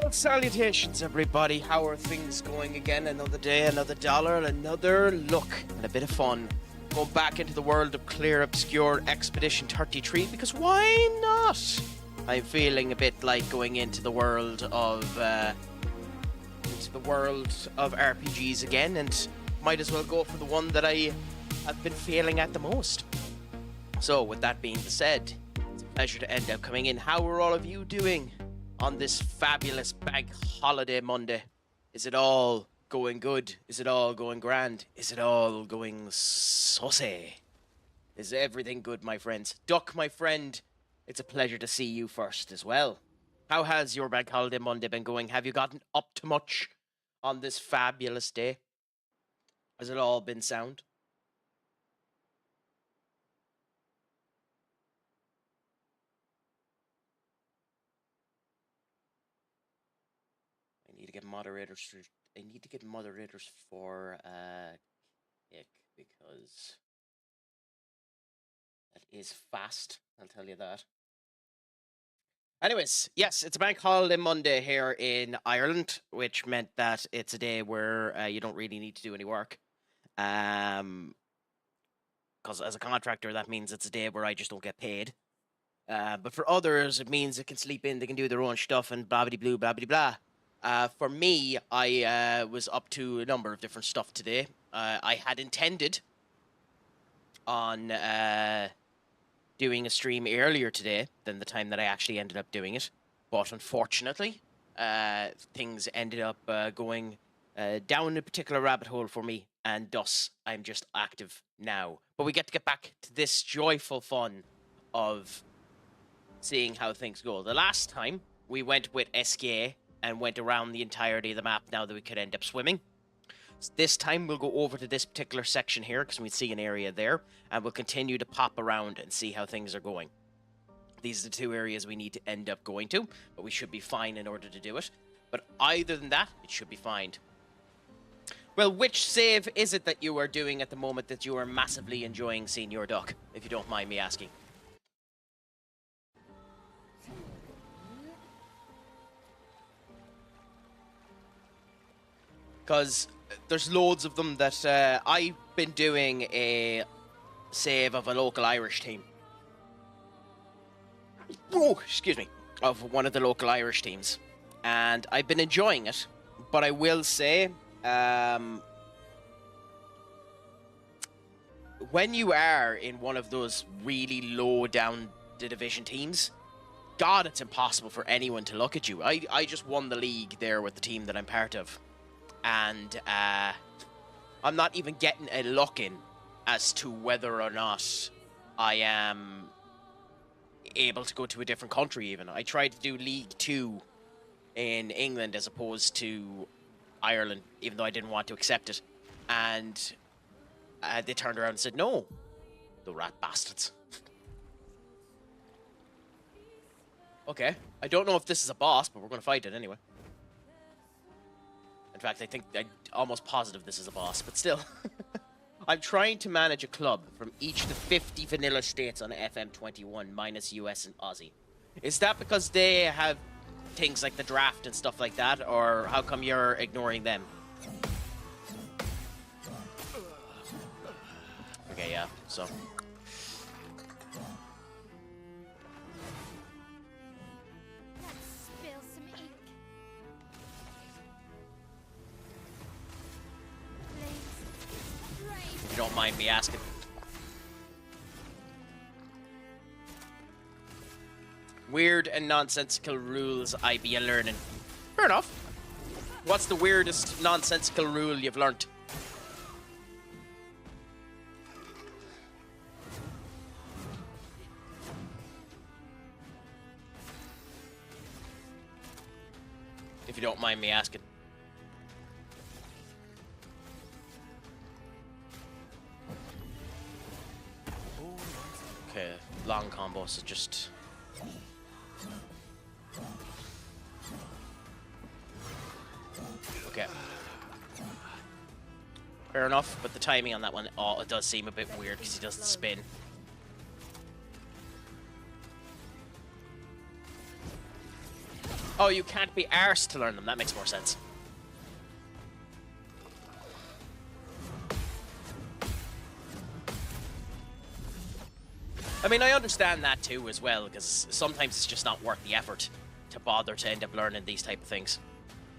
Well, salutations, everybody. How are things going again? Another day, another dollar, another look, and a bit of fun. Going back into the world of Clair Obscur Expedition 33, because why not? I'm feeling a bit like going into the world of RPGs again, and might as well go for the one that I have been failing at the most. So, with that being said, it's a pleasure to end up coming in. How are all of you doing on this fabulous bank holiday Monday? Is it all going good? Is it all going grand? Is it all going saucy? Is everything good, my friends? Duck, my friend, it's a pleasure to see you first as well. How has your bank holiday Monday been going? Have you gotten up to much on this fabulous day? Has it all been sound? I need to get moderators for Kick, because that is fast, I'll tell you that. Anyways, yes, it's a bank holiday Monday here in Ireland, which meant that it's a day where you don't really need to do any work. Because as a contractor, that means it's a day where I just don't get paid. But for others, it means they can sleep in, they can do their own stuff, and blah blah blah blah blah. For me, I was up to a number of different stuff today. I had intended on doing a stream earlier today than the time that I actually ended up doing it, but unfortunately, things ended up going down a particular rabbit hole for me, and thus I'm just active now. But we get to get back to this joyful fun of seeing how things go. The last time we went with SK and went around the entirety of the map now that we could end up swimming. This time we'll go over to this particular section here because we see an area there, and we'll continue to pop around and see how things are going. These are the two areas we need to end up going to, but we should be fine in order to do it. But other than that, it should be fine. Well, which save is it that you are doing at the moment that you are massively enjoying, Senior Duck, if you don't mind me asking? Because there's loads of them that I've been doing a save of a local Irish team. Oh, excuse me. Of one of the local Irish teams. And I've been enjoying it. But I will say, when you are in one of those really low down the division teams, God, it's impossible for anyone to look at you. I just won the league there with the team that I'm part of. And I'm not even getting a look in as to whether or not I am able to go to a different country even. I tried to do League 2 in England as opposed to Ireland, even though I didn't want to accept it. And they turned around and said, no, the rat bastards. Okay, I don't know if this is a boss, but we're going to fight it anyway. In fact, I'm almost positive this is a boss, but still. I'm trying to manage a club from each of the 50 vanilla states on FM21 minus US and Aussie. Is that because they have things like the draft and stuff like that, or how come you're ignoring them? Okay, yeah, so... you don't mind me asking. Weird and nonsensical rules I be a-learning. Fair enough. What's the weirdest nonsensical rule you've learnt? If you don't mind me asking. Okay, long combos, so just... Okay. Fair enough, but the timing on that one, oh, it does seem a bit weird because he doesn't spin. Oh, you can't be arsed to learn them. That makes more sense. I mean, I understand that too as well, because sometimes it's just not worth the effort to bother to end up learning these type of things.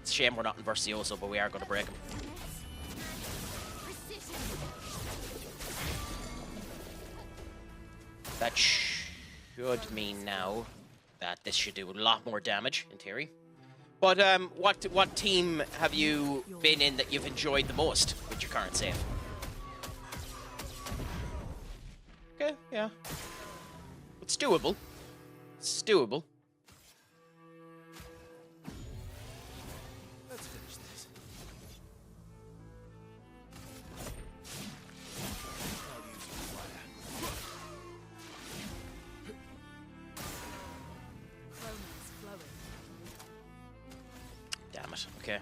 It's a shame we're not in Versioso, but we are going to break them. That should mean now that this should do a lot more damage, in theory. But what team have you been in that you've enjoyed the most with your current save? Okay, yeah. It's doable. It's doable. Let's finish this. I'll use fire. Romance flowing. Damn it. Okay.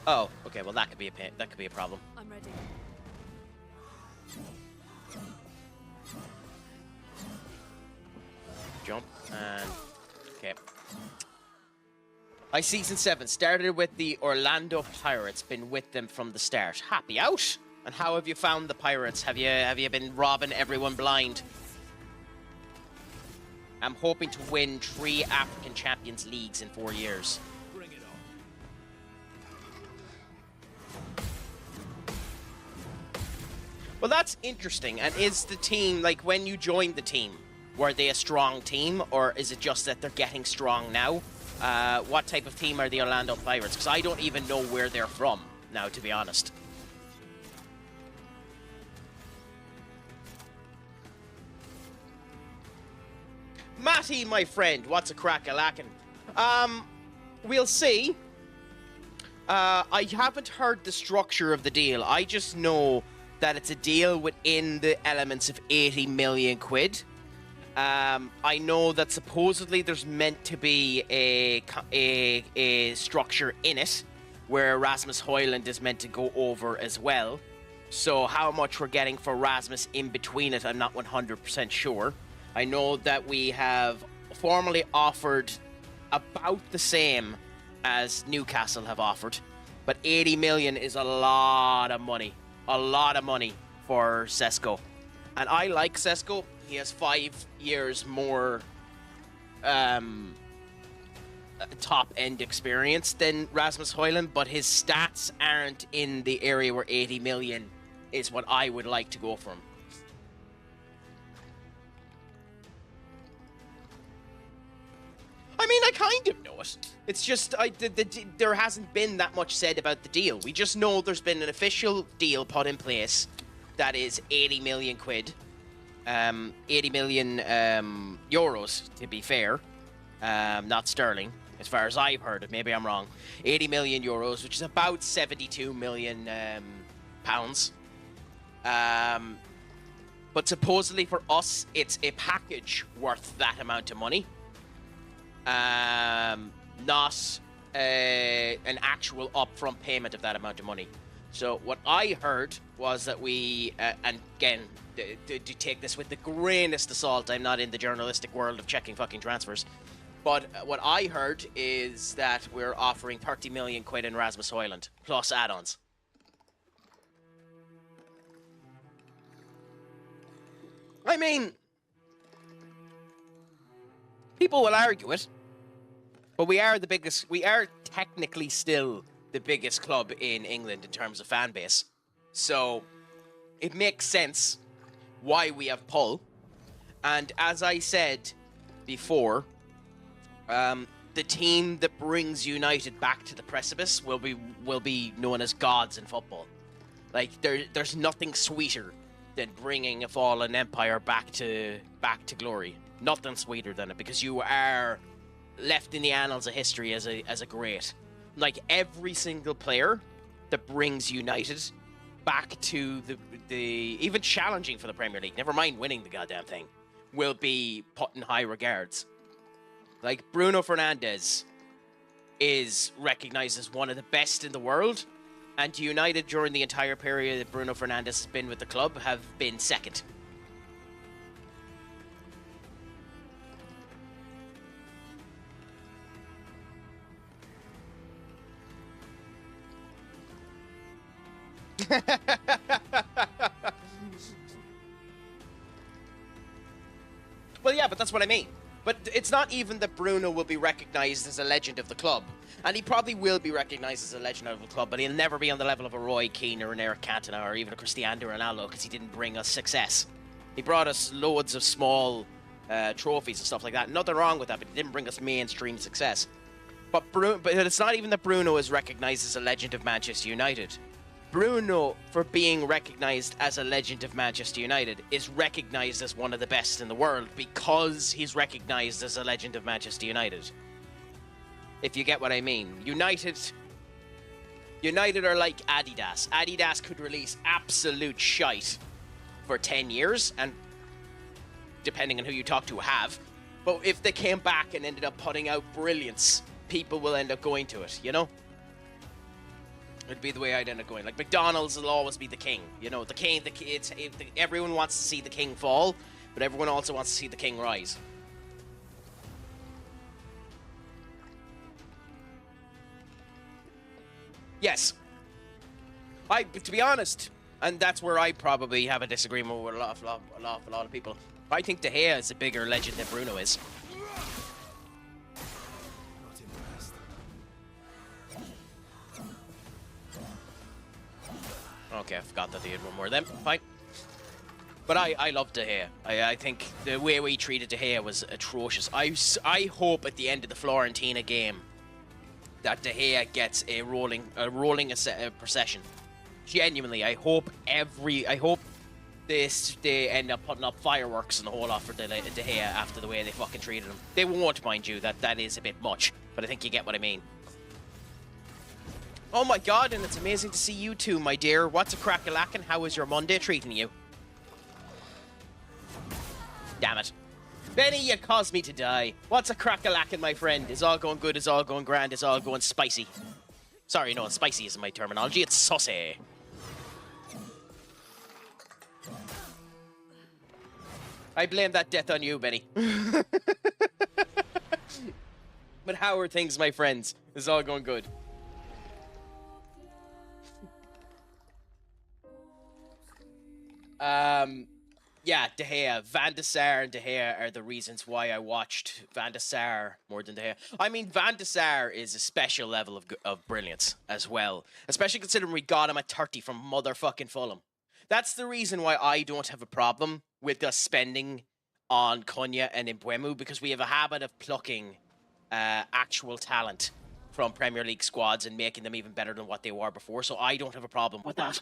Oh, okay. Well, that could be a pain. That could be a problem. I'm ready. Jump and okay. I season 7 started with the Orlando Pirates. Been with them from the start. Happy out. And how have you found the Pirates? Have you been robbing everyone blind? I'm hoping to win 3 African Champions Leagues in 4 years. Bring it on. Well, that's interesting. And is the team, like, when you joined the team, were they a strong team, or is it just that they're getting strong now? What type of team are the Orlando Pirates? Because I don't even know where they're from now, to be honest. Matty, my friend, what's a crack-a-lackin'? We'll see. I haven't heard the structure of the deal. I just know that it's a deal within the elements of 80 million quid. I know that supposedly there's meant to be a structure in it where Rasmus Højlund is meant to go over as well. So how much we're getting for Rasmus in between it, I'm not 100% sure. I know that we have formally offered about the same as Newcastle have offered, but 80 million is a lot of money. A lot of money for Sesko. And I like Sesko. He has 5 years more top-end experience than Rasmus Højlund, but his stats aren't in the area where 80 million is what I would like to go from. I mean, I kind of know it. It's just there hasn't been that much said about the deal. We just know there's been an official deal put in place that is 80 million quid. 80 million euros, to be fair. Not sterling, as far as I've heard it. Maybe I'm wrong. 80 million euros, which is about 72 million pounds. But supposedly for us, it's a package worth that amount of money. Not an actual upfront payment of that amount of money. So what I heard was that we, and again, to take this with the grainest of salt, I'm not in the journalistic world of checking fucking transfers, but what I heard is that we're offering 30 million quid in Rasmus Højlund, plus add-ons. I mean, people will argue it, but we are technically still the biggest club in England in terms of fan base. So it makes sense why we have pull. And as I said before, the team that brings United back to the precipice will be known as gods in football. Like there's nothing sweeter than bringing a fallen empire back to glory. Nothing sweeter than it, because you are left in the annals of history as a great. Like every single player that brings United back to the even challenging for the Premier League, never mind winning the goddamn thing, will be put in high regards. Like Bruno Fernandes is recognized as one of the best in the world, and United during the entire period that Bruno Fernandes has been with the club have been second. Well, yeah, but that's what I mean. But it's not even that Bruno will be recognized as a legend of the club. And he probably will be recognized as a legend of the club, but he'll never be on the level of a Roy Keane or an Eric Cantona or even a Cristiano Ronaldo because he didn't bring us success. He brought us loads of small trophies and stuff like that. Nothing wrong with that, but he didn't bring us mainstream success. But it's not even that Bruno is recognized as a legend of Manchester United. Bruno, for being recognized as a legend of Manchester United, is recognized as one of the best in the world because he's recognized as a legend of Manchester United. If you get what I mean. United are like Adidas. Adidas could release absolute shite for 10 years, and depending on who you talk to, have. But if they came back and ended up putting out brilliance, people will end up going to it, you know? It'd be the way I'd end up going. Like, McDonald's will always be the king. You know, the king, everyone wants to see the king fall, but everyone also wants to see the king rise. Yes. To be honest, and that's where I probably have a disagreement with a lot of people. I think De Gea is a bigger legend than Bruno is. Not impressed. Okay, I forgot that they had one more then. Fine. But I love De Gea. I think the way we treated De Gea was atrocious. I hope at the end of the Florentina game that De Gea gets a rolling procession. Genuinely, I hope they end up putting up fireworks and the whole lot for De Gea after the way they fucking treated him. They won't, mind you, that is a bit much, but I think you get what I mean. Oh my god, and it's amazing to see you too, my dear. What's a crack-a-lackin'? How is your Monday treating you? Damn it. Benny, you caused me to die. What's a crack-a-lackin', my friend? Is all going good, is all going grand, is all going spicy. Sorry, no, spicy isn't my terminology, it's saucy. I blame that death on you, Benny. But how are things, my friends? Is all going good? Yeah, De Gea, Van de Sar and De Gea are the reasons why I watched Van de Sar more than De Gea. I mean, Van de Sar is a special level of brilliance as well, especially considering we got him at 30 from motherfucking Fulham. That's the reason why I don't have a problem with us spending on Cunha and Mbeumo, because we have a habit of plucking actual talent from Premier League squads and making them even better than what they were before, so I don't have a problem with that.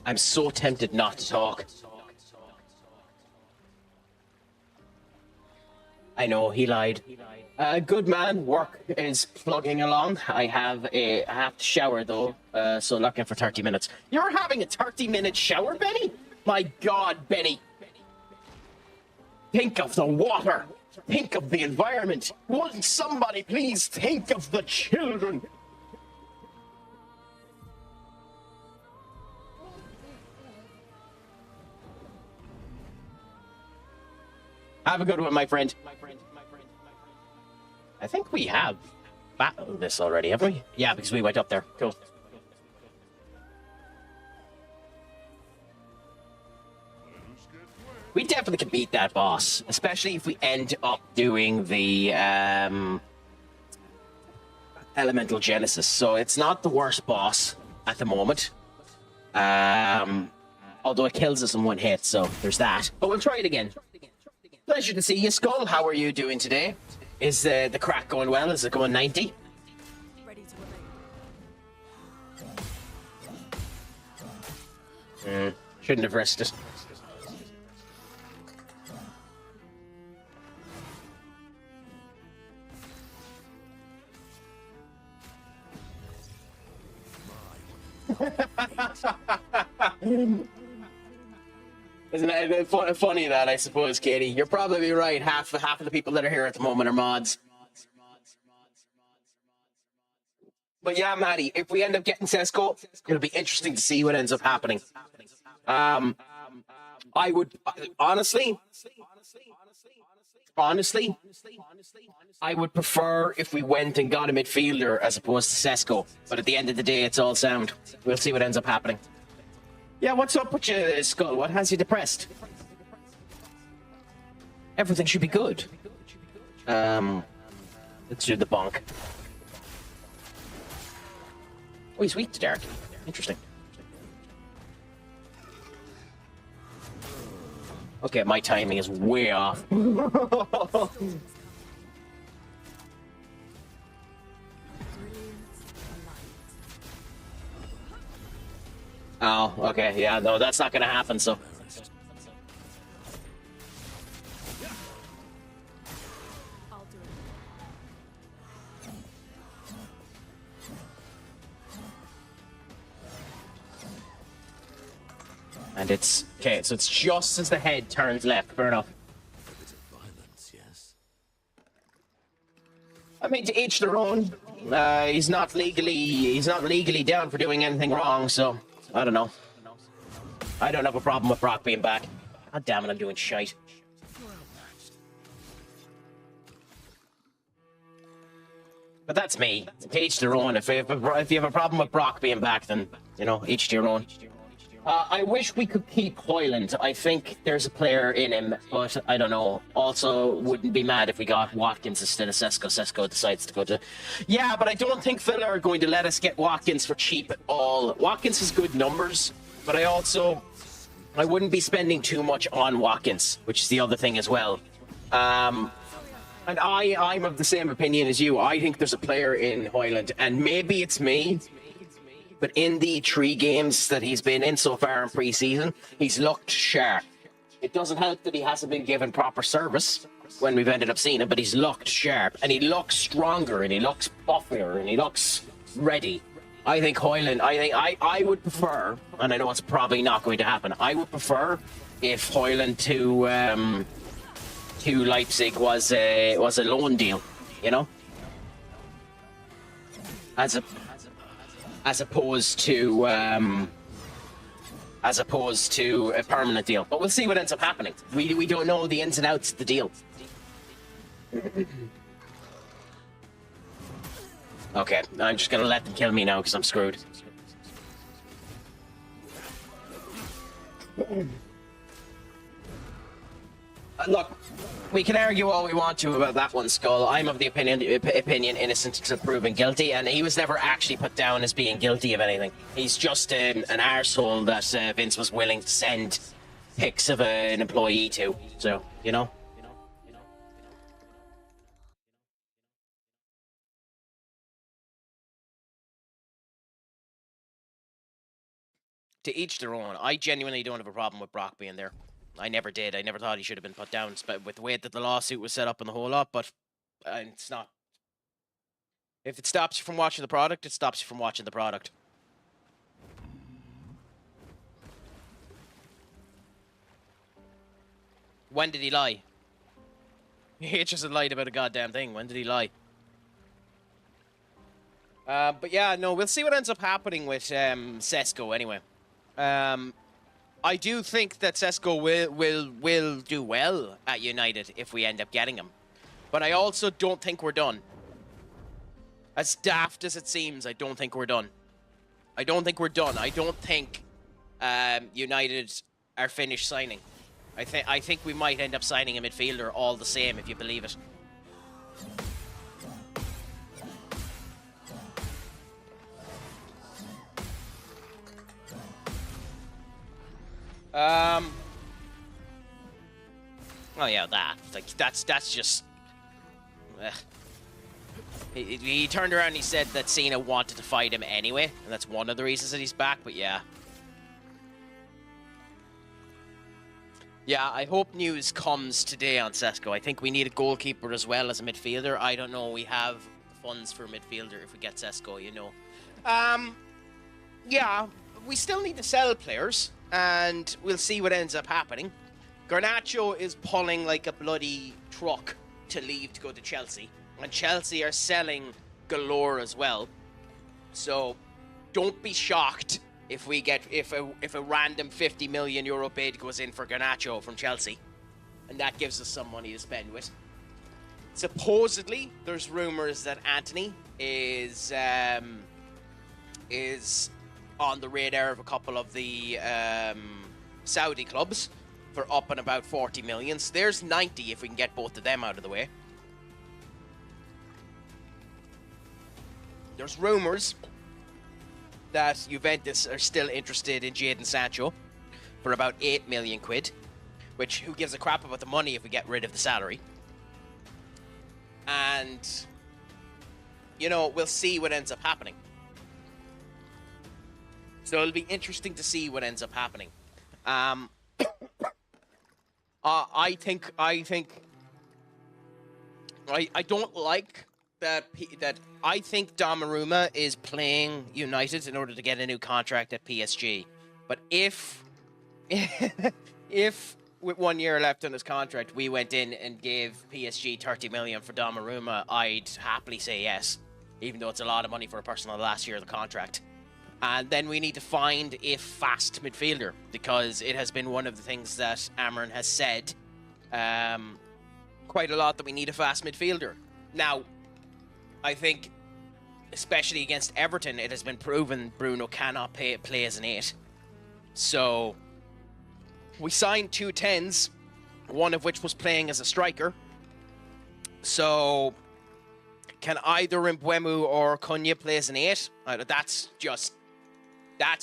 I'm so tempted not to talk. I know, he lied. Good man, work is plugging along. I have to shower though, so looking for 30 minutes. You're having a 30-minute shower, Benny? My God, Benny. Think of the water. Think of the environment. Wouldn't somebody please think of the children? Have a good one, my friend. I think we have battled this already, haven't we? Yeah, because we went up there. Cool. We definitely can beat that boss, especially if we end up doing the Elemental Genesis. So it's not the worst boss at the moment. Although it kills us in one hit, so there's that. But we'll try it again. Pleasure to see you, Skull. How are you doing today? Is the crack going well? Is it going 90? Ready to obey. Shouldn't have risked it. Isn't it funny that, I suppose, Katie? You're probably right. Half of the people that are here at the moment are mods. But yeah, Maddie, if we end up getting Sesko, it'll be interesting to see what ends up happening. I would, honestly, Honestly, I would prefer if we went and got a midfielder as opposed to Sesko. But at the end of the day, it's all sound. We'll see what ends up happening. Yeah, what's up with you, Skull? What has you depressed? Everything should be good. Let's do the bonk. Oh, he's weak to Dark. Interesting. Okay, my timing is way off. Oh, okay, yeah, no, that's not gonna happen, so. I'll do it. And it's, okay, so it's just as the head turns left, fair enough. A bit of violence, yes. I mean, to each their own. He's not legally down for doing anything wrong, so, I don't know. I don't have a problem with Brock being back. God damn it, I'm doing shite. But that's me. To each their own. If you have a problem with Brock being back, then, you know, each to your own. I wish we could keep Hoyland. I think there's a player in him, but I don't know. Also, wouldn't be mad if we got Watkins instead of Sesko. Sesko decides to go to... Yeah, but I don't think Villa are going to let us get Watkins for cheap at all. Watkins has good numbers, but I wouldn't be spending too much on Watkins, which is the other thing as well. And I'm of the same opinion as you. I think there's a player in Hoyland, and maybe it's me, but in the 3 games that he's been in so far in pre-season, he's looked sharp. It doesn't help that he hasn't been given proper service when we've ended up seeing him, but he's looked sharp, and he looks stronger, and he looks buffier, and he looks ready. I think Hoyland, I would prefer, and I know it's probably not going to happen, I would prefer if Hoyland to Leipzig was a loan deal, you know? As opposed to a permanent deal. But we'll see what ends up happening. We don't know the ins and outs of the deal. Okay, I'm just gonna let them kill me now because I'm screwed. Look, we can argue all we want to about that one, Skull. I'm of the opinion innocent until proven guilty, and he was never actually put down as being guilty of anything. He's just an arsehole that Vince was willing to send pics of an employee to. So, you know? To each their own. I genuinely don't have a problem with Brock being there. I never did. I never thought he should have been put down, but with the way that the lawsuit was set up and the whole lot. But it's not. If it stops you from watching the product, it stops you from watching the product. When did he lie? He just lied about a goddamn thing. When did he lie? But yeah, no, we'll see what ends up happening with Sesko anyway. I do think that Sesko will do well at United if we end up getting him. But I also don't think we're done. As daft as it seems, I don't think we're done. I don't think we're done. I don't think United are finished signing. I think we might end up signing a midfielder all the same, if you believe it. Oh yeah, that's just. He turned around and he said that Cena wanted to fight him anyway, and that's one of the reasons that he's back. But yeah, I hope news comes today on Sesko. I think we need a goalkeeper as well as a midfielder. I don't know. We have funds for a midfielder if we get Sesko, you know. Yeah, we still need to sell players, and we'll see what ends up happening. Garnacho is pulling like a bloody truck to leave to go to Chelsea, and Chelsea are selling galore as well. So don't be shocked if a random €50 million bid goes in for Garnacho from Chelsea. and that gives us some money to spend with. Supposedly, there's rumors that Anthony is on the radar of a couple of the Saudi clubs for up and about 40 million. So there's 90 if we can get both of them out of the way. There's rumors that Juventus are still interested in Jadon Sancho for about 8 million quid, which who gives a crap about the money if we get rid of the salary. And, you know, we'll see what ends up happening. So it'll be interesting to see what ends up happening. I don't like that I think Donnarumma is playing United in order to get a new contract at PSG. But if with 1 year left on his contract, we went in and gave PSG 30 million for Donnarumma, I'd happily say yes, even though it's a lot of money for a person on the last year of the contract. And then we need to find a fast midfielder, because it has been one of the things that Amran has said quite a lot, that we need a fast midfielder. Now, I think, especially against Everton, it has been proven Bruno cannot play as an 8. So, we signed 2 10s, one of which was playing as a striker. So, can either Mbeumo or Cunha play as an 8? That's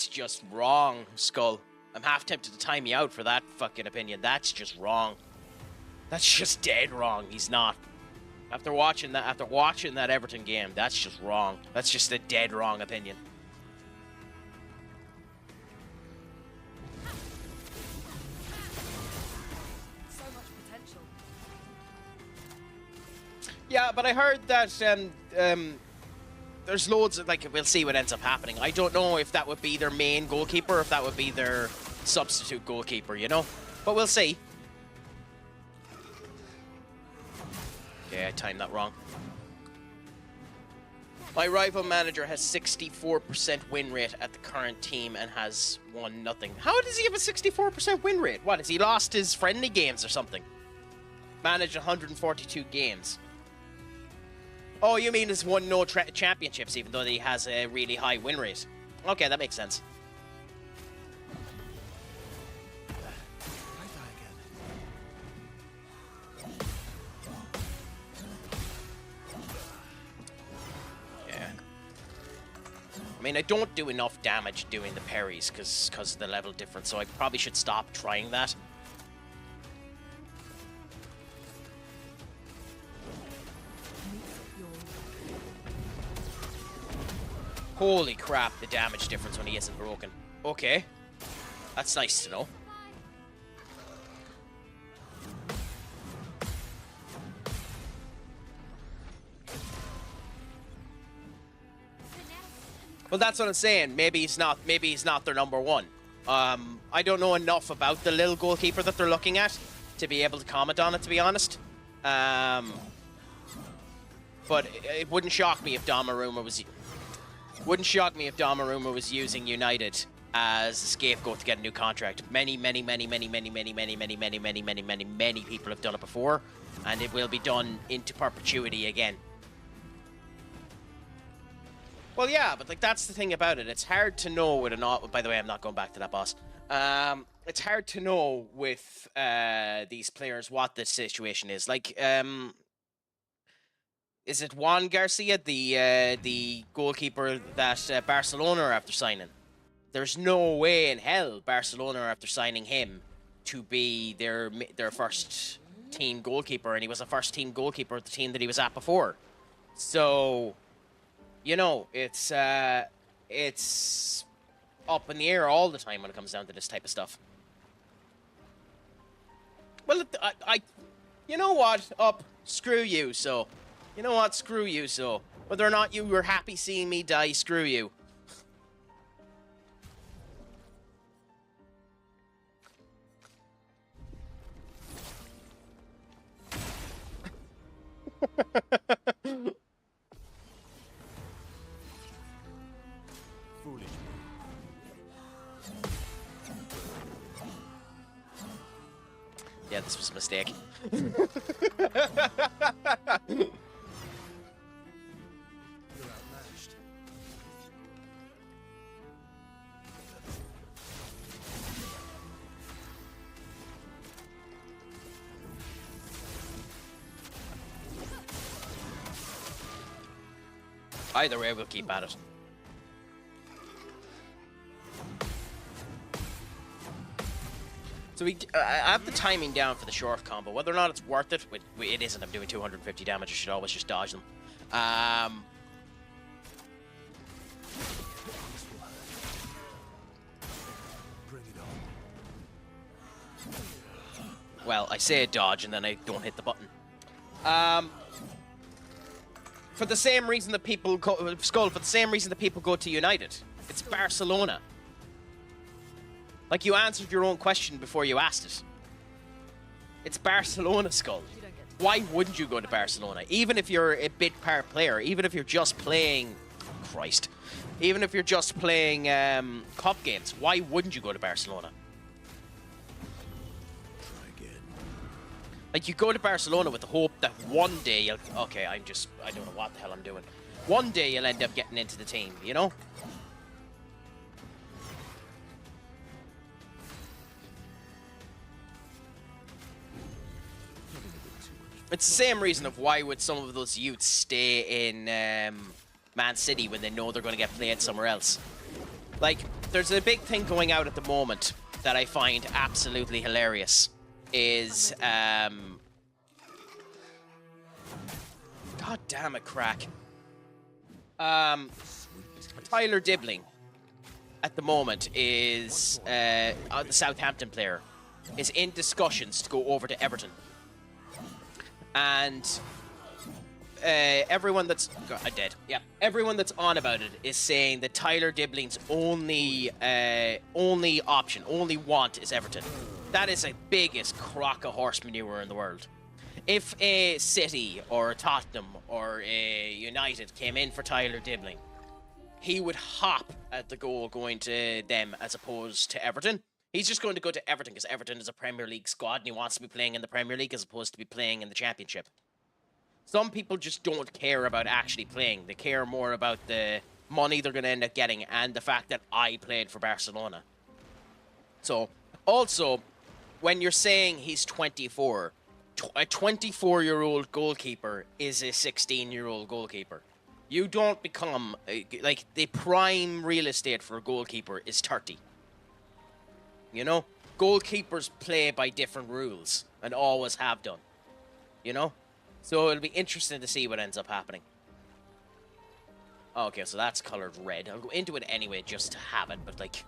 just wrong, Skull. I'm half tempted to time you out for that fucking opinion. That's just wrong. That's just dead wrong. He's not. After watching that Everton game, that's just wrong. That's just a dead wrong opinion. So much potential. Yeah, but I heard that there's loads of, like, we'll see what ends up happening. I don't know if that would be their main goalkeeper or if that would be their substitute goalkeeper, you know? But we'll see. Yeah, I timed that wrong. My rival manager has 64% win rate at the current team and has won nothing. How does he have a 64% win rate? What, has he lost his friendly games or something? Managed 142 games. Oh, you mean he's won no championships even though he has a really high win rate? Okay, that makes sense. I mean, I don't do enough damage doing the parries because of the level difference, so I probably should stop trying that. Holy crap, the damage difference when he isn't broken. Okay. That's nice to know. Well, that's what I'm saying. Maybe he's not their number one. I don't know enough about the little goalkeeper that they're looking at to be able to comment on it, to be honest. But it wouldn't shock me if Donnarumma was using United as a scapegoat to get a new contract. Many people have done it before, and it will be done into perpetuity again. Well, yeah, but like that's the thing about it. It's hard to know with an. By the way, I'm not going back to that boss. It's hard to know with these players what the situation is. Like, is it Juan Garcia, the goalkeeper that Barcelona are after signing? There's no way in hell Barcelona are after signing him to be their first team goalkeeper, and he was a first team goalkeeper at the team that he was at before. So, you know, it's up in the air all the time when it comes down to this type of stuff. Well, you know what? Screw you, so. You know what? Screw you, so. Whether or not you were happy seeing me die, screw you. Foolish. Yeah, this was a mistake. mistake. You're outmatched. Either way, we'll keep at it. So I have the timing down for the short combo. Whether or not it's worth it, it isn't. I'm doing 250 damage. I should always just dodge them. Bring it on. Well, I say dodge and then I don't hit the button. For the same reason that people go, Skull, for the same reason that people go to United. It's Barcelona. Like, you answered your own question before you asked it. It's Barcelona, Skull. Why wouldn't you go to Barcelona? Even if you're a bit part player, even if you're just playing... Christ. Even if you're just playing cup games, why wouldn't you go to Barcelona? Like, you go to Barcelona with the hope that one day you'll... Okay, I don't know what the hell I'm doing. One day you'll end up getting into the team, you know? It's the same reason of why would some of those youths stay in Man City when they know they're going to get played somewhere else. Like, there's a big thing going out at the moment that I find absolutely hilarious. Is God damn it, Crack. Tyler Dibbling at the moment is the Southampton player, is in discussions to go over to Everton, and everyone that's everyone that's on about it is saying that Tyler Dibbling's only option, only want is Everton. That is the biggest crock of horse manure in the world. If a City or a Tottenham or a United came in for Tyler Dibbling, he would hop at the goal going to them as opposed to Everton. He's just going to go to Everton because Everton is a Premier League squad and he wants to be playing in the Premier League as opposed to be playing in the Championship. Some people just don't care about actually playing. They care more about the money they're going to end up getting and the fact that I played for Barcelona. So, also, when you're saying he's 24, a 24-year-old goalkeeper is a 16-year-old goalkeeper. You don't become... like, the prime real estate for a goalkeeper is 30. You know? Goalkeepers play by different rules and always have done. You know? So it'll be interesting to see what ends up happening. Okay, so that's colored red. I'll go into it anyway just to have it, but like...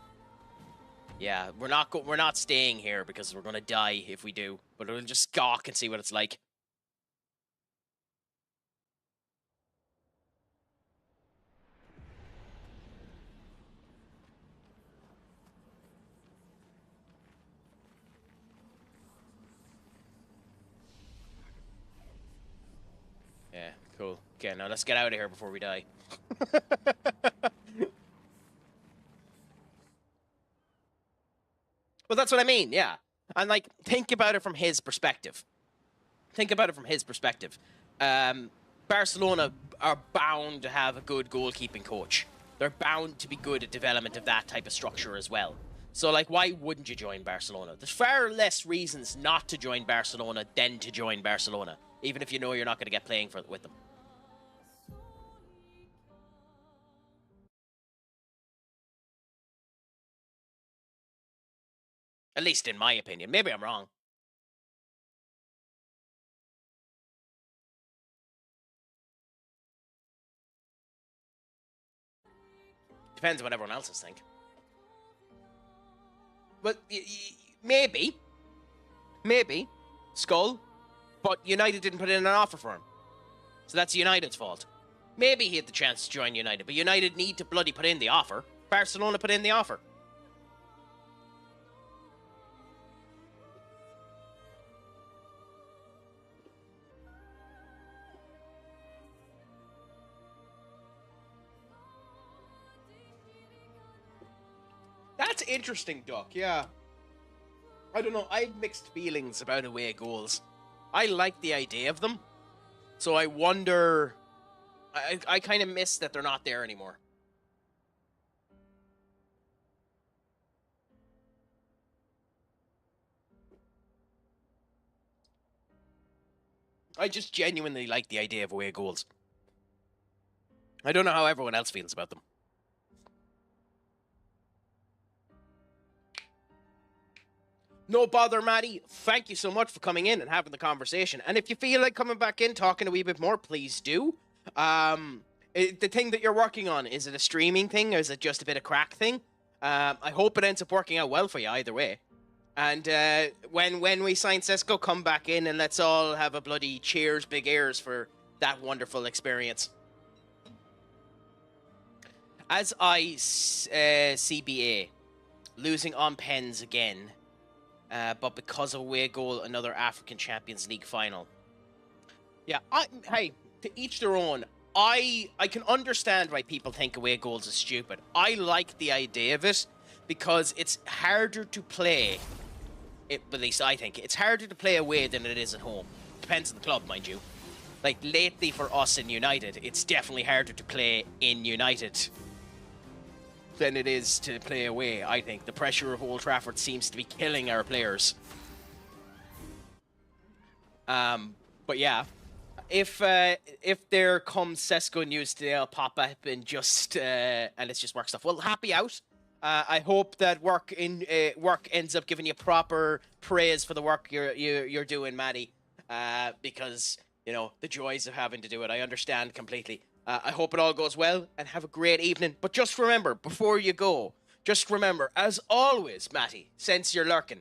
Yeah, we're not staying here because we're gonna die if we do. But we'll just gawk and see what it's like. Yeah, cool. Okay, now let's get out of here before we die. Well, that's what I mean, yeah. And, like, think about it from his perspective. Think about it from his perspective. Barcelona are bound to have a good goalkeeping coach. They're bound to be good at development of that type of structure as well. So, like, why wouldn't you join Barcelona? There's far less reasons not to join Barcelona than to join Barcelona, even if you know you're not going to get playing with them. At least in my opinion. Maybe I'm wrong. Depends on what everyone else think. But maybe. Maybe. Skull. But United didn't put in an offer for him. So that's United's fault. Maybe he had the chance to join United, but United need to bloody put in the offer. Barcelona put in the offer. That's interesting, Duck, yeah. I don't know. I had mixed feelings about away goals. I like the idea of them, so I wonder. I kind of miss that they're not there anymore. I just genuinely like the idea of away goals. I don't know how everyone else feels about them. No bother, Maddie. Thank you so much for coming in and having the conversation. And if you feel like coming back in, talking a wee bit more, please do. The thing that you're working on, is it a streaming thing or is it just a bit of crack thing? I hope it ends up working out well for you either way. And when we sign Cisco, come back in and let's all have a bloody cheers, big ears for that wonderful experience. As I CBA, losing on pens again. But because of away goal, another African Champions League final. Yeah, hey, to each their own. I can understand why people think away goals is stupid. I like the idea of it because it's harder to play. At least I think it's harder to play away than it is at home. Depends on the club, mind you. Like lately for us in United, it's definitely harder to play in United than it is to play away. I think the pressure of Old Trafford seems to be killing our players. But yeah, if there comes Sesko news today, I'll pop up and just and it's just work stuff. Well, happy out. I hope that work ends up giving you proper praise for the work you're doing, Maddie. Because you know the joys of having to do it. I understand completely. I hope it all goes well and have a great evening. But just remember, before you go, just remember, as always, Matty, since you're lurking.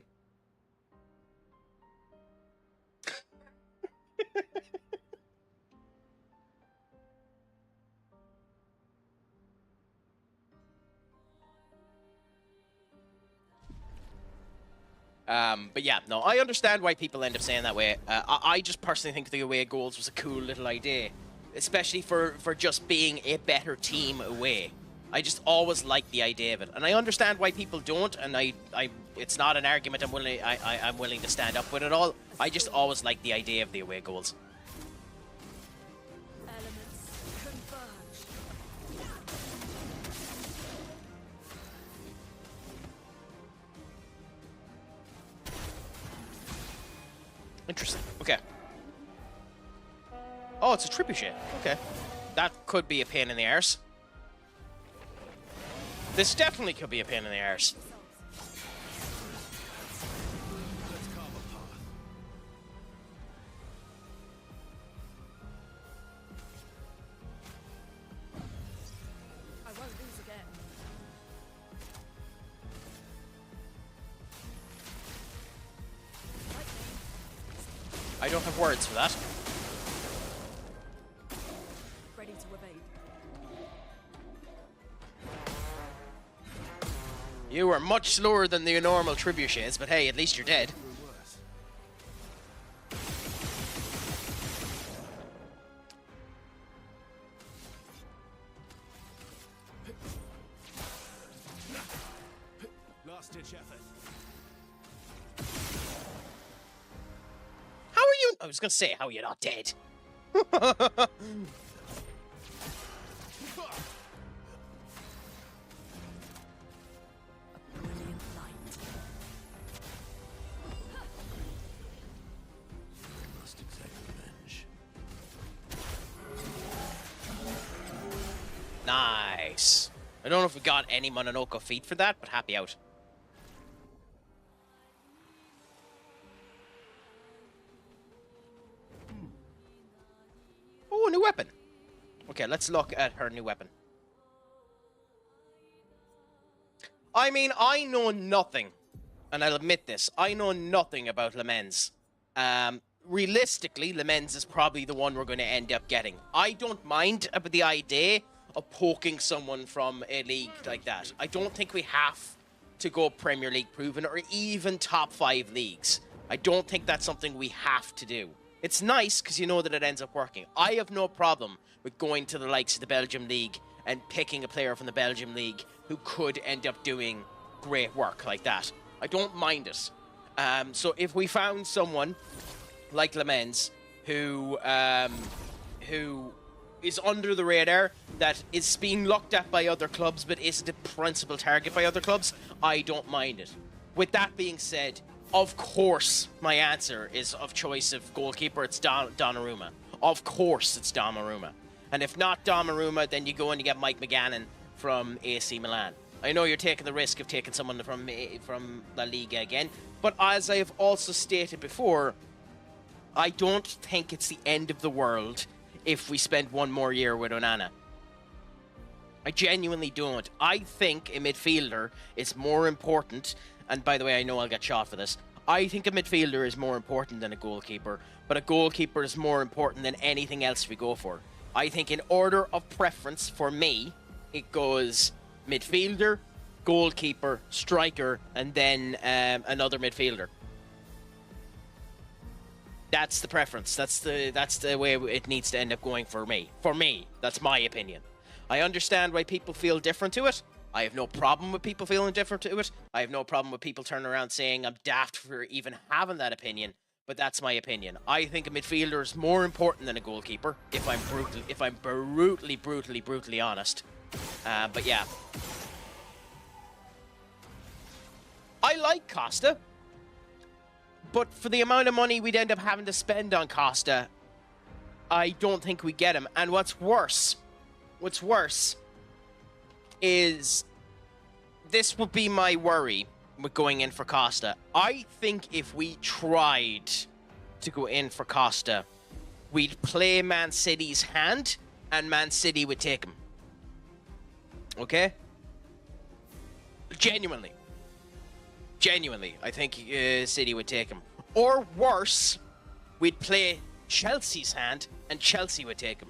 But yeah, no, I understand why people end up saying that way. I just personally think the away goals was a cool little idea. Especially for just being a better team away. I just always like the idea of it, and I understand why people don't. And it's not an argument I'm willing to stand up with at all. I just always like the idea of the away goals. Elements converge. Interesting. Okay. Oh, it's a trebuchet. Okay. That could be a pain in the arse. This definitely could be a pain in the arse. Let's carve a path. I won't lose again. I don't have words for that. Ready to evade. You are much slower than the normal trebuchets, but hey, at least you're dead. Worse. Last ditch effort. How are you? I was gonna say, how are you not dead? Brilliant light. Must exact revenge. Nice. I don't know if we got any Mononoke feet for that, but happy out. Oh, a new weapon. Okay, let's look at her new weapon. I mean, I know nothing, and I'll admit this, I know nothing about Le Mans. Realistically, Le Mans is probably the one we're going to end up getting. I don't mind about the idea of poking someone from a league like that. I don't think we have to go Premier League proven or even top 5 leagues. I don't think that's something we have to do. It's nice because you know that it ends up working. I have no problem with going to the likes of the Belgium League and picking a player from the Belgium League who could end up doing great work like that. I don't mind it. So if we found someone like Lamens who is under the radar, that is being looked at by other clubs but isn't a principal target by other clubs, I don't mind it. With that being said, of course my answer is of choice of goalkeeper, it's Donnarumma. Of course it's Donnarumma. And if not Donnarumma, then you go and you get Mike McGannon from AC Milan. I know you're taking the risk of taking someone from La Liga again, but as I have also stated before, I don't think it's the end of the world if we spend one more year with Onana. I genuinely don't. I think a midfielder is more important, and by the way, I know I'll get shot for this. I think a midfielder is more important than a goalkeeper, but a goalkeeper is more important than anything else we go for. I think in order of preference for me, it goes midfielder, goalkeeper, striker, and then another midfielder. That's the preference. That's the way it needs to end up going for me. For me, that's my opinion. I understand why people feel different to it. I have no problem with people feeling different to it. I have no problem with people turning around saying I'm daft for even having that opinion. But that's my opinion. I think a midfielder is more important than a goalkeeper. If I'm brutally honest. But yeah, I like Costa. But for the amount of money we'd end up having to spend on Costa, I don't think we get him. And what's worse is this would be my worry with going in for Costa. I think if we tried to go in for Costa, we'd play Man City's hand and Man City would take him. Okay? Genuinely, I think City would take him. Or worse, we'd play Chelsea's hand and Chelsea would take him.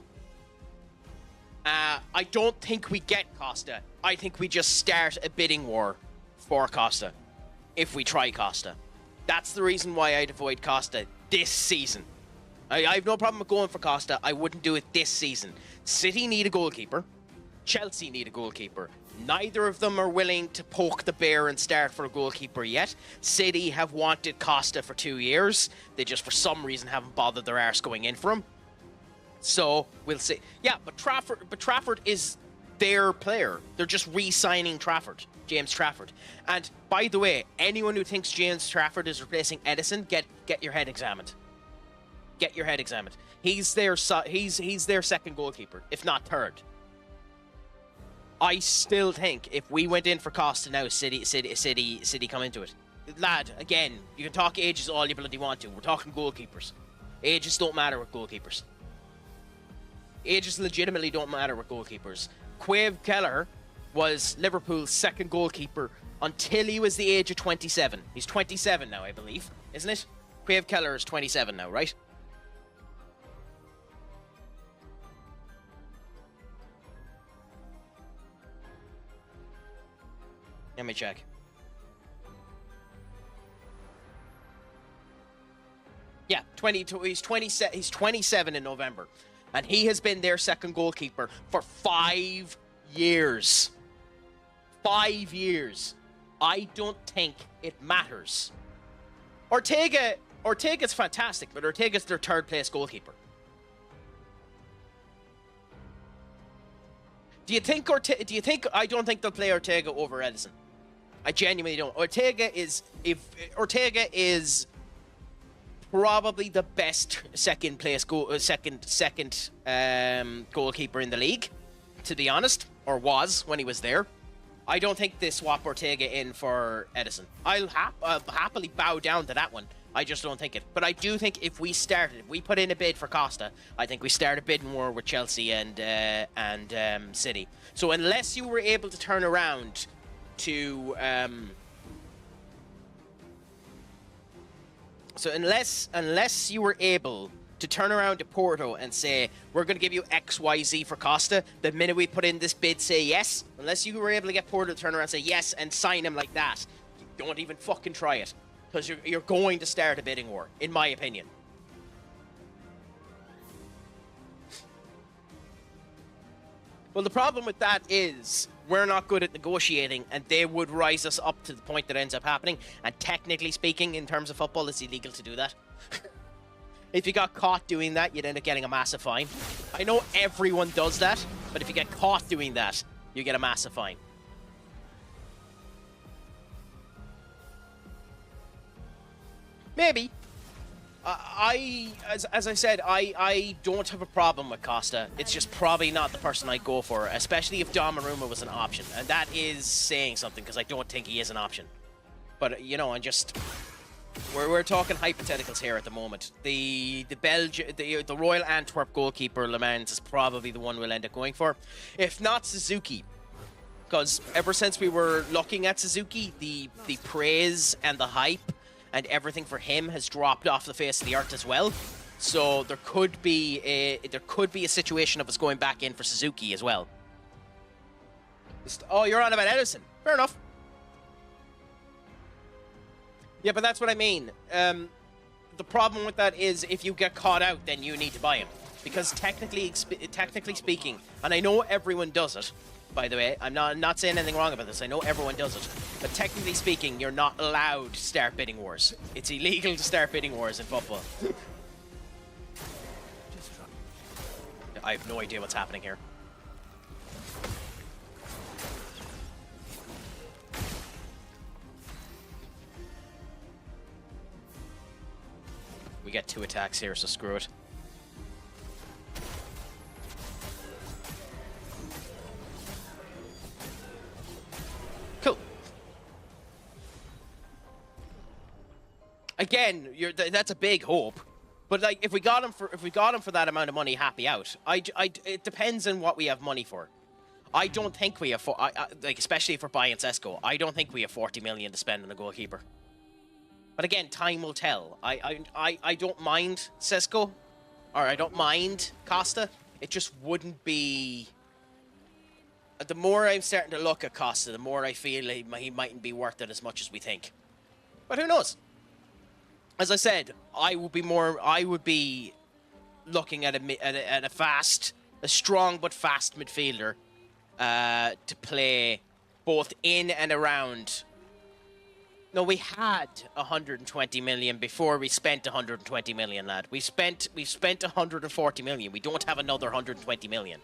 I don't think we get Costa. I think we just start a bidding war for Costa if we try Costa. That's the reason why I'd avoid Costa this season. I have no problem with going for Costa. I wouldn't do it this season. City need a goalkeeper. Chelsea need a goalkeeper. Neither of them are willing to poke the bear and start for a goalkeeper yet. City have wanted Costa for 2 years. They just, for some reason, haven't bothered their arse going in for him. So, we'll see. Yeah, but Trafford is their player. They're just re-signing James Trafford. And, by the way, anyone who thinks James Trafford is replacing Edison, get your head examined. Get your head examined. He's their second goalkeeper, if not third. I still think if we went in for Costa now, City come into it. Lad, again, you can talk ages all you bloody want to. We're talking goalkeepers. Ages don't matter with goalkeepers. Ages legitimately don't matter with goalkeepers. Quave Keller was Liverpool's second goalkeeper until he was the age of 27. He's 27 now, I believe, isn't it? Quave Keller is 27 now, right? Let me check. Yeah, 22. He's 27 in November. And he has been their second goalkeeper for 5 years. 5 years. I don't think it matters. Ortega's fantastic, but Ortega's their third place goalkeeper. Do you think I don't think they'll play Ortega over Edison? I genuinely don't. Ortega is probably the best second goalkeeper in the league, to be honest, or was when he was there. I don't think they swap Ortega in for Edison. I'll happily bow down to that one. I just don't think it. But I do think if we put in a bid for Costa, I think we start a bidding war with Chelsea and City. So unless you were able to turn around to unless you were able to turn around to Porto and say, we're going to give you XYZ for Costa, the minute we put in this bid, say yes. Unless you were able to get Porto to turn around and say yes and sign him like that, don't even fucking try it. Because you're going to start a bidding war, in my opinion. Well, the problem with that is we're not good at negotiating, and they would rise us up to the point that ends up happening. And technically speaking, in terms of football, it's illegal to do that. If you got caught doing that, you'd end up getting a massive fine. I know everyone does that, but if you get caught doing that, you get a massive fine. Maybe. As I said, I don't have a problem with Costa. It's just probably not the person I'd go for, especially if Donnarumma was an option. And that is saying something, because I don't think he is an option. But, you know, and just... We're talking hypotheticals here at the moment. The Royal Antwerp goalkeeper, Le Mans, is probably the one we'll end up going for. If not Suzuki. Because ever since we were looking at Suzuki, the praise and the hype and everything for him has dropped off the face of the earth as well. So there could be a situation of us going back in for Suzuki as well. Oh, you're on about Edison. Fair enough. Yeah, but that's what I mean. The problem with that is if you get caught out, then you need to buy him. Because technically speaking, and I know everyone does it, by the way, I'm not saying anything wrong about this, I know everyone does it, but technically speaking, you're not allowed to start bidding wars. It's illegal to start bidding wars in football. I have no idea what's happening here. We get 2 attacks here, so screw it. Cool. Again, that's a big hope, but like if we got him for that amount of money, happy out. It depends on what we have money for. I don't think we have like, especially if we're buying Sesko, I don't think we have 40 million to spend on a goalkeeper. But again, time will tell. I don't mind Sesko, or I don't mind Costa. It just wouldn't be... The more I'm starting to look at Costa, the more I feel he mightn't be worth it as much as we think. But who knows? As I said, I would be looking at a strong but fast midfielder to play both in and around. No, we had 120 million before we spent 120 million, lad. We've spent 140 million. We don't have another 120 million.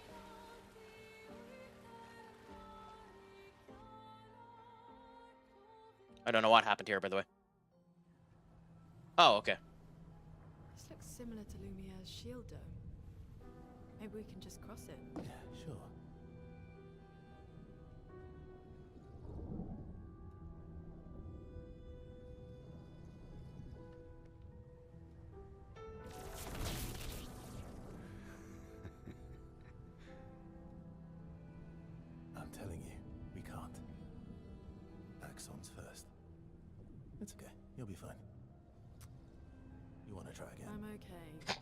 I don't know what happened here, by the way. Oh, okay. This looks similar to Lumiere's shield dome. Maybe we can just cross it. Yeah, sure. I'm telling you, we can't. Axon's first. It's okay. You'll be fine. You want to try again? I'm okay.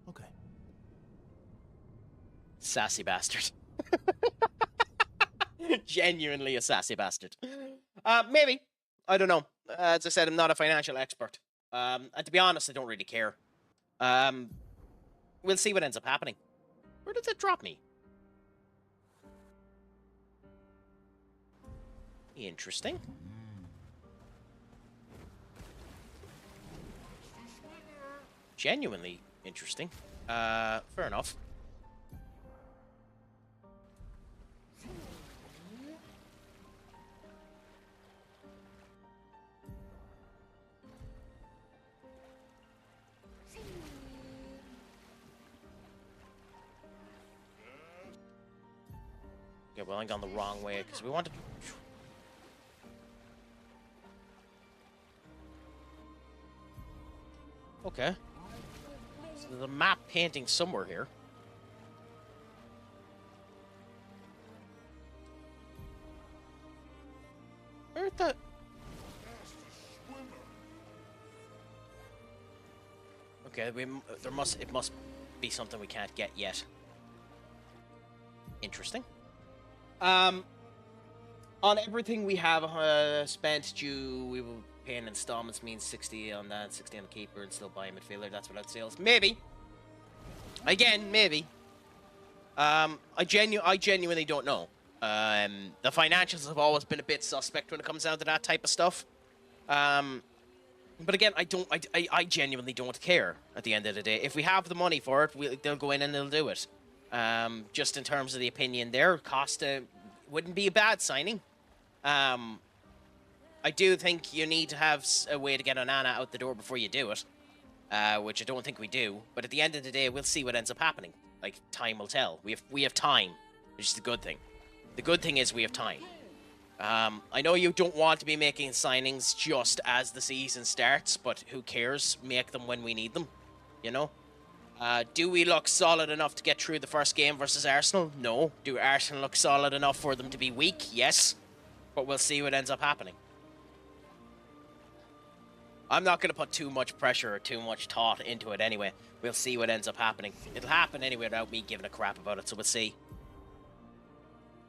Okay. Sassy bastard. Genuinely a sassy bastard. Maybe. I don't know. As I said, I'm not a financial expert. And to be honest, I don't really care. We'll see what ends up happening. Where did that drop me? Interesting. Genuinely interesting. Fair enough. Okay, well, I'm gone the wrong way because we wanted. Okay. So there's a map painting somewhere here. Where's the... Okay, it must be something we can't get yet. Interesting. On everything we have spent due, we will pay in installments, means 60 on that, 60 on the keeper, and still buy a midfielder. That's without sales. Maybe. Again, maybe. I genuinely don't know. The financials have always been a bit suspect when it comes down to that type of stuff. But again, I genuinely don't care at the end of the day. If we have the money for it, they'll go in and they'll do it. Just in terms of the opinion there, Costa wouldn't be a bad signing. I do think you need to have a way to get Onana out the door before you do it, which I don't think we do. But at the end of the day, we'll see what ends up happening. Like, time will tell. We have time, which is the good thing. The good thing is we have time. I know you don't want to be making signings just as the season starts, but who cares? Make them when we need them, you know? Do we look solid enough to get through the first game versus Arsenal? No. Do Arsenal look solid enough for them to be weak? Yes. But we'll see what ends up happening. I'm not going to put too much pressure or too much thought into it anyway. We'll see what ends up happening. It'll happen anyway without me giving a crap about it, so we'll see.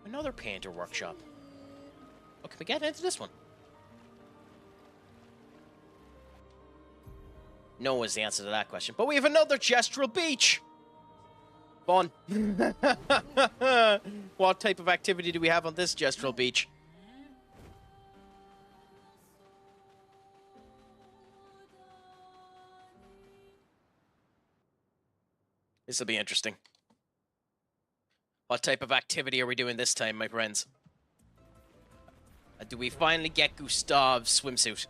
Another painter workshop. Oh, can we get into this one? No is the answer to that question. But we have another gestural beach. Fun. What type of activity do we have on this gestural beach? This will be interesting. What type of activity are we doing this time, my friends? Do we finally get Gustav's swimsuit?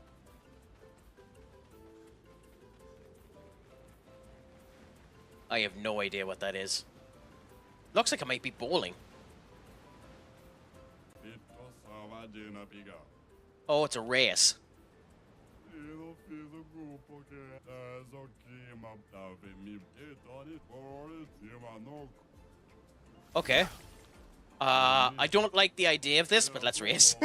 I have no idea what that is. Looks like it might be bowling. Oh, it's a race. Okay. I don't like the idea of this, but let's race.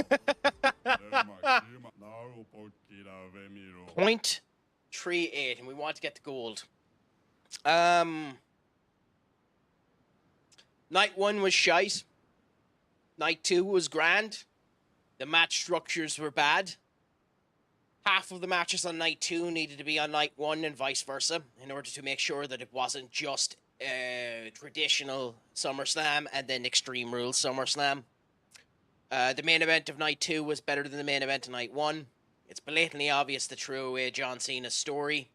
.38, and we want to get the gold. Night 1 was shite. Night 2 was grand. The match structures were bad. Half of the matches on Night 2 needed to be on Night 1 and vice versa, in order to make sure that it wasn't just traditional SummerSlam and then Extreme Rules SummerSlam. The main event of Night 2 was better than the main event of Night 1. It's blatantly obvious to throw away John Cena's story.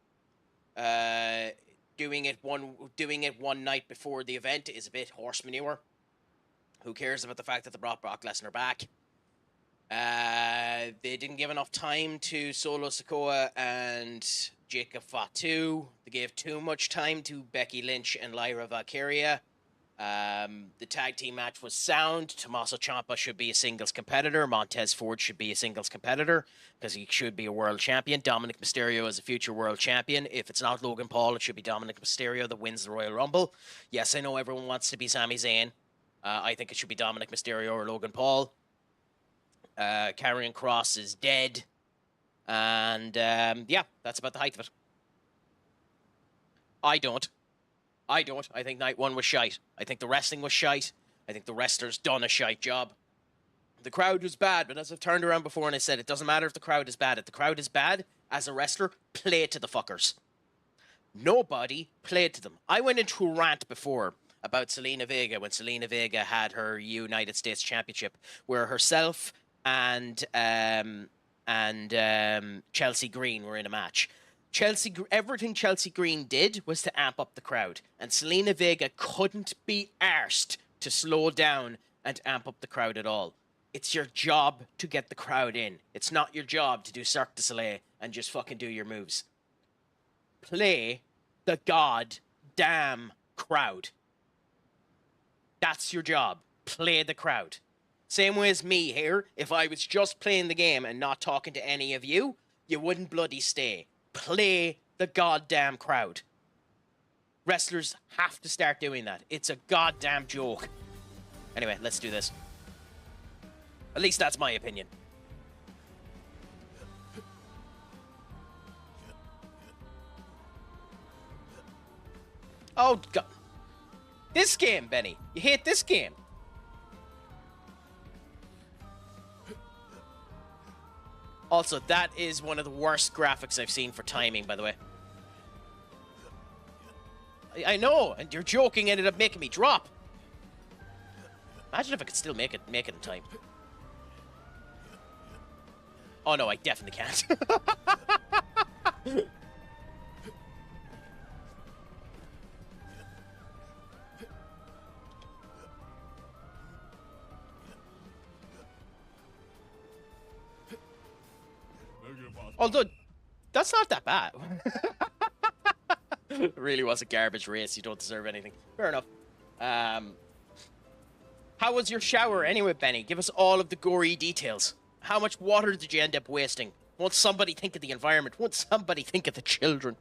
Doing it one night before the event is a bit horse manure. Who cares about the fact that they brought Brock Lesnar back? They didn't give enough time to Solo Sikoa and Jacob Fatu. They gave too much time to Becky Lynch and Lyra Valkyria. The tag team match was sound. Tommaso Ciampa should be a singles competitor. Montez Ford should be a singles competitor because he should be a world champion. Dominic Mysterio is a future world champion. If it's not Logan Paul, it should be Dominic Mysterio that wins the Royal Rumble. Yes, I know everyone wants to be Sami Zayn. I think it should be Dominic Mysterio or Logan Paul. Karrion Kross is dead. And, yeah, that's about the height of it. I don't. I think Night 1 was shite. I think the wrestling was shite. I think the wrestlers done a shite job. The crowd was bad, but as I've turned around before and I said, it doesn't matter if the crowd is bad. If the crowd is bad, as a wrestler, play to the fuckers. Nobody played to them. I went into a rant before about Zelina Vega when Zelina Vega had her United States Championship, where herself and Chelsea Green were in a match. Everything Chelsea Green did was to amp up the crowd, and Zelina Vega couldn't be arsed to slow down and amp up the crowd at all. It's your job to get the crowd in. It's not your job to do Cirque du Soleil and just fucking do your moves. Play the goddamn crowd. That's your job. Play the crowd. Same way as me here. If I was just playing the game and not talking to any of you, you wouldn't bloody stay. Play the goddamn crowd. Wrestlers have to start doing that. It's a goddamn joke. Anyway, let's do this. At least that's my opinion. Oh, God. This game, Benny. You hate this game. Also, that is one of the worst graphics I've seen for timing, by the way. I know, and your joking ended up making me drop. Imagine if I could still make it in time. Oh no, I definitely can't. Although, that's not that bad. It really was a garbage race. You don't deserve anything. Fair enough. How was your shower anyway, Benny? Give us all of the gory details. How much water did you end up wasting? Won't somebody think of the environment? Won't somebody think of the children?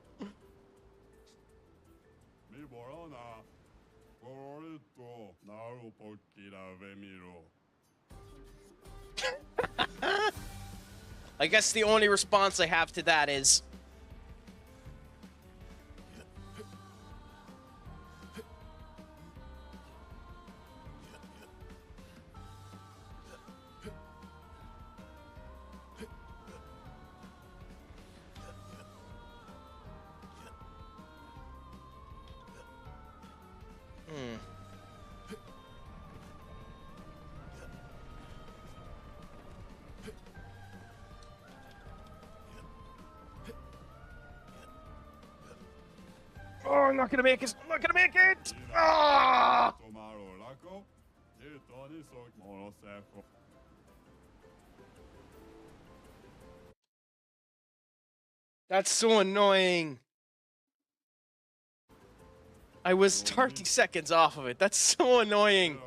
I guess the only response I have to that is... Oh, I'm not gonna make it! I'm not gonna make it! Ah! That's so annoying. I was 30 seconds off of it. That's so annoying.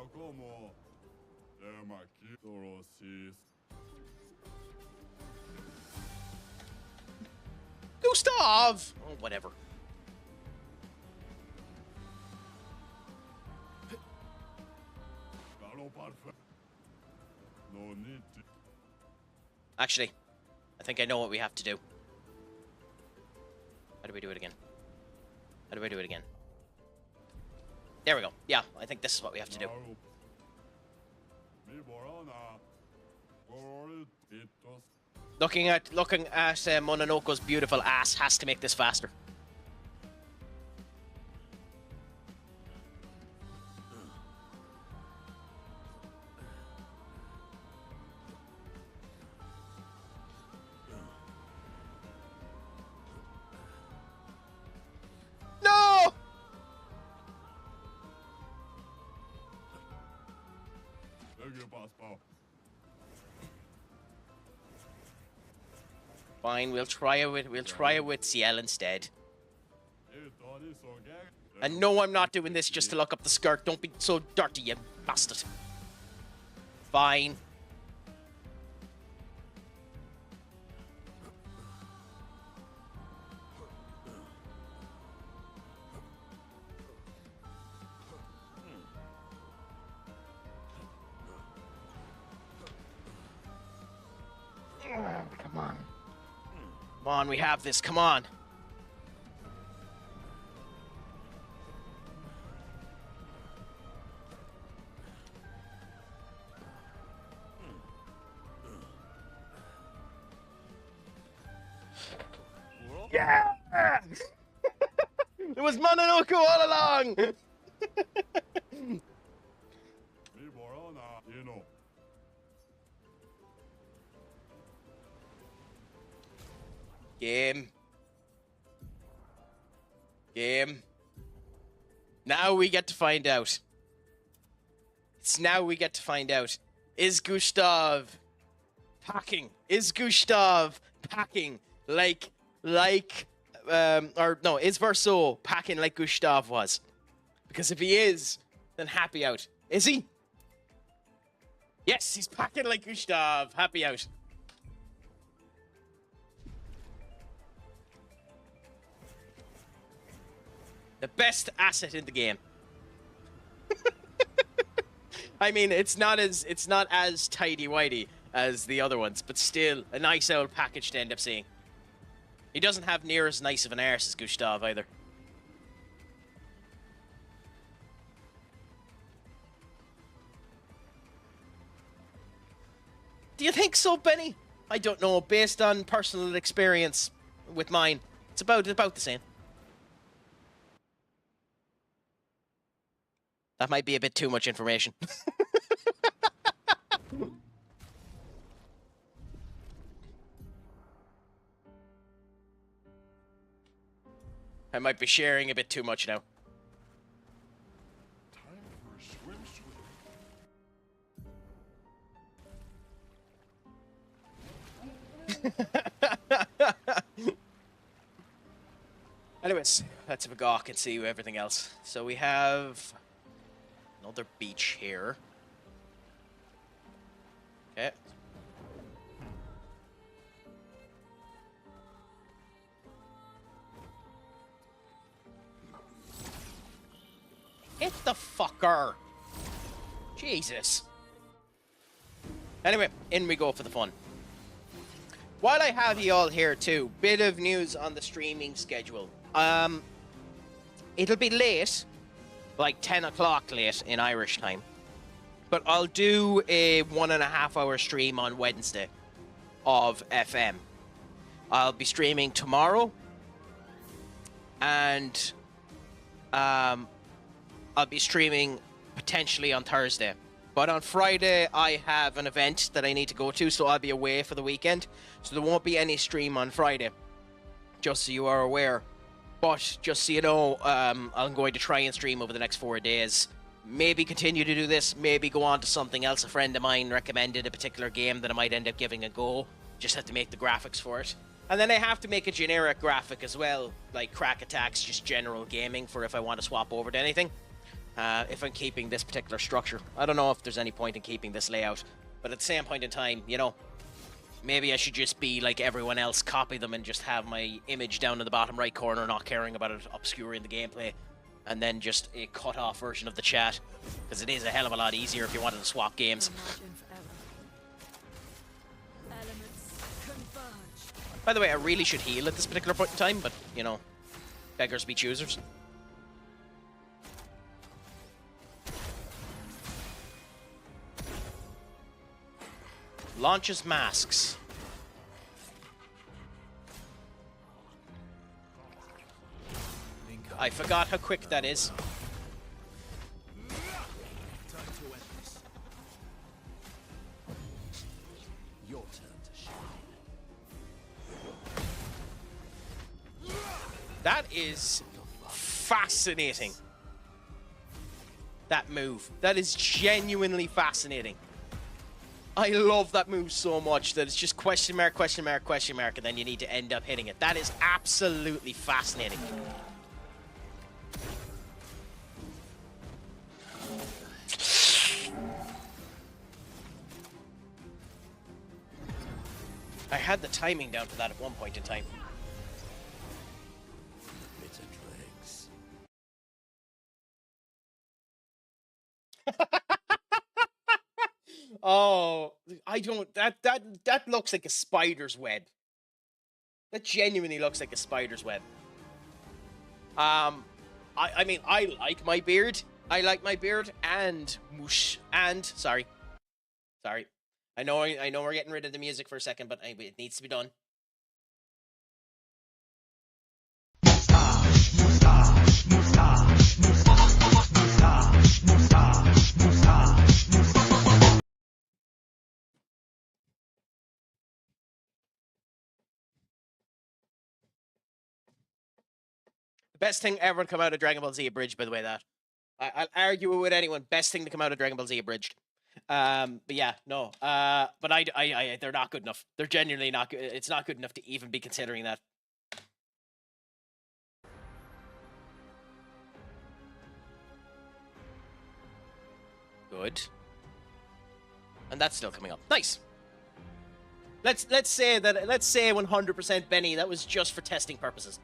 Gustav! Oh, whatever. Actually, I think I know what we have to do. How do we do it again? How do I do it again? There we go. Yeah, I think this is what we have to do. Looking at Mononoko's beautiful ass has to make this faster. No! Fine, we'll try it with Ciel instead. And no, I'm not doing this just to look up the skirt. Don't be so dirty, you bastard. Fine. Come on. Come on, we have this. Come on. Yeah! It was Mononoke all along! Game. Game. Now we get to find out. It's now we get to find out. Is Gustav packing? Is Gustav packing is Verso packing like Gustav was? Because if he is, then happy out. Is he? Yes, he's packing like Gustav. Happy out. The best asset in the game. I mean, it's not as tidy-whitey as the other ones, but still a nice old package to end up seeing. He doesn't have near as nice of an arse as Gustav either. Do you think so, Benny? I don't know. Based on personal experience with mine, it's about the same. That might be a bit too much information. I might be sharing a bit too much now. Time for a swim. Anyways, let's have a gawk and see everything else. So we have another beach here. Okay. Hit the fucker. Jesus. Anyway, in we go for the fun. While I have you all here too, bit of news on the streaming schedule. It'll be late, like 10 o'clock late in Irish time. But I'll do a 1.5 hour stream on Wednesday of FM. I'll be streaming tomorrow. And I'll be streaming potentially on Thursday. But on Friday, I have an event that I need to go to, so I'll be away for the weekend. So there won't be any stream on Friday, just so you are aware. But just so you know, I'm going to try and stream over the next 4 days. Maybe continue to do this, maybe go on to something else. A friend of mine recommended a particular game that I might end up giving a go. Just have to make the graphics for it. And then I have to make a generic graphic as well, like Crack Attacks, just general gaming, for if I want to swap over to anything. If I'm keeping this particular structure. I don't know if there's any point in keeping this layout, but at the same point in time, you know, maybe I should just be like everyone else, copy them and just have my image down in the bottom right corner, not caring about it obscuring the gameplay, and then just a cut-off version of the chat, because it is a hell of a lot easier if you wanted to swap games. By the way, I really should heal at this particular point in time, but, you know, beggars be choosers. Launches masks. I forgot how quick that is. Your turn to shine. That is fascinating. That move. That is genuinely fascinating. I love that move so much that it's just question mark, question mark, question mark, and then you need to end up hitting it. That is absolutely fascinating. I had the timing down for that at one point in time. Bitter dregs. Oh, I don't. That looks like a spider's web. That genuinely looks like a spider's web. I mean, I like my beard. I like my beard and whoosh and sorry. I know we're getting rid of the music for a second, but it needs to be done. Best thing ever to come out of Dragon Ball Z Abridged, by the way, that. I'll argue it with anyone. Best thing to come out of Dragon Ball Z Abridged. But yeah, no. But they're not good enough. They're genuinely not good. It's not good enough to even be considering that. Good. And that's still coming up. Nice. Let's say 100% Benny, that was just for testing purposes.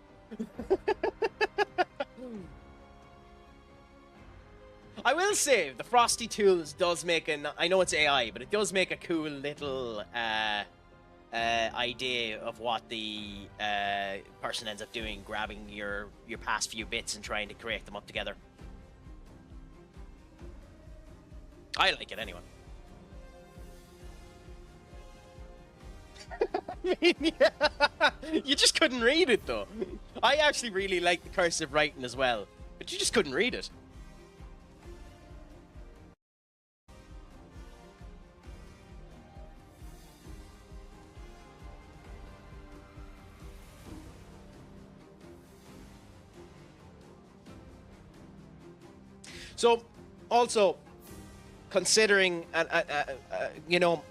I will say the Frosty Tools does make I know it's AI, but it does make a cool little idea of what the person ends up doing, grabbing your past few bits and trying to create them up together. I like it anyway. I mean, yeah. You just couldn't read it though. I actually really like the cursive writing as well, but you just couldn't read it. So, also, considering, you know,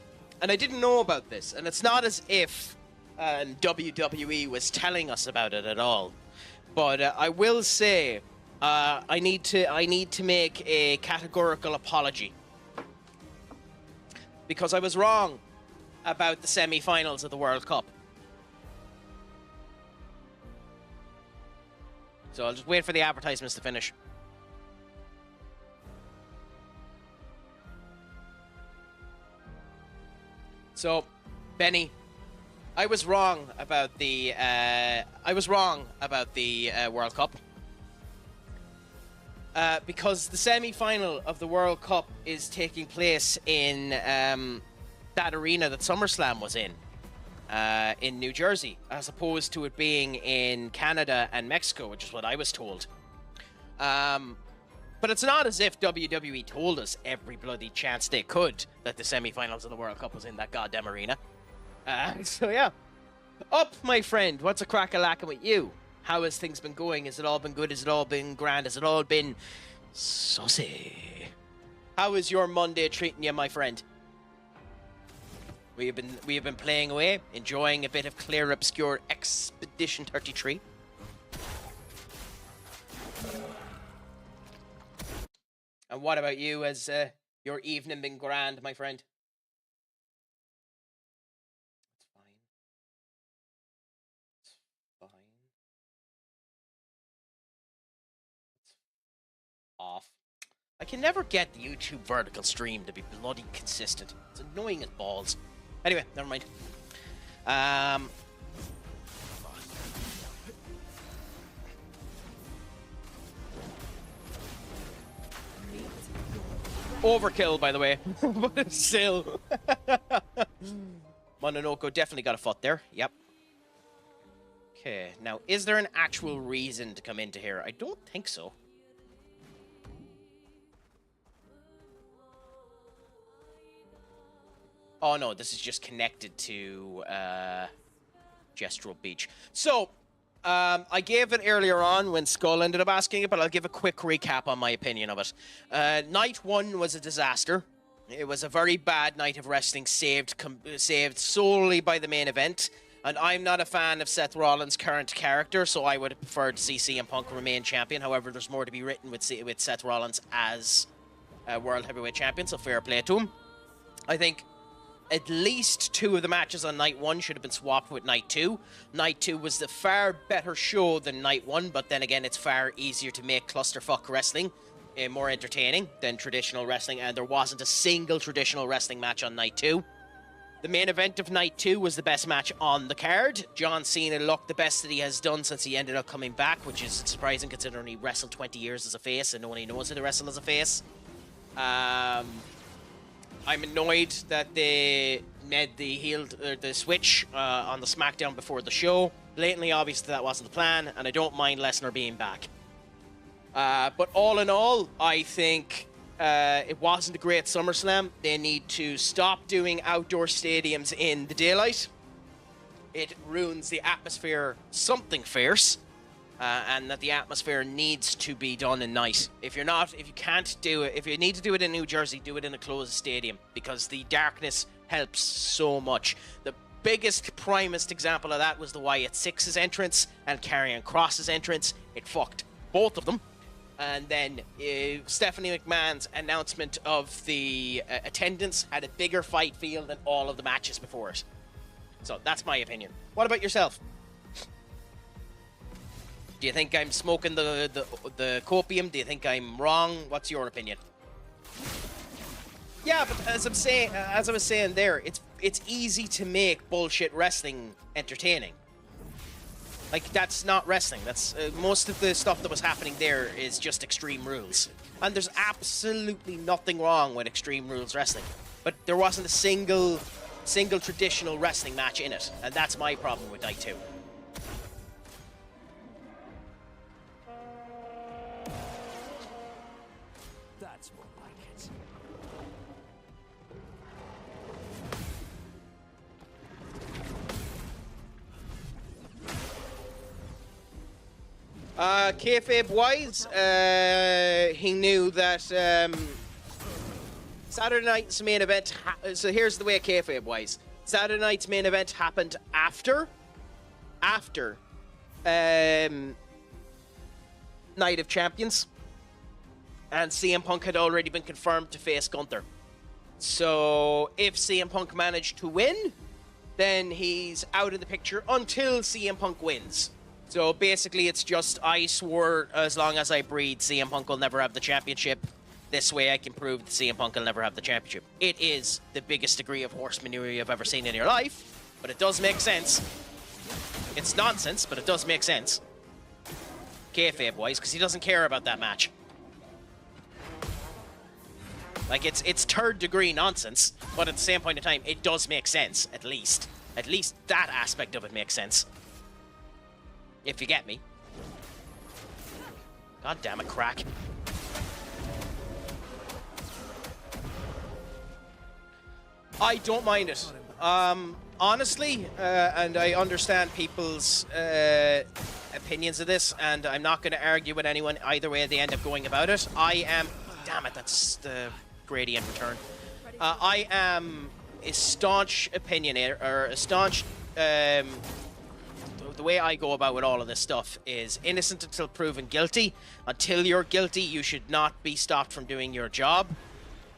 and I didn't know about this, and it's not as if WWE was telling us about it at all. But I will say, I need to make a categorical apology because I was wrong about the semi-finals of the World Cup. So I'll just wait for the advertisements to finish. So, Benny, I was wrong about the World Cup because the semi-final of the World Cup is taking place in that arena that SummerSlam was in New Jersey, as opposed to it being in Canada and Mexico, which is what I was told. But it's not as if WWE told us every bloody chance they could that the semi-finals of the World Cup was in that goddamn arena. So yeah. Up, my friend. What's a crack-a-lackin' with you? How has things been going? Has it all been good? Has it all been grand? Has it all been saucy? How is your Monday treating you, my friend? We have been playing away, enjoying a bit of Clair Obscur Expedition 33. And what about you? Has your evening been grand, my friend? It's fine. It's fine. It's off. I can never get the YouTube vertical stream to be bloody consistent. It's annoying as balls. Anyway, never mind. Overkill, by the way. But still. Mononoko definitely got a foot there. Yep. Okay, now, is there an actual reason to come into here? I don't think so. Oh, no, this is just connected to Gestural Beach. So, I gave it earlier on when Skull ended up asking it, but I'll give a quick recap on my opinion of it. Night 1 was a disaster. It was a very bad night of wrestling, saved solely by the main event. And I'm not a fan of Seth Rollins' current character, so I would have preferred to see CM Punk remain champion. However, there's more to be written with Seth Rollins as World Heavyweight Champion, so fair play to him. I think at least 2 of the matches on Night 1 should have been swapped with Night 2. Night 2 was the far better show than Night 1, but then again, it's far easier to make clusterfuck wrestling more entertaining than traditional wrestling, and there wasn't a single traditional wrestling match on Night 2. The main event of Night 2 was the best match on the card. John Cena looked the best that he has done since he ended up coming back, which is surprising considering he wrestled 20 years as a face and no one knows how to wrestle as a face. I'm annoyed that they made the switch on the SmackDown before the show. Blatantly obvious that wasn't the plan, and I don't mind Lesnar being back. But all in all, I think it wasn't a great SummerSlam. They need to stop doing outdoor stadiums in the daylight. It ruins the atmosphere something fierce. And that the atmosphere needs to be done at night. If you can't do it, if you need to do it in New Jersey, do it in a closed stadium, because the darkness helps so much. The biggest, primest example of that was the Wyatt Six's entrance and Karrion Kross's entrance. It fucked both of them. And then Stephanie McMahon's announcement of the attendance had a bigger fight feel than all of the matches before it. So that's my opinion. What about yourself? Do you think I'm smoking the copium? Do you think I'm wrong? What's your opinion? Yeah, but as I was saying there, it's easy to make bullshit wrestling entertaining. Like, that's not wrestling. That's most of the stuff that was happening there is just Extreme Rules, and there's absolutely nothing wrong with Extreme Rules wrestling. But there wasn't a single traditional wrestling match in it, and that's my problem with Night 2. That's more like it. Kayfabe wise, he knew that Saturday night's main event. So here's the way kayfabe wise. Saturday night's main event happened after Night of Champions, and CM Punk had already been confirmed to face Gunther. So if CM Punk managed to win, then he's out of the picture until CM Punk wins. So basically it's just, I swore as long as I breathe, CM Punk will never have the championship. This way I can prove that CM Punk will never have the championship. It is the biggest degree of horse manure you've ever seen in your life, but it does make sense. It's nonsense, but it does make sense. Kayfabe-wise, because he doesn't care about that match. Like, it's third-degree nonsense, but at the same point in time, it does make sense, at least. At least that aspect of it makes sense. If you get me. God damn it, crack. I don't mind it. Honestly, and I understand people's opinions of this, and I'm not going to argue with anyone either way they end up going about it. I am... Damn it, that's the gradient return. I am a staunch opinionator, or a staunch... the way I go about with all of this stuff is innocent until proven guilty. Until you're guilty, you should not be stopped from doing your job.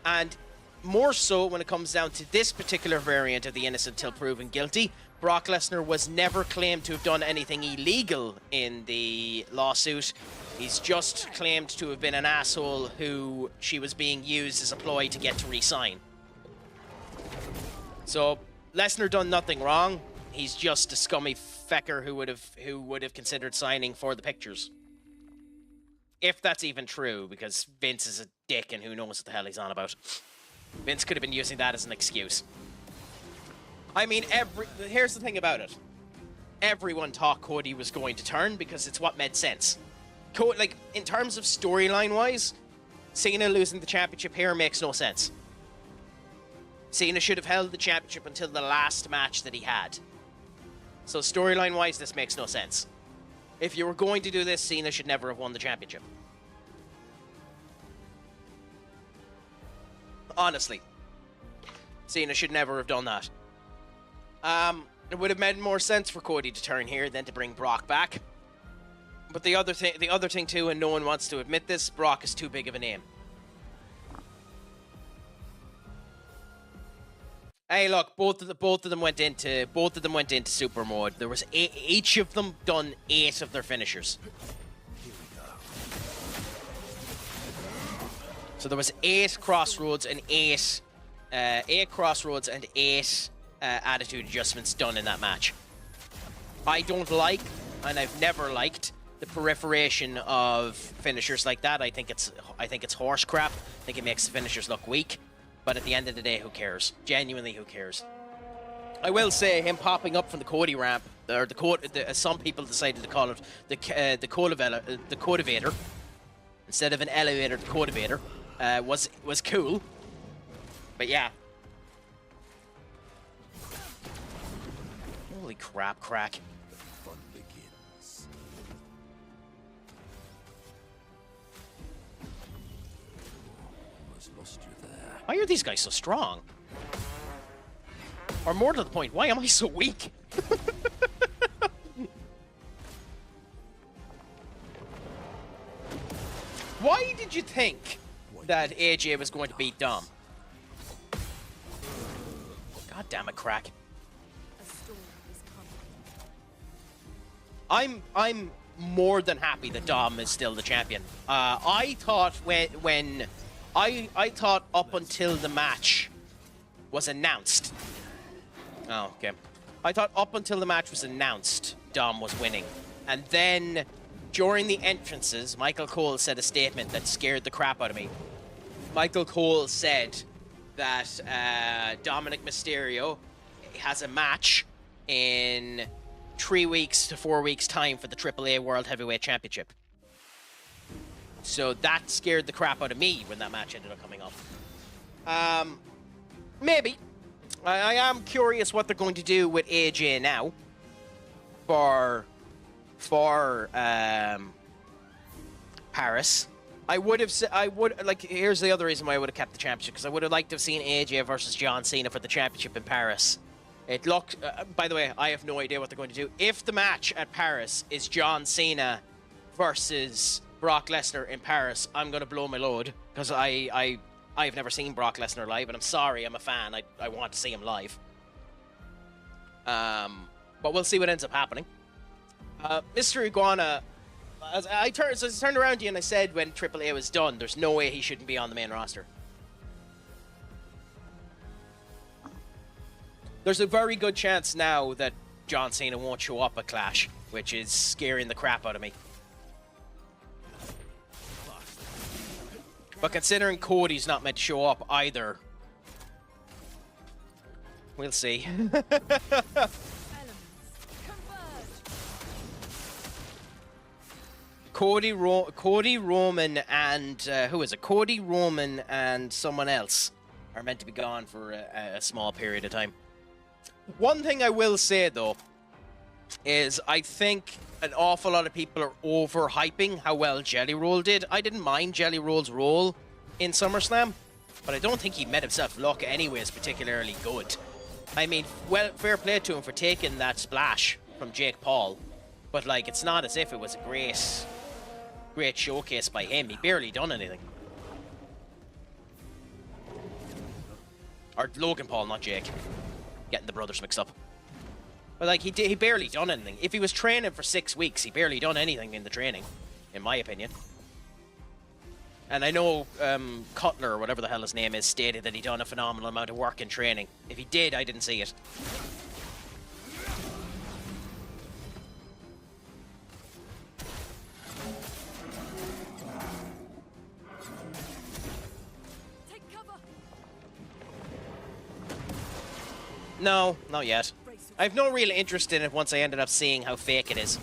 And more so when it comes down to this particular variant of the innocent until proven guilty, Brock Lesnar was never claimed to have done anything illegal in the lawsuit. He's just claimed to have been an asshole who she was being used as a ploy to get to re-sign. So Lesnar done nothing wrong. He's just a scummy fecker who would have considered signing for the pictures. If that's even true, because Vince is a dick and who knows what the hell he's on about. Vince could have been using that as an excuse. I mean, here's the thing about it. Everyone thought Cody was going to turn because it's what made sense. Like, in terms of storyline-wise, Cena losing the championship here makes no sense. Cena should have held the championship until the last match that he had. So storyline-wise, this makes no sense. If you were going to do this, Cena should never have won the championship. Honestly. Cena should never have done that. It would have made more sense for Cody to turn here than to bring Brock back. But the other thing too, and no one wants to admit this, Brock is too big of a name. Hey, look, both of them went into super mode. There was each of them done 8 of their finishers. So there was 8 crossroads and 8 crossroads and 8 attitude adjustments done in that match. I don't like, and I've never liked, the proliferation of finishers like that. I think it's horse crap. I think it makes the finishers look weak. But at the end of the day, who cares? Genuinely, who cares? I will say him popping up from the Cody ramp, or as some people decided to call it, the Codevator, instead of an elevator, the Codevator, was cool. But yeah. Holy crap, crack. Fun begins. Almost lost you there. Why are these guys so strong? Or more to the point, why am I so weak? Why did you think that AJ was going to beat Dom? God damn it, crack. A storm is coming. I'm more than happy that Dom is still the champion. I thought I thought up until the match was announced. Oh, okay. I thought up until the match was announced, Dom was winning. And then, during the entrances, Michael Cole said a statement that scared the crap out of me. Michael Cole said that Dominic Mysterio has a match in 3 weeks to 4 weeks' time for the AAA World Heavyweight Championship. So that scared the crap out of me when that match ended up coming up. Maybe. I am curious what they're going to do with AJ now for Paris. I would have said, here's the other reason why I would have kept the championship, because I would have liked to have seen AJ versus John Cena for the championship in Paris. It looked, by the way, I have no idea what they're going to do. If the match at Paris is John Cena versus Brock Lesnar in Paris, I'm going to blow my load, because I've never seen Brock Lesnar live, and I'm sorry, I'm a fan. I want to see him live. But we'll see what ends up happening. Mr. Iguana, as I turned around to you and I said when AAA was done, there's no way he shouldn't be on the main roster. There's a very good chance now that John Cena won't show up at Clash, which is scaring the crap out of me. But considering Cody's not meant to show up either, we'll see. Cody Roman and who is it? Cody Roman and someone else are meant to be gone for a small period of time. One thing I will say though is I think an awful lot of people are overhyping how well Jelly Roll did. I didn't mind Jelly Roll's role in SummerSlam, but I don't think he made himself look anyways particularly good. I mean, well, fair play to him for taking that splash from Jake Paul, but like, it's not as if it was a great showcase by him. He barely done anything. Or Logan Paul, not Jake. Getting the brothers mixed up. But like, he barely done anything. If he was training for 6 weeks, he barely done anything in the training, in my opinion. And I know Cutler, or whatever the hell his name is, stated that he done a phenomenal amount of work in training. If he did, I didn't see it. No, not yet. I have no real interest in it once I ended up seeing how fake it is.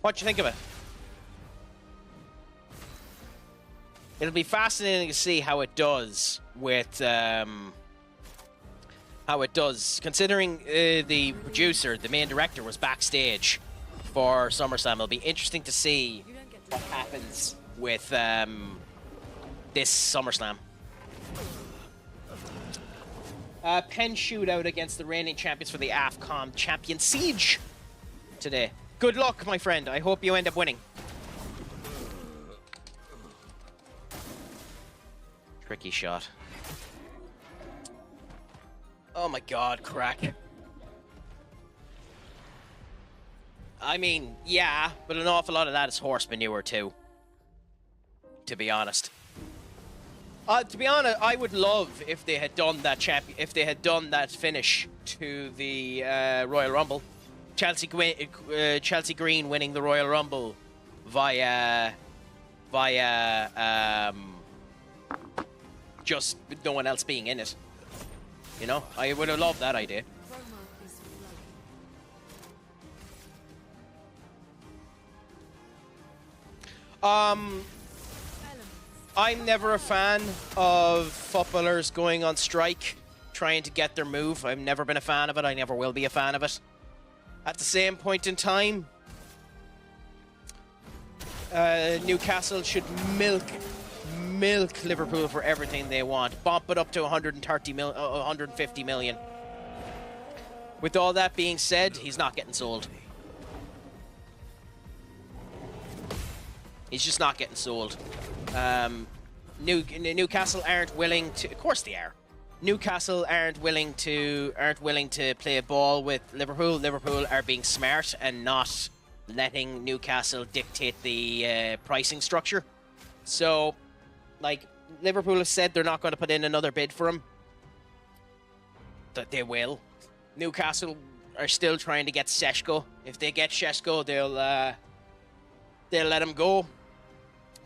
What do you think of it? It'll be fascinating to see how it does with considering the producer, the main director, was backstage for SummerSlam. It'll be interesting to see what happens with this SummerSlam. Pen shootout against the reigning champions for the AFCON Champion Siege today. Good luck, my friend. I hope you end up winning. Tricky shot. Oh my god, crack. I mean, yeah, but an awful lot of that is horse manure too. To be honest. I would love if they had done that finish to the Royal Rumble. Chelsea Green winning the Royal Rumble via just no one else being in it. You know, I would have loved that idea. I'm never a fan of footballers going on strike, trying to get their move. I've never been a fan of it. I never will be a fan of it. At the same point in time, Newcastle should milk Liverpool for everything they want. Bump it up to 150 million. With all that being said, he's not getting sold. He's just not getting sold. Newcastle aren't willing to. Of course they are. Newcastle aren't willing to play a ball with Liverpool. Liverpool are being smart and not letting Newcastle dictate the pricing structure. So, like, Liverpool have said they're not going to put in another bid for him. That they will. Newcastle are still trying to get Šeško. If they get Šeško, they'll let him go.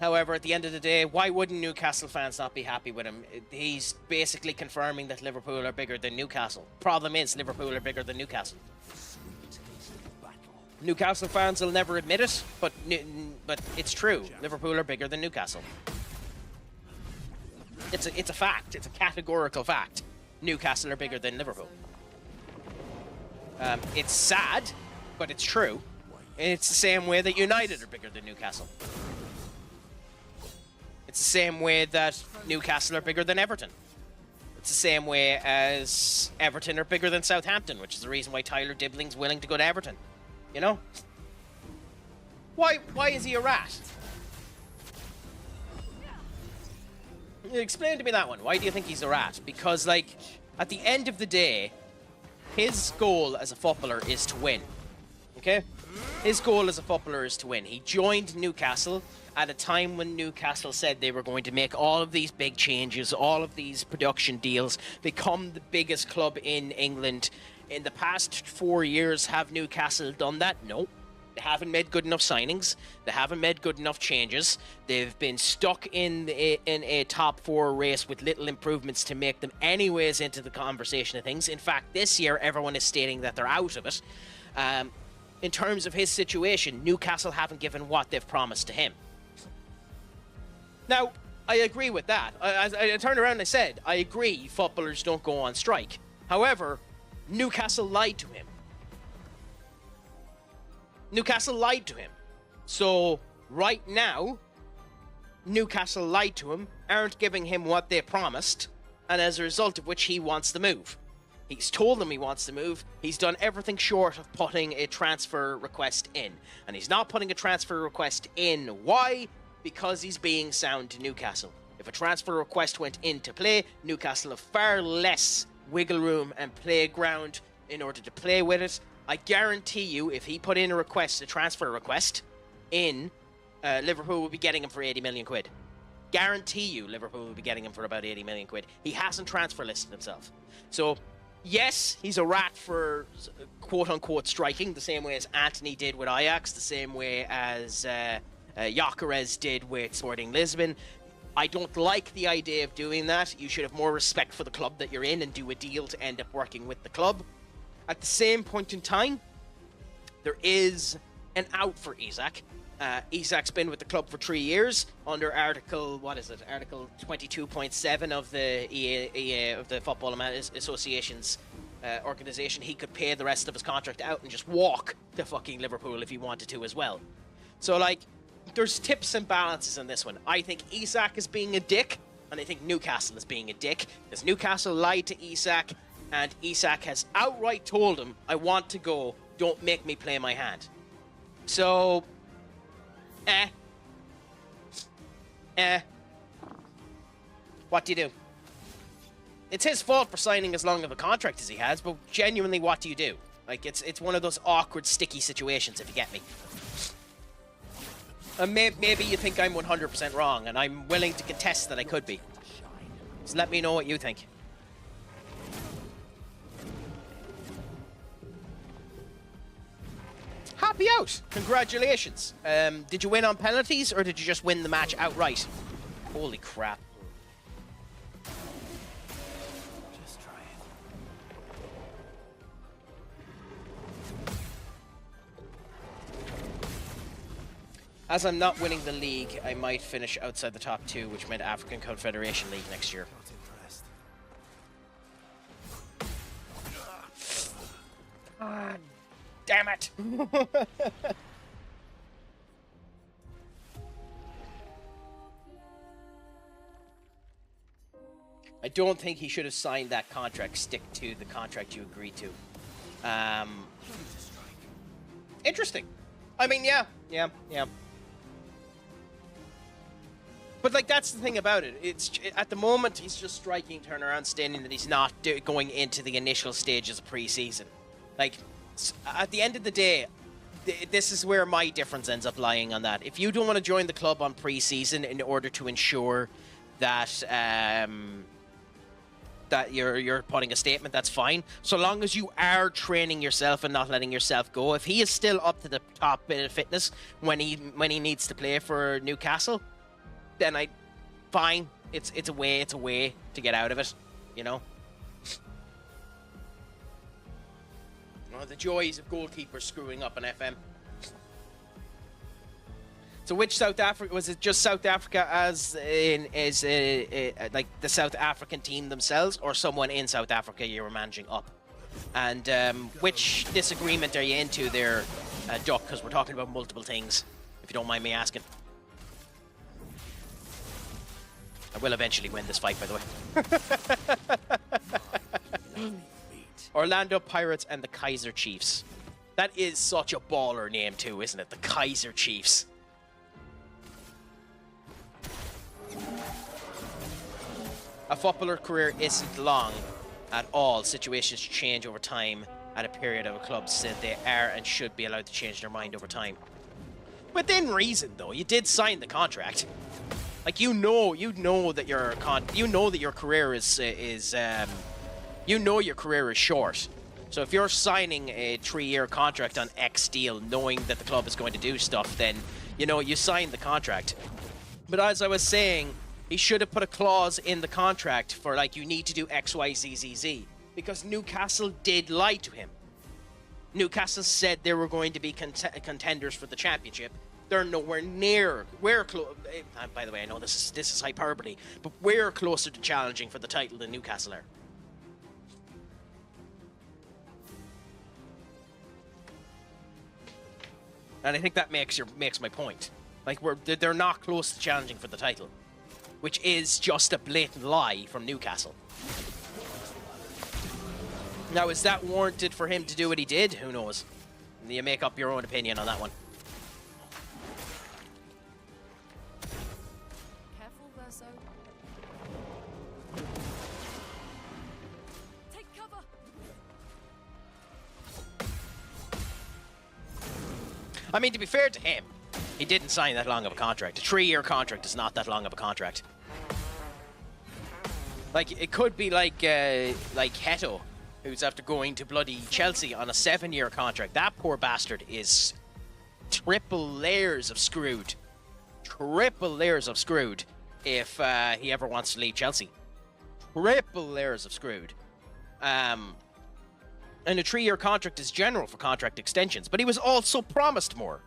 However, at the end of the day, why wouldn't Newcastle fans not be happy with him? He's basically confirming that Liverpool are bigger than Newcastle. Problem is, Liverpool are bigger than Newcastle. Newcastle fans will never admit it, but it's true. Liverpool are bigger than Newcastle. It's a fact. It's a categorical fact. Newcastle are bigger than Liverpool. It's sad, but it's true. And it's the same way that United are bigger than Newcastle. It's the same way that Newcastle are bigger than Everton. It's the same way as Everton are bigger than Southampton, which is the reason why Tyler Dibling's willing to go to Everton. You know? Why is he a rat? Explain to me that one. Why do you think he's a rat? Because, like, at the end of the day, his goal as a footballer is to win. Okay? His goal as a footballer is to win. He joined Newcastle at a time when Newcastle said they were going to make all of these big changes, all of these production deals, become the biggest club in England. In the past 4 years, have Newcastle done that? No. They haven't made good enough signings. They haven't made good enough changes. They've been stuck in a top 4 race with little improvements to make them anyways into the conversation of things. In fact, this year, everyone is stating that they're out of it. In terms of his situation, Newcastle haven't given what they've promised to him. Now, I agree with that. I turned around and I said, I agree footballers don't go on strike. However, Newcastle lied to him. Newcastle lied to him. So, right now, Newcastle lied to him, aren't giving him what they promised, and as a result of which he wants to move. He's told them he wants to move. He's done everything short of putting a transfer request in. And he's not putting a transfer request in. Why? Because he's being sound to Newcastle. If a transfer request went into play, Newcastle have far less wiggle room and playground in order to play with it. I guarantee you, if he put in a transfer request in, Liverpool will be getting him for 80 million quid. Guarantee you Liverpool will be getting him for about 80 million quid. He hasn't transfer listed himself. So, yes, he's a rat for quote-unquote striking, the same way as Anthony did with Ajax, the same way as Gyökeres did with Sporting Lisbon. I don't like the idea of doing that. You should have more respect for the club that you're in and do a deal to end up working with the club. At the same point in time, there is an out for Isak. Isak's been with the club for 3 years under Article 22.7 of the EA of the Football Association's organisation. He could pay the rest of his contract out and just walk to fucking Liverpool if he wanted to as well. So, like, there's tips and balances in this one. I think Isak is being a dick, and I think Newcastle is being a dick, because Newcastle lied to Isak, and Isak has outright told him, I want to go, don't make me play my hand. So, what do you do? It's his fault for signing as long of a contract as he has, but genuinely, what do you do? Like, it's one of those awkward, sticky situations, if you get me. Maybe you think I'm 100% wrong, and I'm willing to contest that I could be. So let me know what you think. Happy out! Congratulations. Did you win on penalties, or did you just win the match outright? Holy crap. Just try it. As I'm not winning the league, I might finish outside the top 2, which meant African Confederation League next year. Not impressed. Damn it! I don't think he should have signed that contract. Stick to the contract you agreed to. Interesting. I mean, yeah. But, like, that's the thing about it. It's at the moment, he's just striking, turn around, standing that he's not going into the initial stages of pre-season. Like, at the end of the day, this is where my difference ends up lying on that. If you don't want to join the club on pre-season in order to ensure that that you're putting a statement, that's fine. So long as you are training yourself and not letting yourself go. If he is still up to the top bit of fitness when he needs to play for Newcastle, then fine. It's a way to get out of it, you know. The joys of goalkeepers screwing up an FM. So which South Africa was it? Just South Africa as in like the South African team themselves, or someone in South Africa you were managing up? And which disagreement are you into there, Duck? Because we're talking about multiple things, if you don't mind me asking. I will eventually win this fight, by the way. Orlando Pirates and the Kaiser Chiefs. That is such a baller name too, isn't it? The Kaiser Chiefs. A footballer career isn't long at all. Situations change over time at a period of a club said they are and should be allowed to change their mind over time. Within reason, though. You did sign the contract. Like, you know that your career is your career is short. So if you're signing a 3-year contract on X deal, knowing that the club is going to do stuff, then you sign the contract. But as I was saying, he should have put a clause in the contract for, like, you need to do X, Y, Z, Z, Z. Because Newcastle did lie to him. Newcastle said they were going to be contenders for the championship. They're nowhere near. We're close. By the way, I know this is hyperbole, but we're closer to challenging for the title than Newcastle are. And I think that makes my point. Like, they're not close to challenging for the title, which is just a blatant lie from Newcastle. Now, is that warranted for him to do what he did? Who knows? You make up your own opinion on that one. Careful, Verso. Take cover. I mean, to be fair to him, he didn't sign that long of a contract. A 3-year contract is not that long of a contract. Like, it could be like Heto, who's after going to bloody Chelsea on a 7-year contract. That poor bastard is triple layers of screwed. Triple layers of screwed if he ever wants to leave Chelsea. Triple layers of screwed. And a 3-year contract is general for contract extensions, but he was also promised more,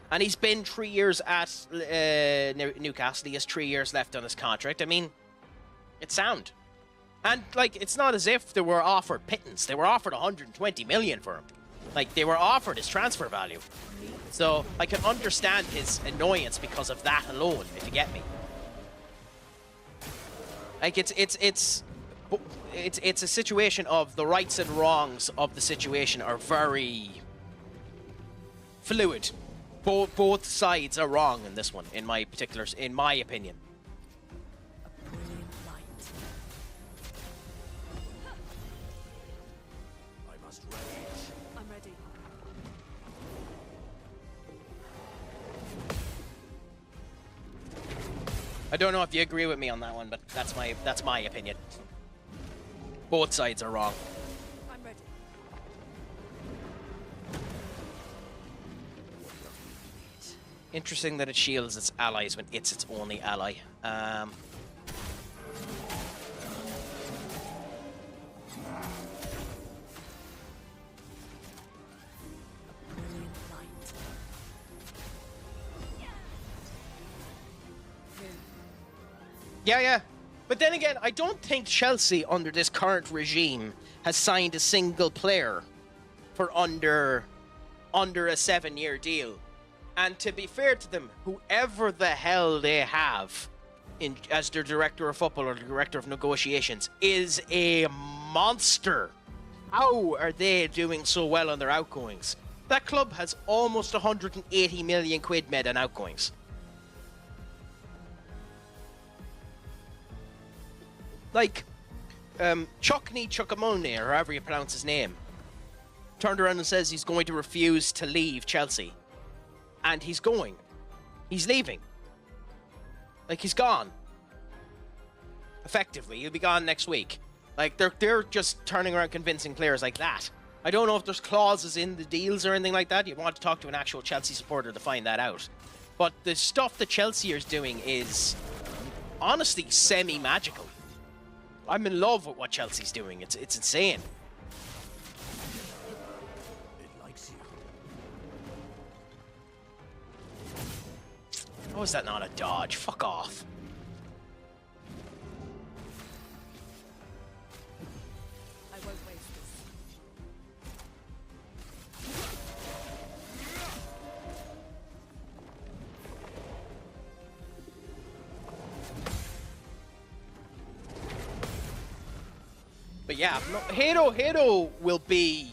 And he's been 3 years at Newcastle. He has 3 years left on his contract. I mean, it's sound. And, like, it's not as if they were offered pittance. They were offered 120 million for him. Like, they were offered his transfer value. So, I can understand his annoyance because of that alone, if you get me. Like, it's a situation of the rights and wrongs of the situation are very fluid. Both sides are wrong in this one, in my opinion. Brilliant light. I must rage. I'm ready. I don't know if you agree with me on that one, but that's my opinion. Both sides are wrong. I'm ready. Interesting that it shields its allies when it's its only ally. Brilliant light. Yeah. But then again, I don't think Chelsea, under this current regime, has signed a single player for under a 7-year deal. And to be fair to them, whoever the hell they have as their director of football or director of negotiations is a monster. How are they doing so well on their outgoings? That club has almost 180 million quid made on outgoings. Like, Chukni Chukwamone, or however you pronounce his name, turned around and says he's going to refuse to leave Chelsea. And he's going. He's leaving. Like, he's gone. Effectively, he'll be gone next week. Like, they're just turning around convincing players like that. I don't know if there's clauses in the deals or anything like that. You'd want to talk to an actual Chelsea supporter to find that out. But the stuff that Chelsea is doing is honestly semi-magical. I'm in love with what Chelsea's doing. It's insane. It likes you. is that not a dodge? Fuck off. I won't waste this. But yeah, no, Hado will be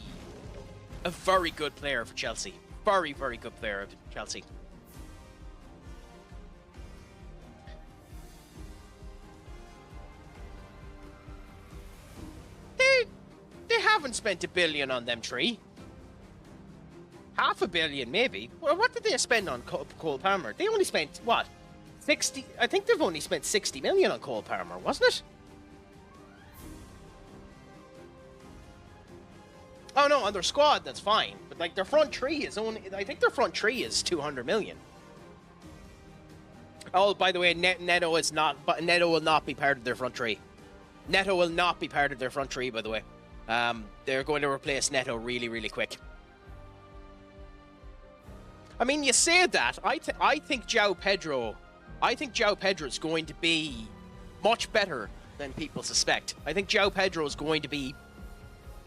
a very good player for Chelsea. Very, very good player for Chelsea. They haven't spent $1 billion on them three. $500 million, maybe. Well, what did they spend on Cole Palmer? They only spent, what, 60? I think they've only spent 60 million on Cole Palmer, wasn't it? Oh no, on their squad, that's fine. But like their front three is only, I think their front three is 200 million. Oh, by the way, Neto is not, but Neto will not be part of their front three. Neto will not be part of their front three, by the way. They're going to replace Neto really, really quick. I mean, you say that. I think João Pedro is going to be much better than people suspect. I think João Pedro is going to be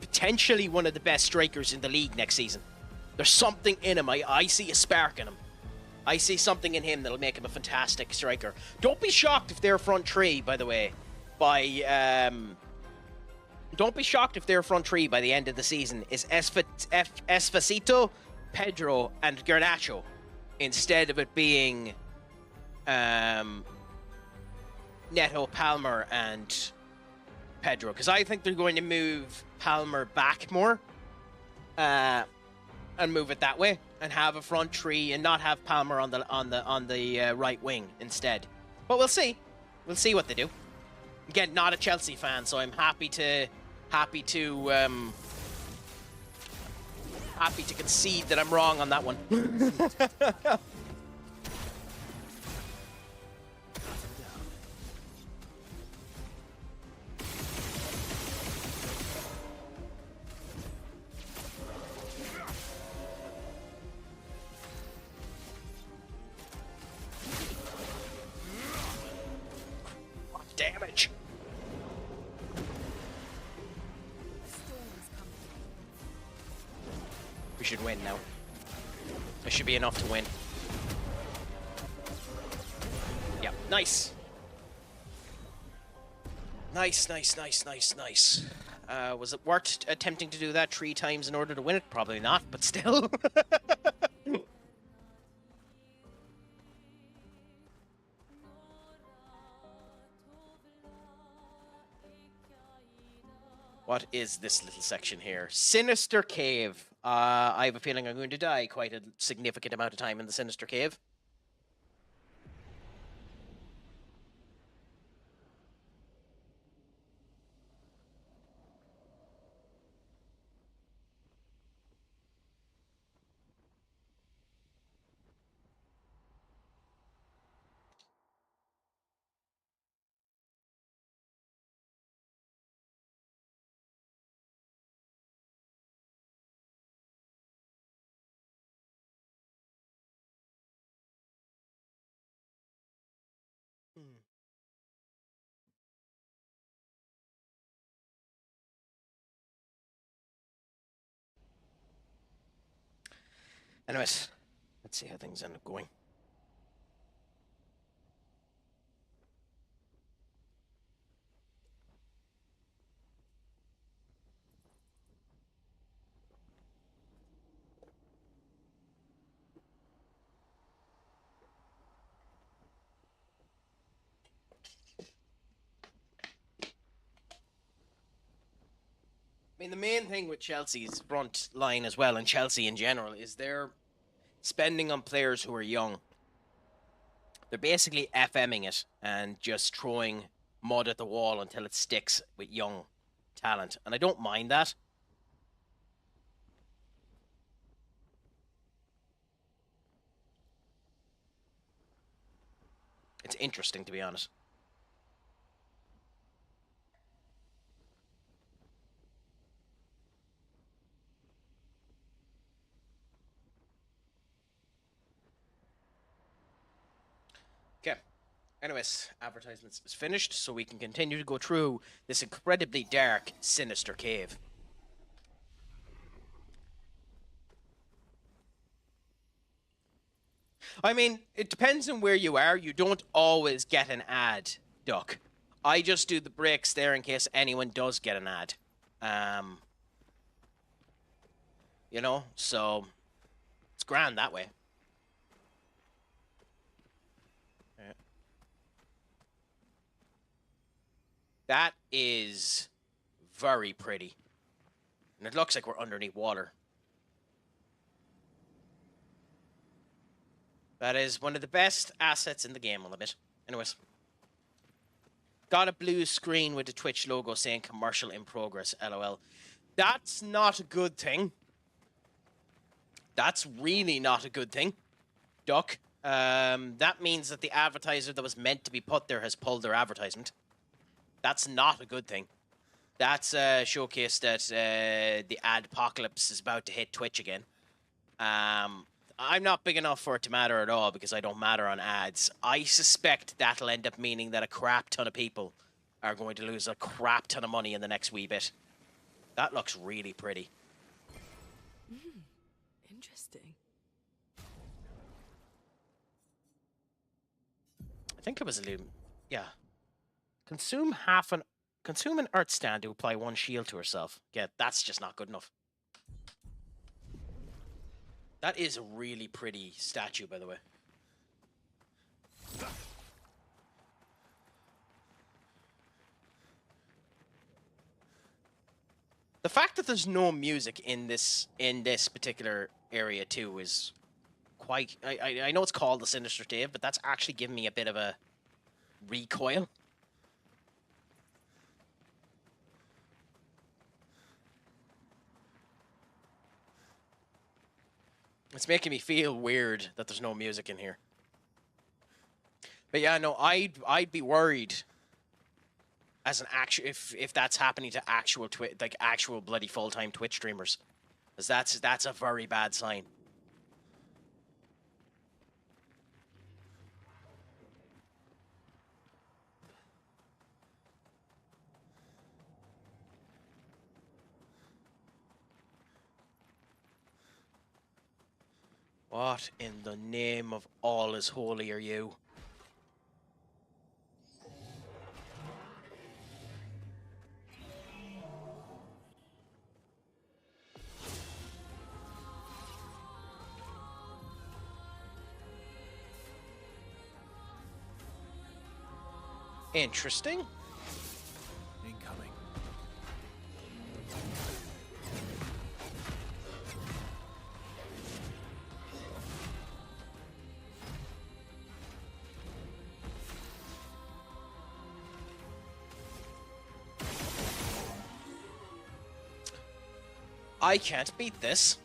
potentially one of the best strikers in the league next season. There's something in him. I see a spark in him. I see something in him that'll make him a fantastic striker. Don't be shocked if their front three, by the way, don't be shocked if their front three by the end of the season is Esposito, Pedro, and Garnacho, instead of it being Neto, Palmer, and Pedro. Because I think they're going to move Palmer back more and move it that way, and have a front three and not have Palmer on the right wing instead. But we'll see. We'll see what they do. Again, not a Chelsea fan, so I'm happy to concede that I'm wrong on that one. Damage. We should win now. It should be enough to win. Yeah, nice. Nice. Was it worth attempting to do that 3 times in order to win it? Probably not, but still. What is this little section here? Sinister Cave. I have a feeling I'm going to die quite a significant amount of time in the Sinister Cave. Anyways, let's see how things end up going. I mean, the main thing with Chelsea's front line as well, and Chelsea in general, is they're spending on players who are young. They're basically FMing it and just throwing mud at the wall until it sticks with young talent. And I don't mind that. It's interesting, to be honest. Okay. Anyways, advertisements is finished, so we can continue to go through this incredibly dark, sinister cave. I mean, it depends on where you are. You don't always get an ad, Duck. I just do the breaks there in case anyone does get an ad. You know, so it's grand that way. Yeah. That is very pretty. And it looks like we're underneath water. That is one of the best assets in the game, I'll admit. Anyways. Got a blue screen with the Twitch logo saying commercial in progress, LOL. That's not a good thing. That's really not a good thing, Duck. That means that the advertiser that was meant to be put there has pulled their advertisement. That's not a good thing. That's a showcase that the adpocalypse is about to hit Twitch again. I'm not big enough for it to matter at all because I don't matter on ads. I suspect that'll end up meaning that a crap ton of people are going to lose a crap ton of money in the next wee bit. That looks really pretty. Interesting. I think it was a little... Yeah. Consume an earth stand to apply 1 shield to herself. Yeah, that's just not good enough. That is a really pretty statue, by the way. The fact that there's no music in this particular area too is quite... I know it's called the Sinister Cave, but that's actually giving me a bit of a recoil. It's making me feel weird that there's no music in here. But yeah, no, I'd be worried as an if that's happening to actual actual bloody full-time Twitch streamers, because that's a very bad sign. What in the name of all is holy are you? Interesting. Incoming. I can't beat this.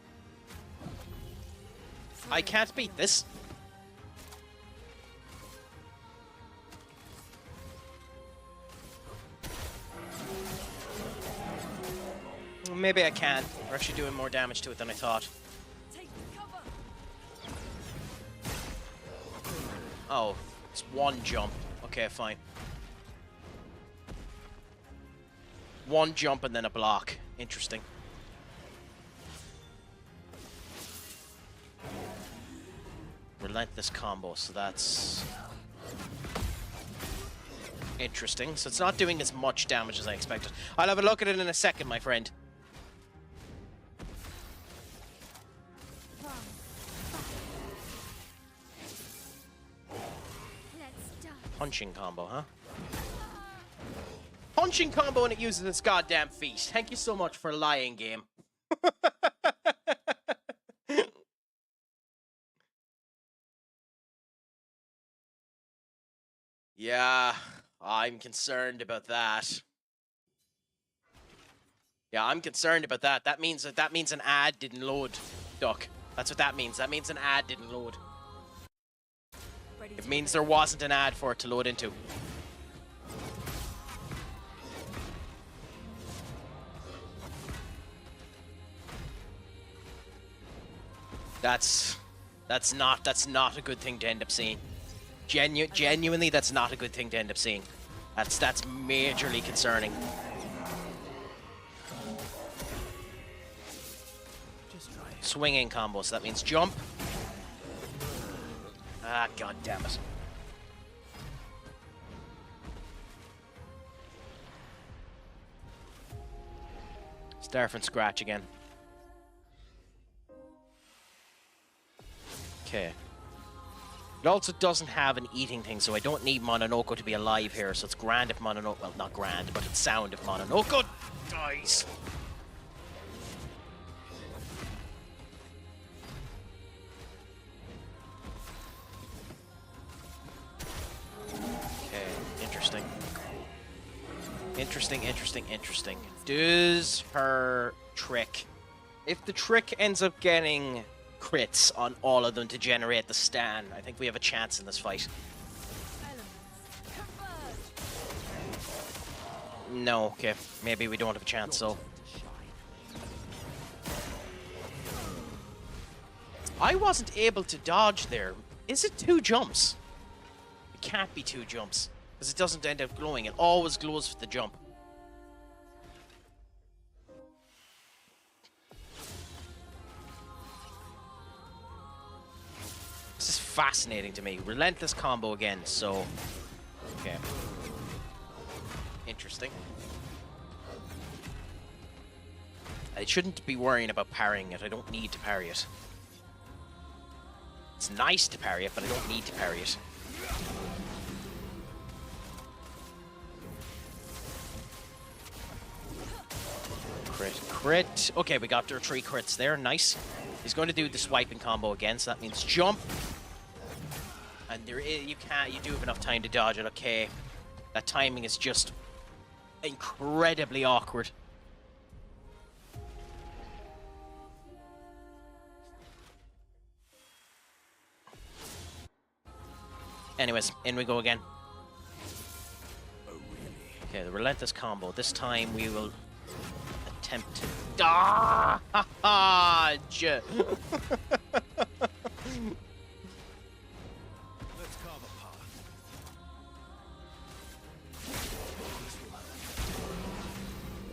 I can't beat this. Maybe I can. We're actually doing more damage to it than I thought. Oh, it's 1 jump. Okay, fine. 1 jump and then a block. Interesting. Relentless combo, so that's interesting. So it's not doing as much damage as I expected. I'll have a look at it in a second, my friend. Punching combo, huh? Punching combo and it uses its goddamn feet. Thank you so much for lying, game. Yeah, I'm concerned about that. Yeah, I'm concerned about that. That means an ad didn't load, Duck. That's what that means. That means an ad didn't load. It means there wasn't an ad for it to load into. That's not a good thing to end up seeing. Genuinely, that's not a good thing to end up seeing. That's majorly concerning. Just try it. Swinging combo, so that means jump. Ah, god damn it. Start from scratch again. Okay. It also doesn't have an eating thing, so I don't need Mononoko to be alive here, so it's grand if Mononoko... Well, not grand, but it's sound if Mononoko dies. Okay, interesting. Interesting. Does her trick... If the trick ends up getting crits on all of them to generate the stun, I think we have a chance in this fight. No, okay. Maybe we don't have a chance, so... I wasn't able to dodge there. Is it 2 jumps? It can't be 2 jumps, because it doesn't end up glowing. It always glows for the jump. This is fascinating to me. Relentless combo again, so... Okay. Interesting. I shouldn't be worrying about parrying it. I don't need to parry it. It's nice to parry it, but I don't need to parry it. Crit. Okay, we got our 3 crits there. Nice. He's going to do the swiping combo again, so that means jump. And there is, you do have enough time to dodge it. Okay. That timing is just incredibly awkward. Anyways, in we go again. Oh, really? Okay, the relentless combo. This time we will attempt to dodge. Let's carve a path.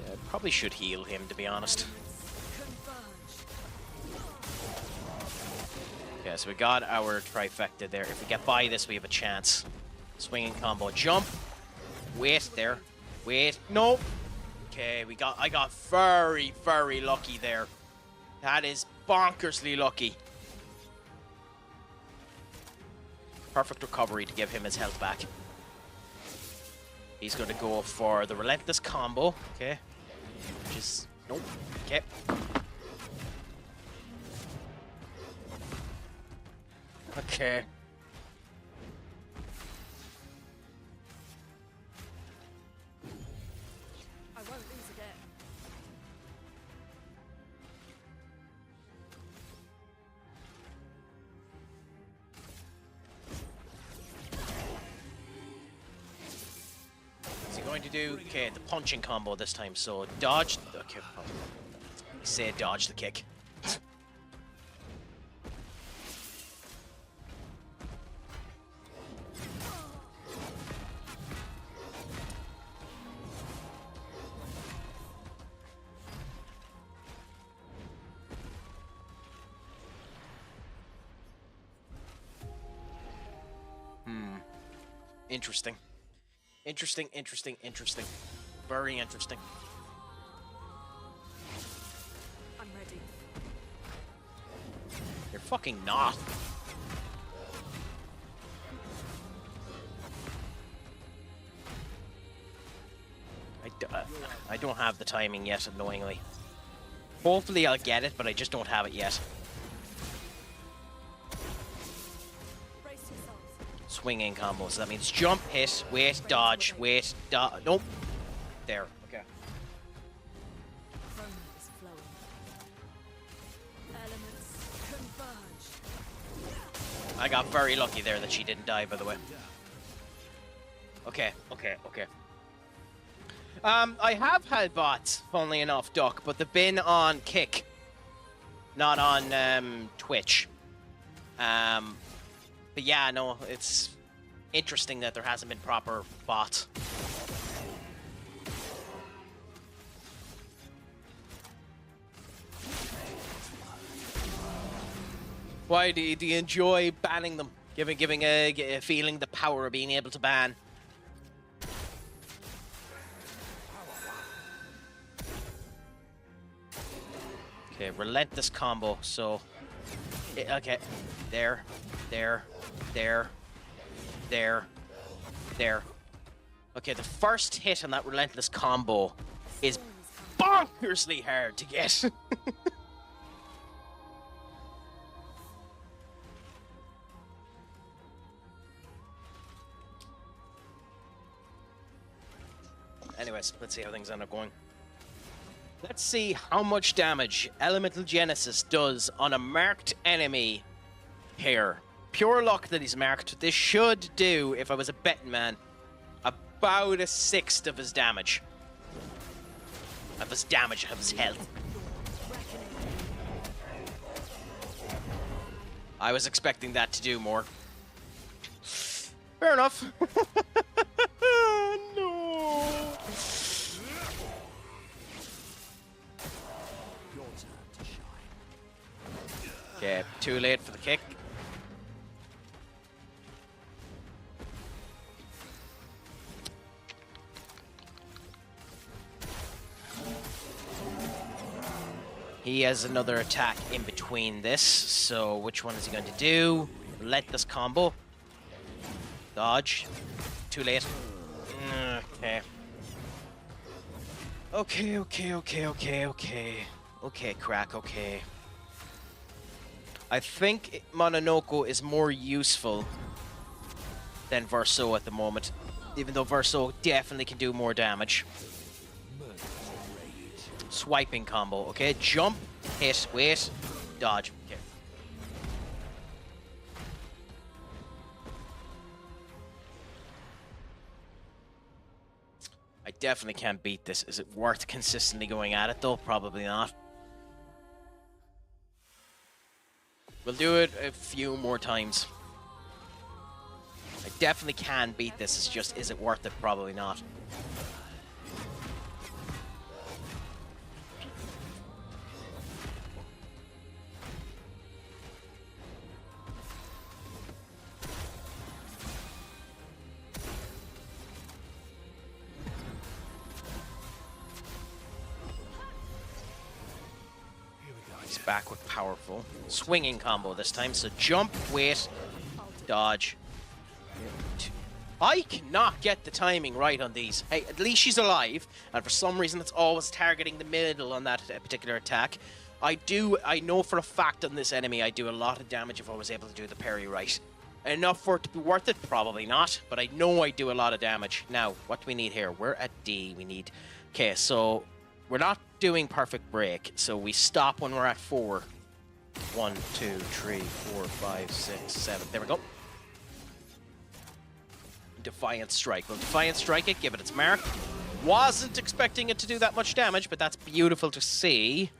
Yeah, I probably should heal him, to be honest. Okay, so we got our trifecta there. If we get by this, we have a chance. Swinging combo, jump. Wait there. Wait. Nope. Okay, I got very, very lucky there. That is bonkersly lucky. Perfect recovery to give him his health back. He's going to go for the relentless combo. Okay. Which is... Nope. Okay. Okay. I won't lose again. Is he going to do... Okay, the punching combo this time, so dodge... Okay, say dodge the kick. Interesting. Interesting. Very interesting. I'm ready. You're fucking not. I don't have the timing yet, annoyingly. Hopefully I'll get it, but I just don't have it yet. Brace yourselves. Swinging combo, so that means jump, hit, wait, dodge, wait, dodge. Nope. There. Okay. Chroma is flowing. Elements converge. I got very lucky there that she didn't die, by the way. Okay. I have had bots, funnily enough, Duck, but they've been on Kick, not on Twitch. But yeah, no, it's interesting that there hasn't been proper bots. Why do you enjoy banning them? Giving a feeling the power of being able to ban. Okay, relentless combo. So, okay, there. Okay, the first hit on that relentless combo is bonkersly hard to get. Anyways, let's see how things end up going. Let's see how much damage Elemental Genesis does on a marked enemy here. Pure luck that he's marked. This should do, if I was a betting man, about 1/6 of his damage. Of his damage, of his health. I was expecting that to do more. Fair enough. No. Okay, too late for the kick. He has another attack in between this, so which one is he going to do? Relentless combo. Dodge. Too late. Okay. Okay, Crack, okay. I think Mononoko is more useful than Verso at the moment, even though Verso definitely can do more damage. Swiping combo, okay? Jump, hit, wait, dodge. Okay. I definitely can't beat this. Is it worth consistently going at it, though? Probably not. We'll do it a few more times. I definitely can beat this. It's just, is it worth it? Probably not. Back with powerful swinging combo this time. So jump, wait, dodge. I cannot get the timing right on these. Hey, at least she's alive, and for some reason it's always targeting the middle on that particular attack. I know for a fact on this enemy I do a lot of damage if I was able to do the parry right. Enough for it to be worth it? Probably not, but I know I do a lot of damage. Now, what do we need here? We're at D. We need... Okay, so we're not doing perfect break, so we stop when we're at 4. 1, 2, 3, 4, 5, 6, 7. There we go. Defiant Strike. We'll Defiant Strike it, give it its mark. Wasn't expecting it to do that much damage, but that's beautiful to see.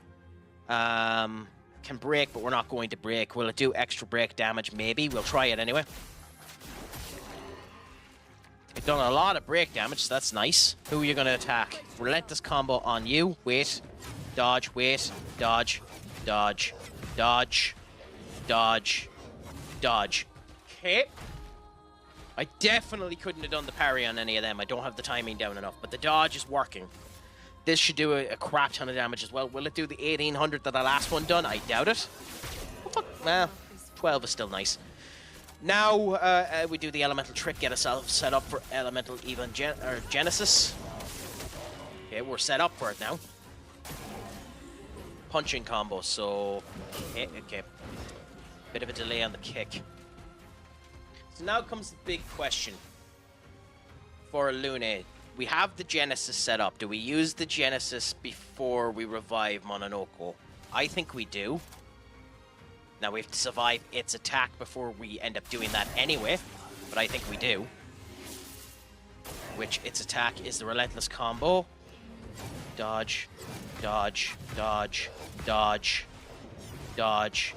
Can break, but we're not going to break. Will it do extra break damage? Maybe. We'll try it anyway. It's done a lot of break damage, so that's nice. Who are you going to attack? Relentless combo on you. Wait. Dodge. Wait. Dodge. Dodge. Dodge. Dodge. Dodge. Okay. I definitely couldn't have done the parry on any of them. I don't have the timing down enough, but the dodge is working. This should do a crap ton of damage as well. Will it do the 1800 that the last one done? I doubt it. Oh, fuck. Well, 12 is still nice. Now we do the elemental trick, get ourselves set up for elemental Genesis. Okay, we're set up for it now. Punching combo, so okay. Bit of a delay on the kick. So now comes the big question for Lune. We have the Genesis set up. Do we use the Genesis before we revive Mononoko? I think we do. Now we have to survive its attack before we end up doing that anyway, but I think we do. Which its attack is the relentless combo. Dodge, dodge, dodge, dodge, dodge.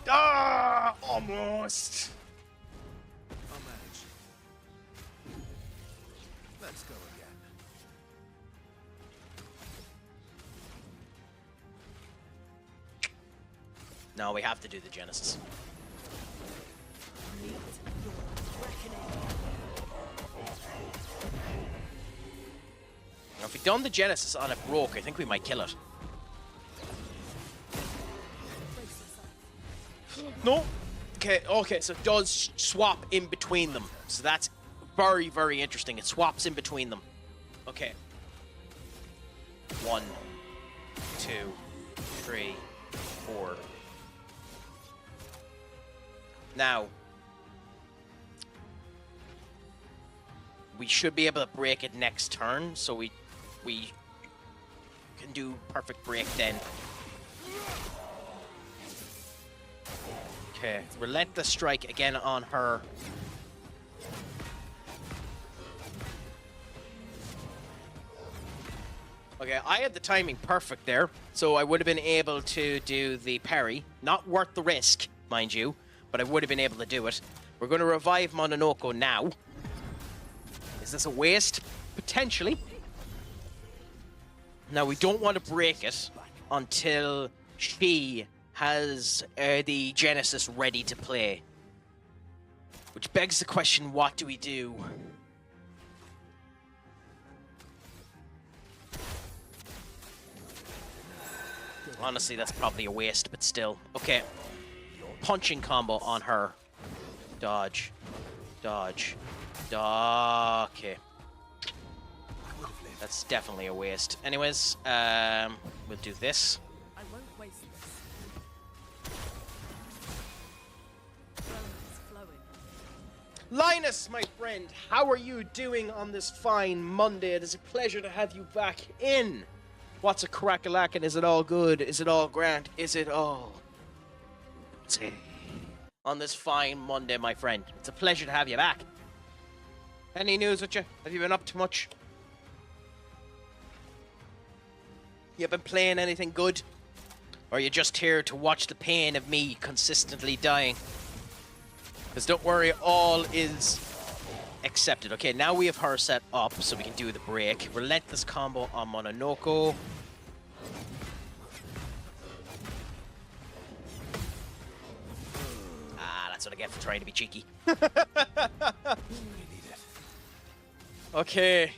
Ah! Almost! Let's go again. No, we have to do the Genesis. Meet your reckoning. Now, if we'd done the Genesis on it broke, I think we might kill it. Brace yourself. No. Okay, so it does swap in between them. So that's very, very interesting. It swaps in between them. Okay. 1, 2, 3, 4. Now, we should be able to break it next turn, so we can do perfect break then. Okay, relentless strike again on her. Okay, I had the timing perfect there, so I would have been able to do the parry. Not worth the risk, mind you, but I would have been able to do it. We're going to revive Mononoko now. Is this a waste? Potentially. Now, we don't want to break it until she has the Genesis ready to play. Which begs the question, what do we do? Honestly, that's probably a waste, but still. Okay. Punching combo on her. Dodge. Dodge. Okay. That's definitely a waste. Anyways, we'll do this. I won't waste this. Flowing. Linus, my friend, how are you doing on this fine Monday? It is a pleasure to have you back in. What's a crack-a-lackin'? Is it all good? Is it all grand? Is it all... on this fine Monday, my friend. It's a pleasure to have you back. Any news with you? Have you been up to much? You been playing anything good? Or are you just here to watch the pain of me consistently dying? Because don't worry, all is accepted. Okay, now we have her set up so we can do the break. Relentless combo on Mononoko. That's what I get for trying to be cheeky. Okay.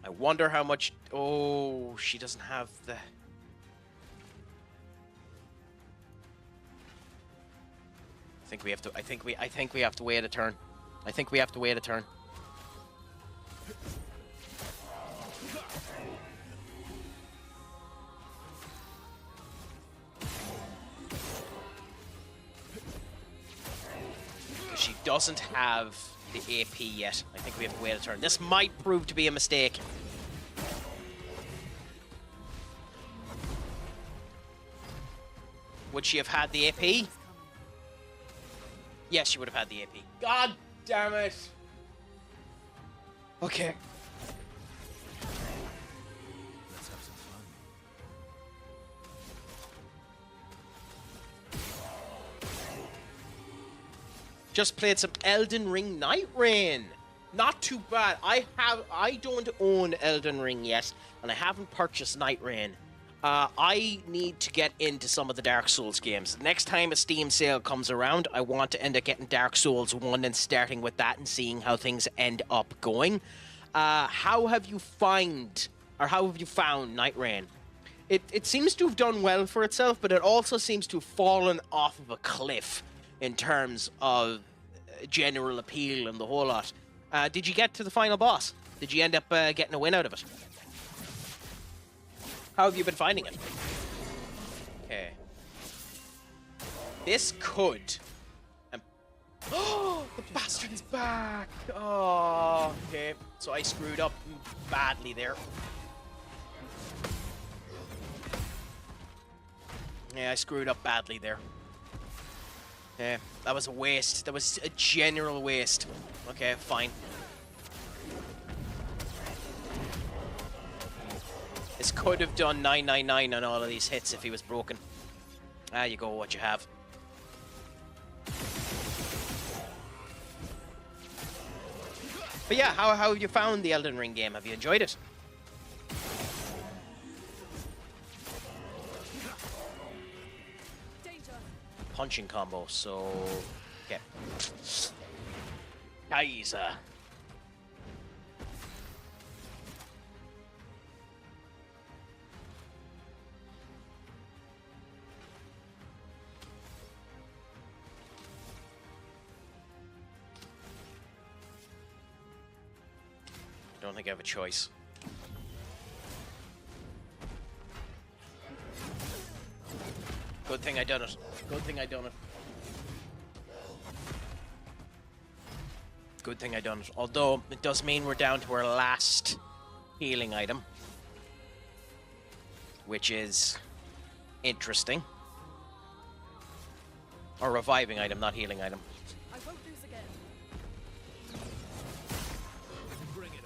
I wonder how much... Oh, she doesn't have the... I think we have to wait a turn. I think we have to wait a turn. She doesn't have the AP yet. I think we have to wait a turn. This might prove to be a mistake. Would she have had the AP? Yes, she would have had the AP. God damn it! Okay. Let's have some fun. Just played some Elden Ring Night Rain. Not too bad. I don't own Elden Ring yet, and I haven't purchased Night Rain. I need to get into some of the Dark Souls games. Next time a Steam sale comes around, I want to end up getting Dark Souls 1 and starting with that and seeing how things end up going. How have you found Night Rain? It seems to have done well for itself, but it also seems to have fallen off of a cliff in terms of general appeal and the whole lot. Did you get to the final boss? Did you end up getting a win out of it? How have you been finding it? Okay. This could... Oh, the bastard is back! Oh, okay. So I screwed up badly there. Yeah, I screwed up badly there. Yeah, that was a waste. That was a general waste. Okay, fine. This could have done 999 on all of these hits if he was broken. Ah, you go what you have. But yeah, how have you found the Elden Ring game? Have you enjoyed it? Danger. Punching combo, so... Okay. Nice. I don't think I have a choice. Good thing I done it. Good thing I done it. Good thing I done it. Although, it does mean we're down to our last healing item. Which is interesting. Or reviving item, not healing item. I won't lose again. Bring it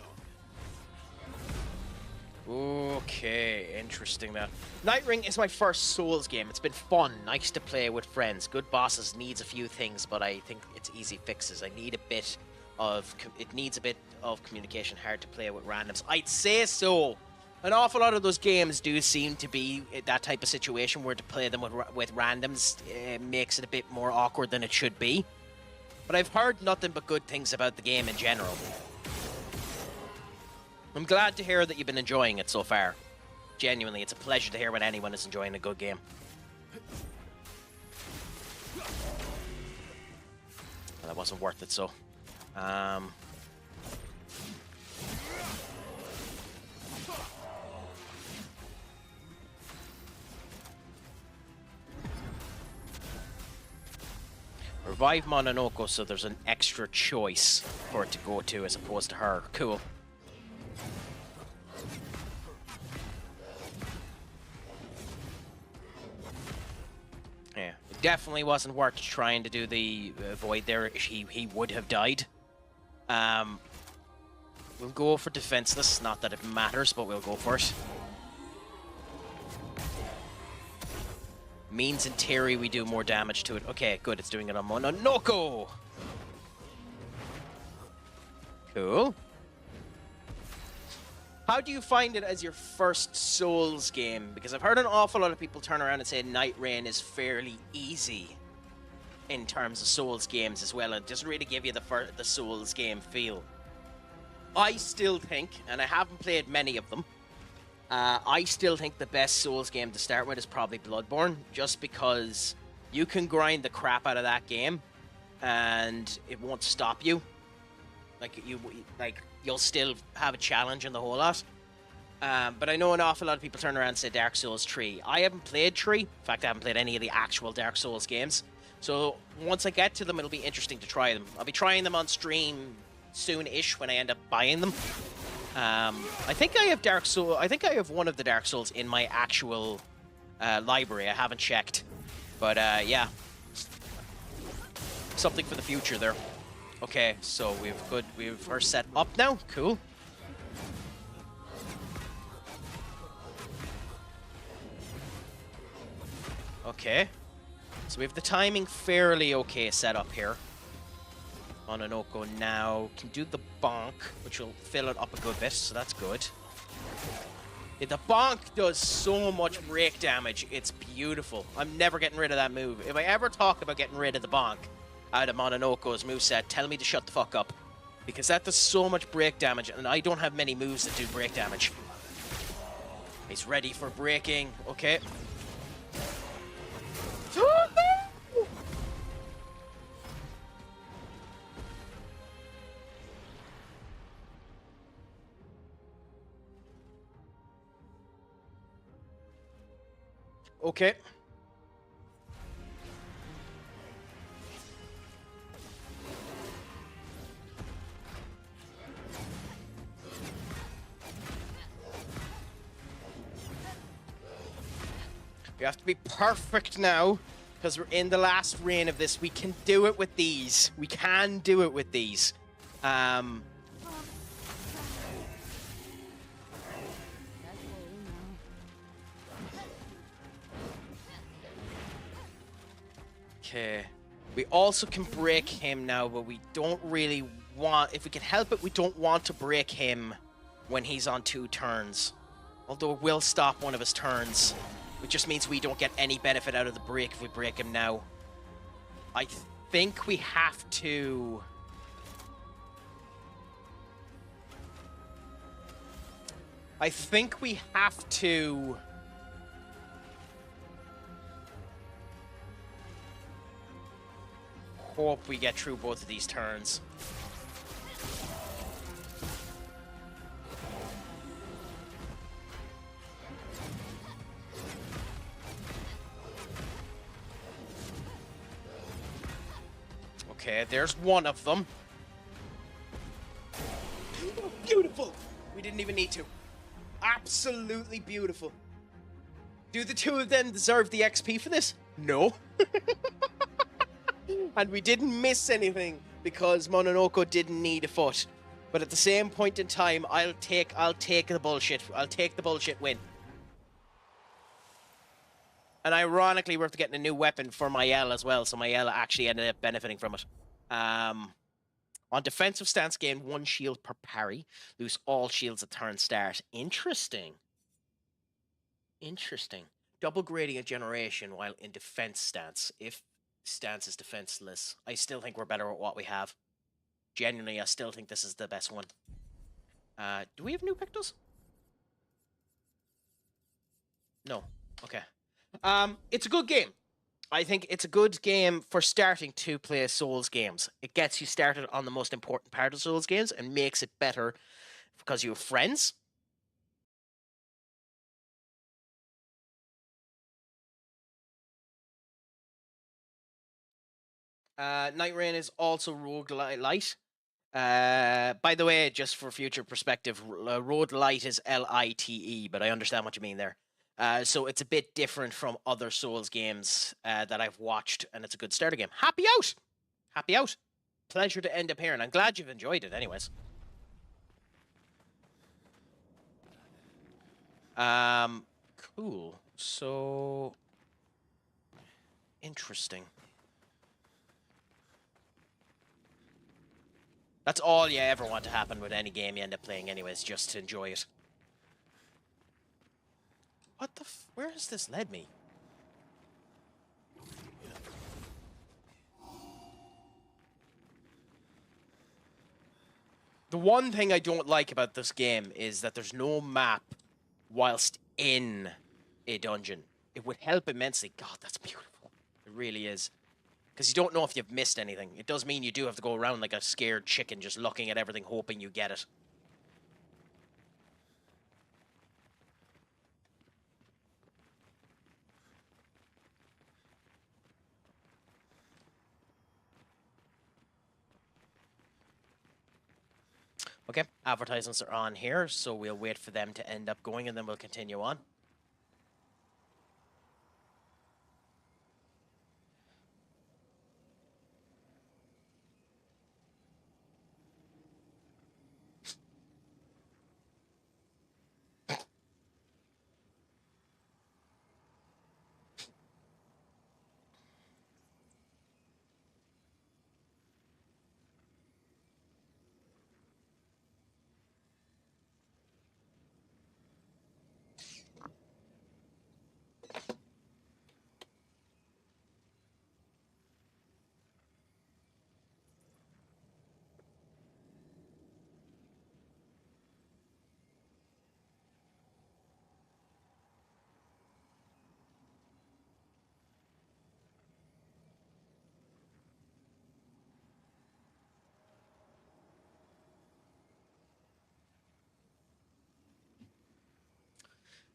on. Okay, interesting that. Night Ring is my first Souls game. It's been fun, nice to play with friends. Good bosses, needs a few things, but I think it's easy fixes. I need a bit of... It needs a bit of communication, hard to play with randoms. I'd say so. An awful lot of those games do seem to be that type of situation where to play them with randoms makes it a bit more awkward than it should be. But I've heard nothing but good things about the game in general. I'm glad to hear that you've been enjoying it so far. Genuinely, it's a pleasure to hear when anyone is enjoying a good game. Well, that wasn't worth it, so... Revive Mononoko, so there's an extra choice for it to go to as opposed to her. Cool. Yeah, it definitely wasn't worth trying to do the void there. He would have died. We'll go for defenseless. Not that it matters, but we'll go for it. Means in theory we do more damage to it. Okay, good. It's doing it on Mononoko. Cool. How do you find it as your first Souls game? Because I've heard an awful lot of people turn around and say Night Rain is fairly easy in terms of Souls games as well. It doesn't really give you the Souls game feel. I still think, and I haven't played many of them, I still think the best Souls game to start with is probably Bloodborne, just because you can grind the crap out of that game, and it won't stop you. You'll still have a challenge in the whole lot. But I know an awful lot of people turn around and say Dark Souls 3. I haven't played 3. In fact, I haven't played any of the actual Dark Souls games. So once I get to them, it'll be interesting to try them. I'll be trying them on stream soon-ish when I end up buying them. I think I have Dark Souls. I think I have one of the Dark Souls in my actual library. I haven't checked, but yeah, something for the future there. Okay, so we've her set up now. Cool. Okay, so we have the timing fairly okay set up here. Mononoko now can do the bonk, which will fill it up a good bit, so that's good. Yeah, the bonk does so much break damage, it's beautiful. I'm never getting rid of that move. If I ever talk about getting rid of the bonk out of Mononoko's moveset, tell me to shut the fuck up. Because that does so much break damage, and I don't have many moves that do break damage. He's ready for breaking, okay. Okay. We have to be perfect now, because we're in the last reign of this. We can do it with these. We can do it with these. Okay. We also can break him now, but we don't really want... If we can help it, we don't want to break him when he's on 2 turns. Although it will stop one of his turns, which just means we don't get any benefit out of the break if we break him now. I think we have to... hope we get through both of these turns. Okay, there's one of them. Beautiful! We didn't even need to. Absolutely beautiful. Do the 2 of them deserve the XP for this? No. And we didn't miss anything because Mononoko didn't need a foot. But at the same point in time, I'll take the bullshit. I'll take the bullshit win. And ironically, we're getting a new weapon for Mael as well, so Mael actually ended up benefiting from it. On defensive stance, gain 1 shield per parry. Lose all shields at turn start. Interesting. Interesting. Double grading a generation while in defense stance. If stance is defenseless, I still think we're better at what we have. Genuinely, I still think this is the best one. Do we have new pictos? No. Okay. It's a good game. I think it's a good game for starting to play Souls games. It gets you started on the most important part of Souls games and makes it better because you have friends. Night Rain is also roguelite. By the way, just for future perspective, roguelite is Lite, but I understand what you mean there. So it's a bit different from other Souls games that I've watched, and it's a good starter game. Happy out! Happy out! Pleasure to end up here, and I'm glad you've enjoyed it anyways. Cool. So... interesting. That's all you ever want to happen with any game you end up playing anyways, just to enjoy it. What the where has this led me? The one thing I don't like about this game is that there's no map whilst in a dungeon. It would help immensely. God, that's beautiful. It really is. Because you don't know if you've missed anything. It does mean you do have to go around like a scared chicken, just looking at everything, hoping you get it. Okay, advertisements are on here, so we'll wait for them to end up going, and then we'll continue on.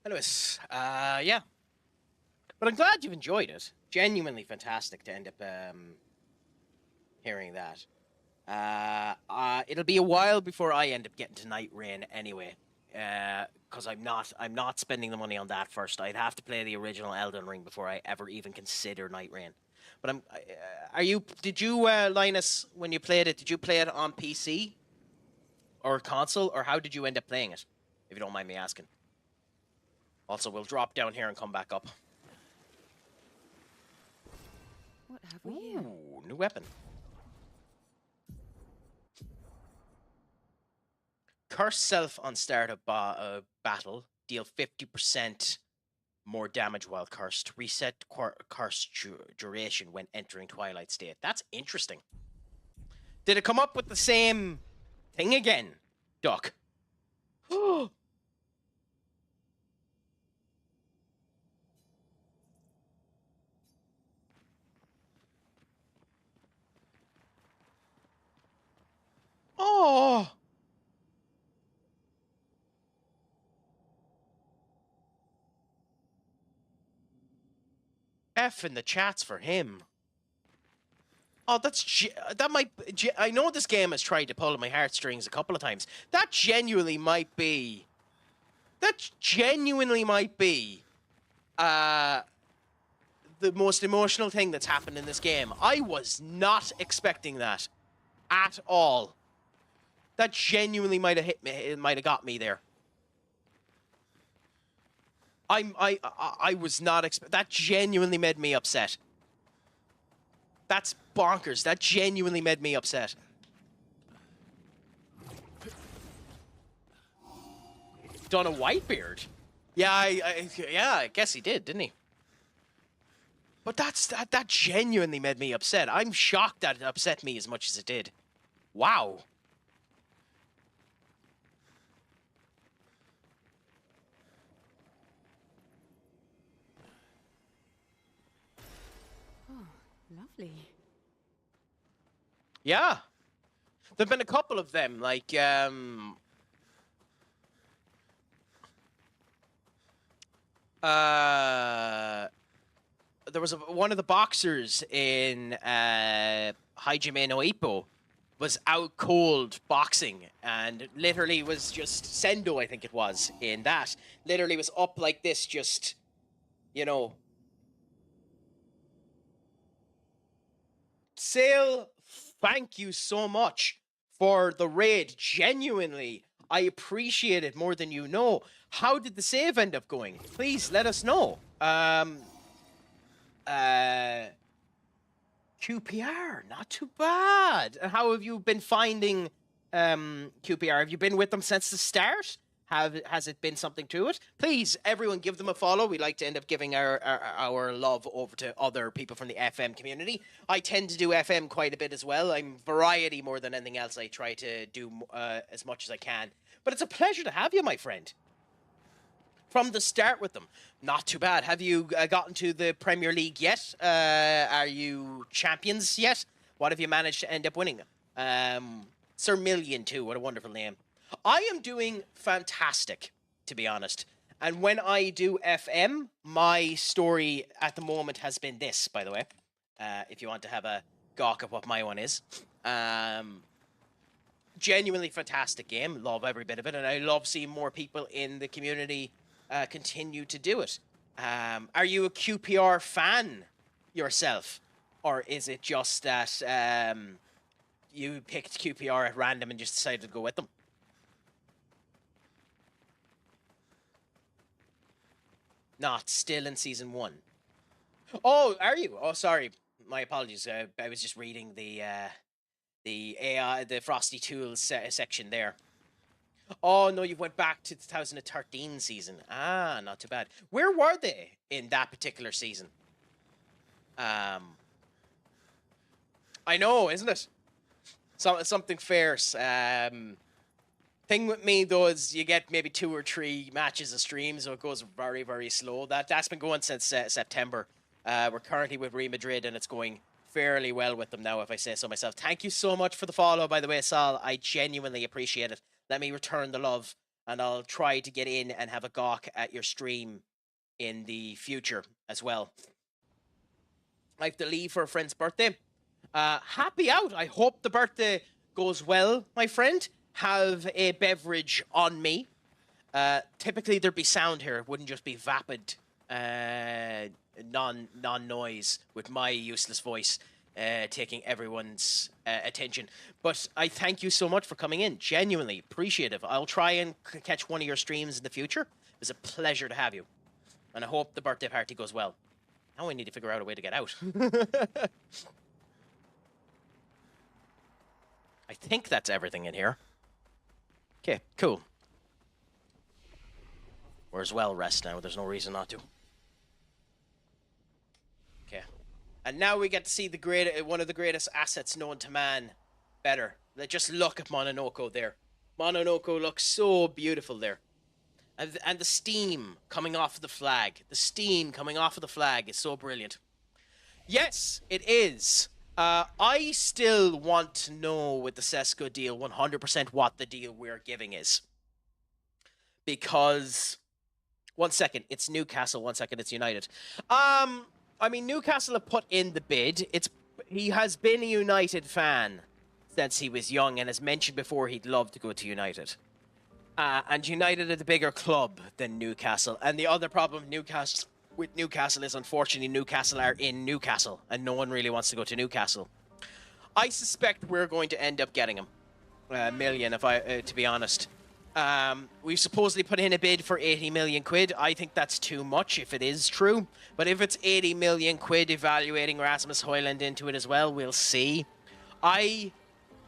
Anyways, yeah. But I'm glad you've enjoyed it. Genuinely fantastic to end up hearing that. It'll be a while before I end up getting to Night Rain anyway. Because I'm not spending the money on that first. I'd have to play the original Elden Ring before I ever even consider Night Rain. But did you, Linus, when you played it, did you play it on PC? Or console? Or how did you end up playing it? If you don't mind me asking. Also, we'll drop down here and come back up. What have we here? Ooh, new weapon. Curse self on start of battle. Deal 50% more damage while cursed. Reset curse duration when entering Twilight State. That's interesting. Did it come up with the same thing again, Duck? Oh! F in the chats for him. Oh, that might. I know this game has tried to pull at my heartstrings a couple of times. That genuinely might be. That genuinely might be. The most emotional thing that's happened in this game. I was not expecting that at all. That genuinely might have hit me. It might have got me there. I was not expect. That genuinely made me upset. That's bonkers. That genuinely made me upset. Done a Whitebeard? Yeah, I guess he did, didn't he? But that genuinely made me upset. I'm shocked that it upset me as much as it did. Wow. Oh, lovely. Yeah. There've been a couple of them, like there was one of the boxers in Hajime no Ippo was out cold boxing and literally was just Sendo, I think it was, in that. Literally was up like this, just, you know. Sale, thank you so much for the raid. Genuinely, I appreciate it more than you know. How did the save end up going? Please let us know. QPR, not too bad. How have you been finding QPR? Have you been with them since the start? Has it been something to it? Please, everyone, give them a follow. We like to end up giving our love over to other people from the FM community. I tend to do FM quite a bit as well. I'm variety more than anything else. I try to do as much as I can. But it's a pleasure to have you, my friend. From the start with them. Not too bad. Have you gotten to the Premier League yet? Are you champions yet? What have you managed to end up winning? Sir Million, too. What a wonderful name. I am doing fantastic, to be honest. And when I do FM, my story at the moment has been this, by the way. If you want to have a gawk at what my one is. Genuinely fantastic game. Love every bit of it. And I love seeing more people in the community continue to do it. Are you a QPR fan yourself? Or is it just that you picked QPR at random and just decided to go with them? Not still in season 1. Oh, are you? Oh, sorry. My apologies. I was just reading the AI, the Frosty Tools section there. Oh no, you went back to 2013 season. Ah, not too bad. Where were they in that particular season? I know, isn't it? Something fierce. Thing with me though is you get maybe 2 or 3 matches of stream, so it goes very, very slow. That's been going since September. We're currently with Real Madrid, and it's going fairly well with them now, if I say so myself. Thank you so much for the follow, by the way, Sal. I genuinely appreciate it. Let me return the love, and I'll try to get in and have a gawk at your stream in the future as well. I have to leave for a friend's birthday. Happy out. I hope the birthday goes well, my friend. Have a beverage on me. Typically there'd be sound here. It wouldn't just be vapid non-noise with my useless voice taking everyone's attention. But I thank you so much for coming in. Genuinely appreciative. I'll try and catch one of your streams in the future. It was a pleasure to have you. And I hope the birthday party goes well. Now I need to figure out a way to get out. I think that's everything in here. Okay, cool. We're as well rest now. There's no reason not to. Okay. And now we get to see one of the greatest assets known to man better. Just look at Mononoko there. Mononoko looks so beautiful there. And the steam coming off of the flag. The steam coming off of the flag is so brilliant. Yes, it is. I still want to know with the Sesko deal 100% what the deal we're giving is. Because... One second, it's Newcastle. One second, it's United. I mean, Newcastle have put in the bid. He has been a United fan since he was young and has mentioned before he'd love to go to United. And United are the bigger club than Newcastle. And the other problem with Newcastle is, unfortunately, Newcastle are in Newcastle, and no one really wants to go to Newcastle. I suspect we're going to end up getting him. $1 million, to be honest. We've supposedly put in a bid for 80 million quid. I think that's too much if it is true. But if it's 80 million quid evaluating Rasmus Højlund into it as well, we'll see. I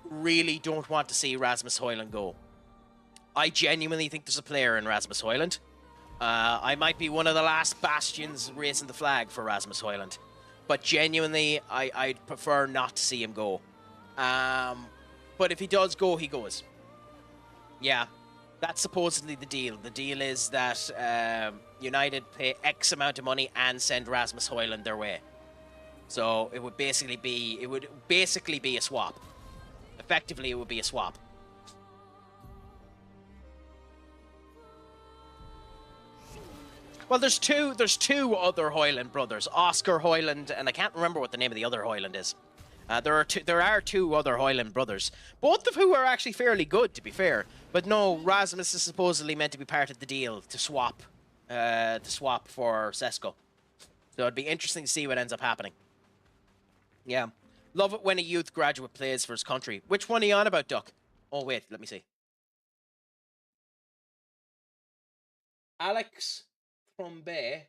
really don't want to see Rasmus Højlund go. I genuinely think there's a player in Rasmus Højlund. I might be one of the last bastions raising the flag for Rasmus Højlund. But genuinely, I'd prefer not to see him go. But if he does go, he goes. Yeah. That's supposedly the deal. The deal is that United pay X amount of money and send Rasmus Højlund their way. So it would basically be a swap. Effectively, it would be a swap. Well, there's two other Højlund brothers, Oscar Højlund, and I can't remember what the name of the other Højlund is. There are two other Højlund brothers, both of who are actually fairly good, to be fair. But no, Rasmus is supposedly meant to be part of the deal to swap for Sesko. So it'd be interesting to see what ends up happening. Yeah, love it when a youth graduate plays for his country. Which one are you on about, Duck? Oh wait, let me see. Alex Trombe,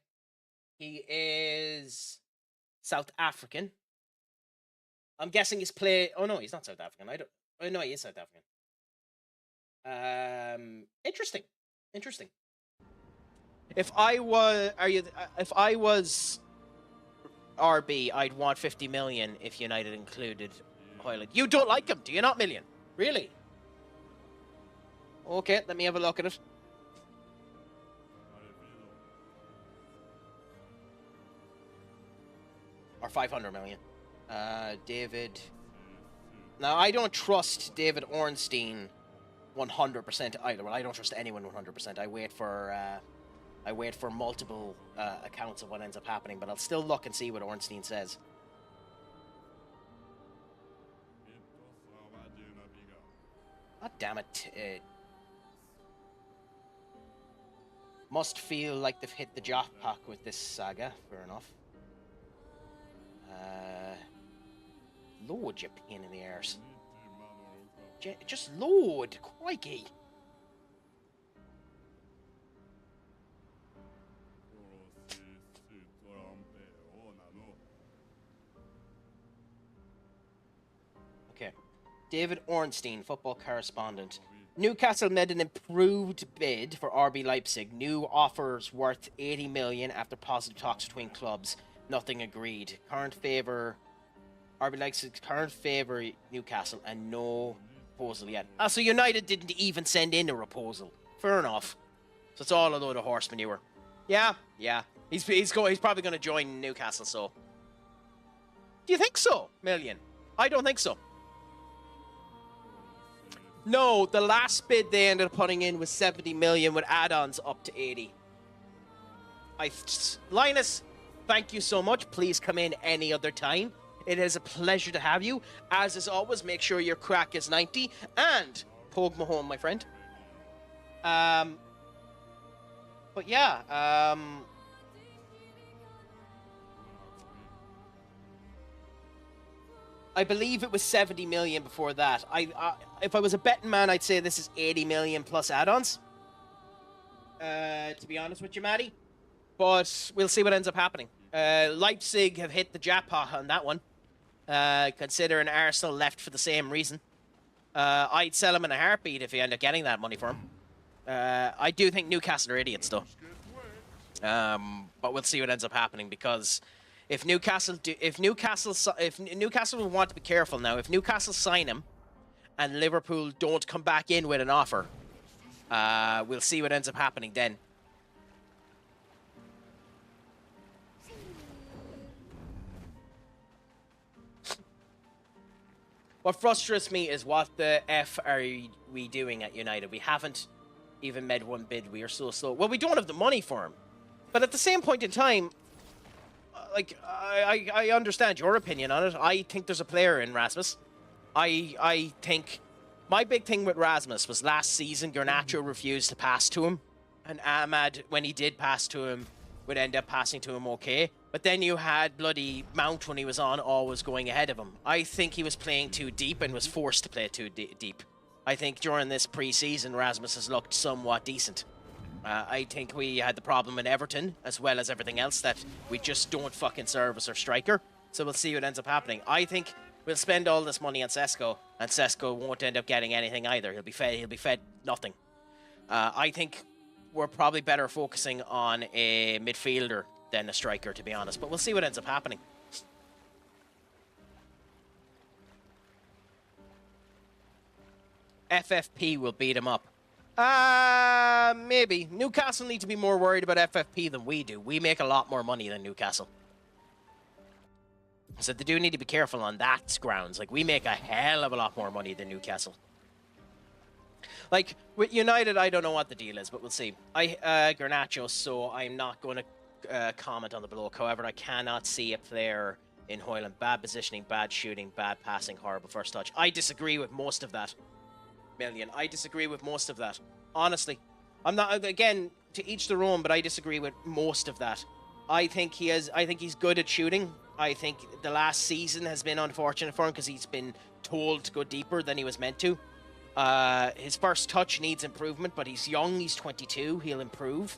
he is South African. I'm guessing he's Oh no, he's not South African. Oh no, he is South African. Interesting. If I was RB, I'd want 50 million if United included Højlund. You don't like him, do you not, Million? Really? Okay, let me have a look at it. Or 500 million. David. Now, I don't trust David Ornstein 100% either. Well, I don't trust anyone 100%. I wait for multiple accounts of what ends up happening, but I'll still look and see what Ornstein says. God damn it. Must feel like they've hit the jackpot with this saga. Fair enough. Load, you pain in the arse. Just load, crikey. Okay. David Ornstein, football correspondent. Newcastle made an improved bid for RB Leipzig. New offers worth 80 million after positive talks between clubs. Nothing agreed. RB Leipzig's current favour Newcastle, and no proposal yet. So United didn't even send in a proposal. Fair enough. So it's all a load of horse manure. Yeah. He's probably going to join Newcastle. So, do you think so, Million? I don't think so. No, the last bid they ended up putting in was 70 million with add-ons up to 80. Linus, thank you so much. Please come in any other time. It is a pleasure to have you. As is always, make sure your crack is 90. And Pogue Mahone, my friend. But yeah, I believe it was 70 million before that. If I was a betting man, I'd say this is 80 million plus add-ons. To be honest with you, Maddie. But we'll see what ends up happening. Leipzig have hit the jackpot on that one, considering Arsenal left for the same reason. I'd sell him in a heartbeat if you end up getting that money for him. I do think Newcastle are idiots, though. But we'll see what ends up happening, because if Newcastle will want to be careful now. If Newcastle sign him and Liverpool don't come back in with an offer, we'll see what ends up happening then. What frustrates me is, what the F are we doing at United? We haven't even made one bid. We are so slow. Well, we don't have the money for him. But at the same point in time, like, I understand your opinion on it. I think there's a player in Rasmus. I think my big thing with Rasmus was last season, Garnacho refused to pass to him. And Ahmad, when he did pass to him, would end up passing to him okay. But then you had bloody Mount when he was on, always going ahead of him. I think he was playing too deep and was forced to play too deep. I think during this pre-season, Rasmus has looked somewhat decent. I think we had the problem in Everton, as well as everything else, that we just don't fucking service our striker. So we'll see what ends up happening. I think we'll spend all this money on Sesko, and Sesko won't end up getting anything either. He'll be fed nothing. I think we're probably better focusing on a midfielder than a striker, to be honest. But we'll see what ends up happening. FFP will beat him up. Maybe. Newcastle need to be more worried about FFP than we do. We make a lot more money than Newcastle. So they do need to be careful on that grounds. Like, we make a hell of a lot more money than Newcastle. Like, with United, I don't know what the deal is, but we'll see. Garnacho, so I'm not going to comment on the bloke. However, I cannot see a player in Hoyland. Bad positioning, bad shooting, bad passing, horrible first touch. I disagree with most of that. Million. I disagree with most of that. Honestly. I'm not, again, to each their own, but I disagree with most of that. I think he's good at shooting. I think the last season has been unfortunate for him because he's been told to go deeper than he was meant to. His first touch needs improvement, but he's young, he's 22, he'll improve.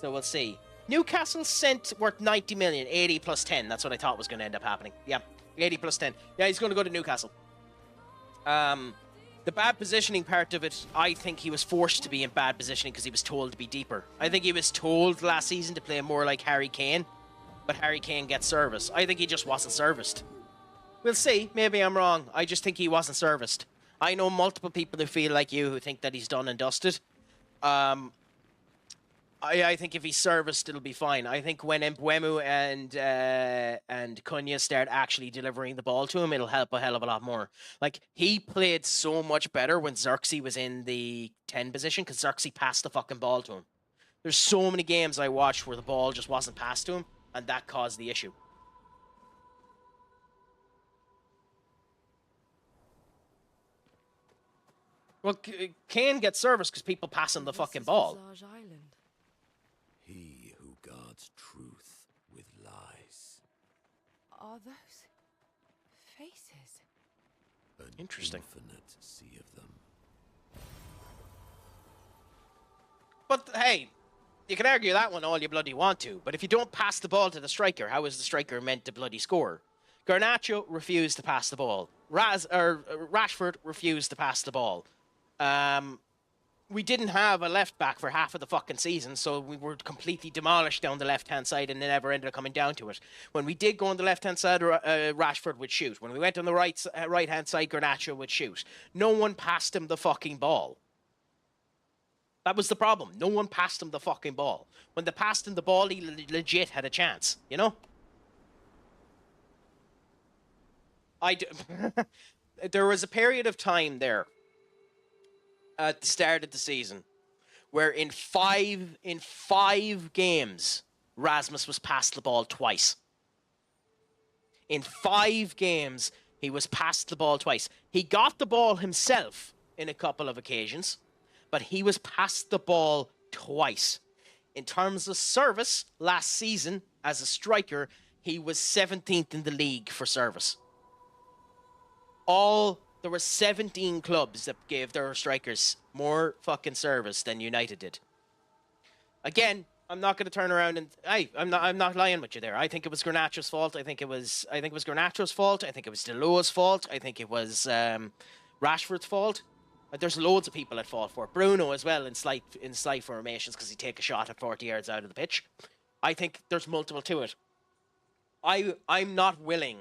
So we'll see. Newcastle sent worth 90 million, 80 plus 10. That's what I thought was going to end up happening. Yeah, 80 plus 10. Yeah, he's going to go to Newcastle. The bad positioning part of it, I think he was forced to be in bad positioning because he was told to be deeper. I think he was told last season to play more like Harry Kane, but Harry Kane gets service. I think he just wasn't serviced. We'll see. Maybe I'm wrong. I just think he wasn't serviced. I know multiple people who feel like you, who think that he's done and dusted. I think if he's serviced, it'll be fine. I think when Mbeumo and Cunha start actually delivering the ball to him, it'll help a hell of a lot more. Like, he played so much better when Xerxes was in the 10 position, because Xerxes passed the fucking ball to him. There's so many games I watched where the ball just wasn't passed to him, and that caused the issue. Well, Kane gets service because people pass him the fucking ball. He who guards truth with lies. Are those faces? An Interesting. Infinite sea of them. But hey, you can argue that one all you bloody want to. But if you don't pass the ball to the striker, how is the striker meant to bloody score? Garnacho refused to pass the ball. Rashford refused to pass the ball. We didn't have a left back for half of the fucking season, so we were completely demolished down the left-hand side and never ended up coming down to it. When we did go on the left-hand side, Rashford would shoot. When we went on the right-hand side, Garnacho would shoot. No one passed him the fucking ball. That was the problem. No one passed him the fucking ball. When they passed him the ball, he legit had a chance, you know? There was a period of time there at the start of the season where in five games Rasmus was passed the ball twice. In 5 games he was passed the ball twice. He got the ball himself in a couple of occasions, but he was passed the ball twice. In terms of service, last season as a striker, he was 17th in the league for service. There were 17 clubs that gave their strikers more fucking service than United did. Again, I'm not going to turn around and I'm not lying with you there. I think it was Garnacho's fault. I think it was Garnacho's fault. I think it was Deloa's fault. I think it was Rashford's fault. There's loads of people at fault for it. Bruno as well in slight formations because he take a shot at 40 yards out of the pitch. I think there's multiple to it. I'm not willing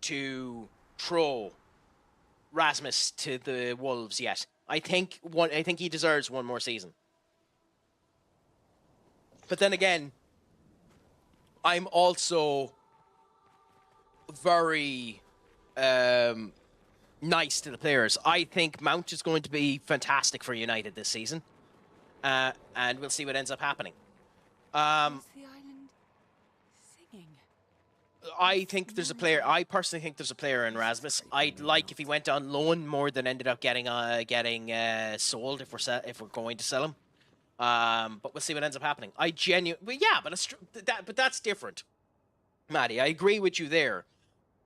to throw Rasmus to the Wolves yet. I think he deserves one more season. But then again, I'm also very nice to the players. I think Mount is going to be fantastic for United this season. And we'll see what ends up happening. Is the island singing? I personally think there's a player in Rasmus. I'd like if he went on loan more than ended up getting sold if we're going to sell him. But we'll see what ends up happening. But that's different, Maddie. I agree with you there.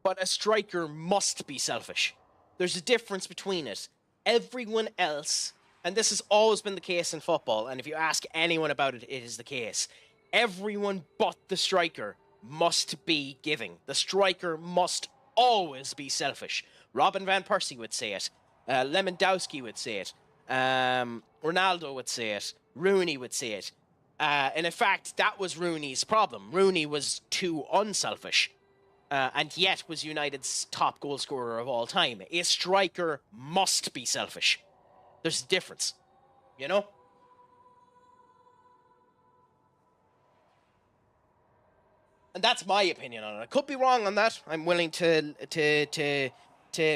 But a striker must be selfish. There's a difference between it. Everyone else, and this has always been the case in football, and if you ask anyone about it, it is the case. Everyone but the striker must be giving. The striker must always be selfish. Robin van Persie would say it. Lewandowski would say it. Ronaldo would say it. Rooney would say it. And in fact, that was Rooney's problem. Rooney was too unselfish. And yet was United's top goal scorer of all time. A striker must be selfish. There's a difference. You know? And that's my opinion on it. I could be wrong on that. I'm willing to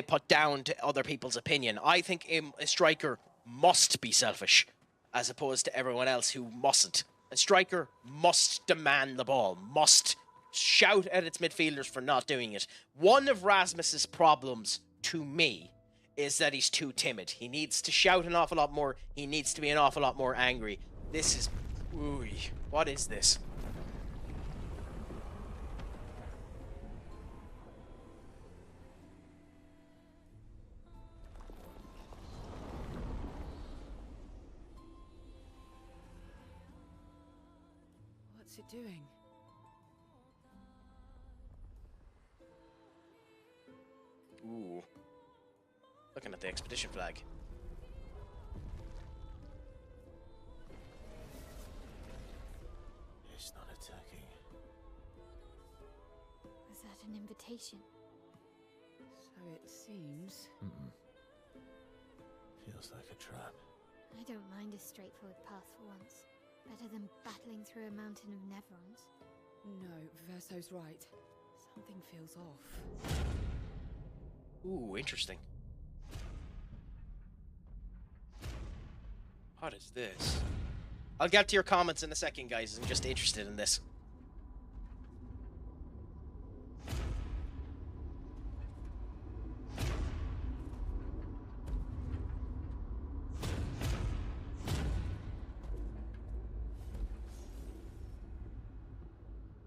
put down to other people's opinion. I think a striker must be selfish, as opposed to everyone else who mustn't. A striker must demand the ball, must shout at its midfielders for not doing it. One of Rasmus's problems, to me, is that he's too timid. He needs to shout an awful lot more. He needs to be an awful lot more angry. This is... Ooh, what is this? What's it doing? Ooh. Looking at the expedition flag. It's not attacking. Was that an invitation? So it seems. Feels like a trap. I don't mind a straightforward path for once. Better than battling through a mountain of Neverons. No, Verso's right. Something feels off. Ooh, interesting. What is this? I'll get to your comments in a second, guys. I'm just interested in this.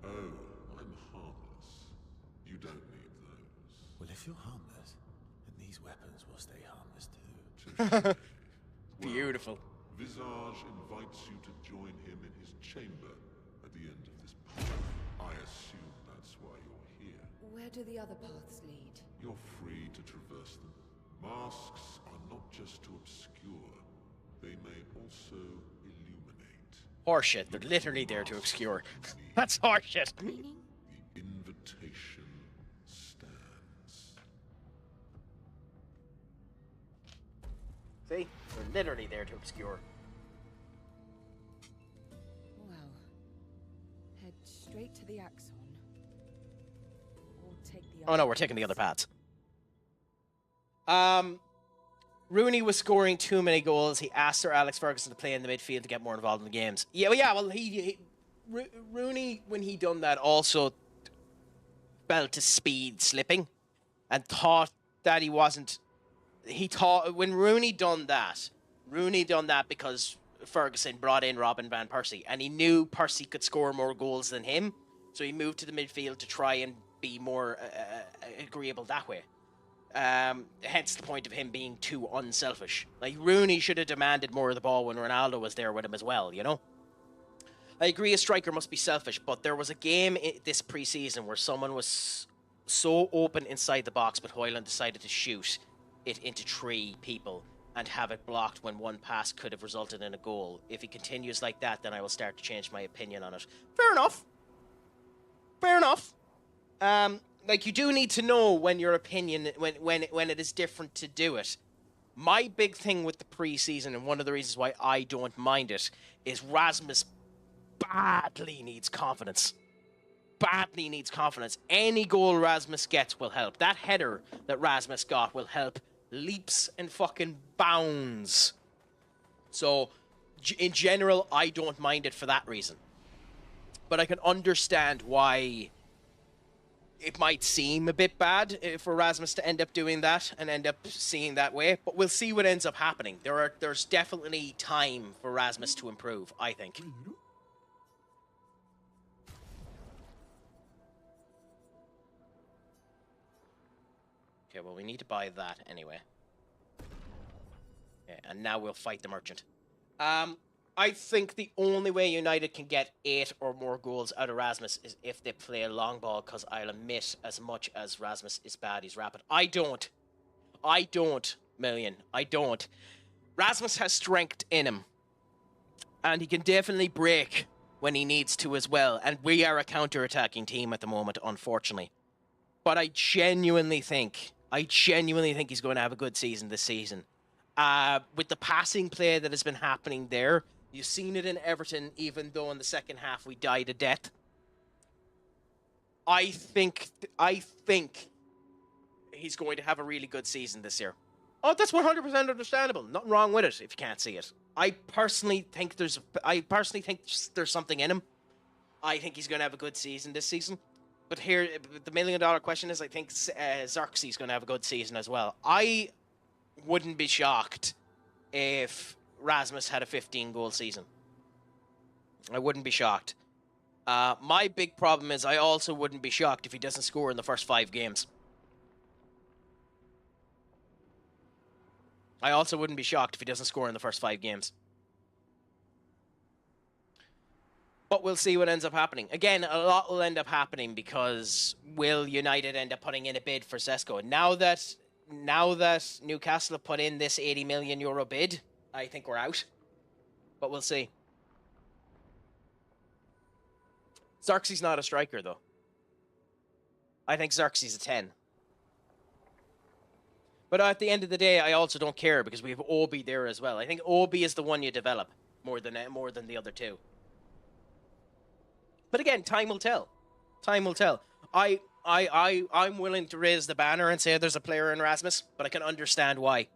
Oh, I'm harmless. You don't need those. Well, if you're harmless, then these weapons will stay harmless too. Beautiful. Visage invites you to join him in his chamber at the end of this path. I assume that's why you're here. Where do the other paths lead? You're free to traverse them. Masks are not just to obscure, they may also illuminate. Horseshit. They're literally there to obscure. That's horseshit. Meaning? The invitation stands. See? They're literally there to obscure. Well, head straight to the Axon. Or take the Oh no, we're taking the other paths. Rooney was scoring too many goals. He asked Sir Alex Ferguson to play in the midfield to get more involved in the games. Well, Rooney, when he done that, also felt his speed slipping and thought that he wasn't... He thought... When Rooney done that because Ferguson brought in Robin van Persie, and he knew Persie could score more goals than him, so he moved to the midfield to try and be more agreeable that way. Hence the point of him being too unselfish. Like, Rooney should have demanded more of the ball when Ronaldo was there with him as well, you know? I agree a striker must be selfish, but there was a game this preseason where someone was so open inside the box, but Hoyland decided to shoot it into 3 people and have it blocked when one pass could have resulted in a goal. If he continues like that, then I will start to change my opinion on it. Fair enough. Fair enough. Like, you do need to know when your opinion, when it is different to do it. My big thing with the preseason, and one of the reasons why I don't mind it, is Rasmus badly needs confidence. Badly needs confidence. Any goal Rasmus gets will help. That header that Rasmus got will help leaps and fucking bounds. So, in general, I don't mind it for that reason. But I can understand why it might seem a bit bad for Rasmus to end up doing that and end up seeing that way. But we'll see what ends up happening. There's definitely time for Rasmus to improve, I think. Okay, well, we need to buy that anyway. Okay, and now we'll fight the merchant. I think the only way United can get 8 or more goals out of Rasmus is if they play a long ball, because I'll admit, as much as Rasmus is bad, he's rapid. I don't, Million. I don't. Rasmus has strength in him. And he can definitely break when he needs to as well. And we are a counter-attacking team at the moment, unfortunately. But I genuinely think he's going to have a good season this season. With the passing play that has been happening there, you've seen it in Everton, even though in the second half we died a death. I think he's going to have a really good season this year. Oh, that's 100% understandable. Nothing wrong with it if you can't see it. I personally think there's something in him. I think he's going to have a good season this season. But here, the $1 million question is, I think Xerxes going to have a good season as well. I wouldn't be shocked if Rasmus had a 15-goal season. I wouldn't be shocked. My big problem is I also wouldn't be shocked if he doesn't score in the first 5 games. I also wouldn't be shocked if he doesn't score in the first 5 games. But we'll see what ends up happening. Again, a lot will end up happening because will United end up putting in a bid for Sesko? Now that Newcastle have put in this €80 million bid, I think we're out. But we'll see. Xerxes not a striker, though. I think Xerxes a 10. But at the end of the day, I also don't care because we have Obi there as well. I think Obi is the one you develop more than the other two. But again, time will tell. Time will tell. I'm willing to raise the banner and say there's a player in Rasmus, but I can understand why.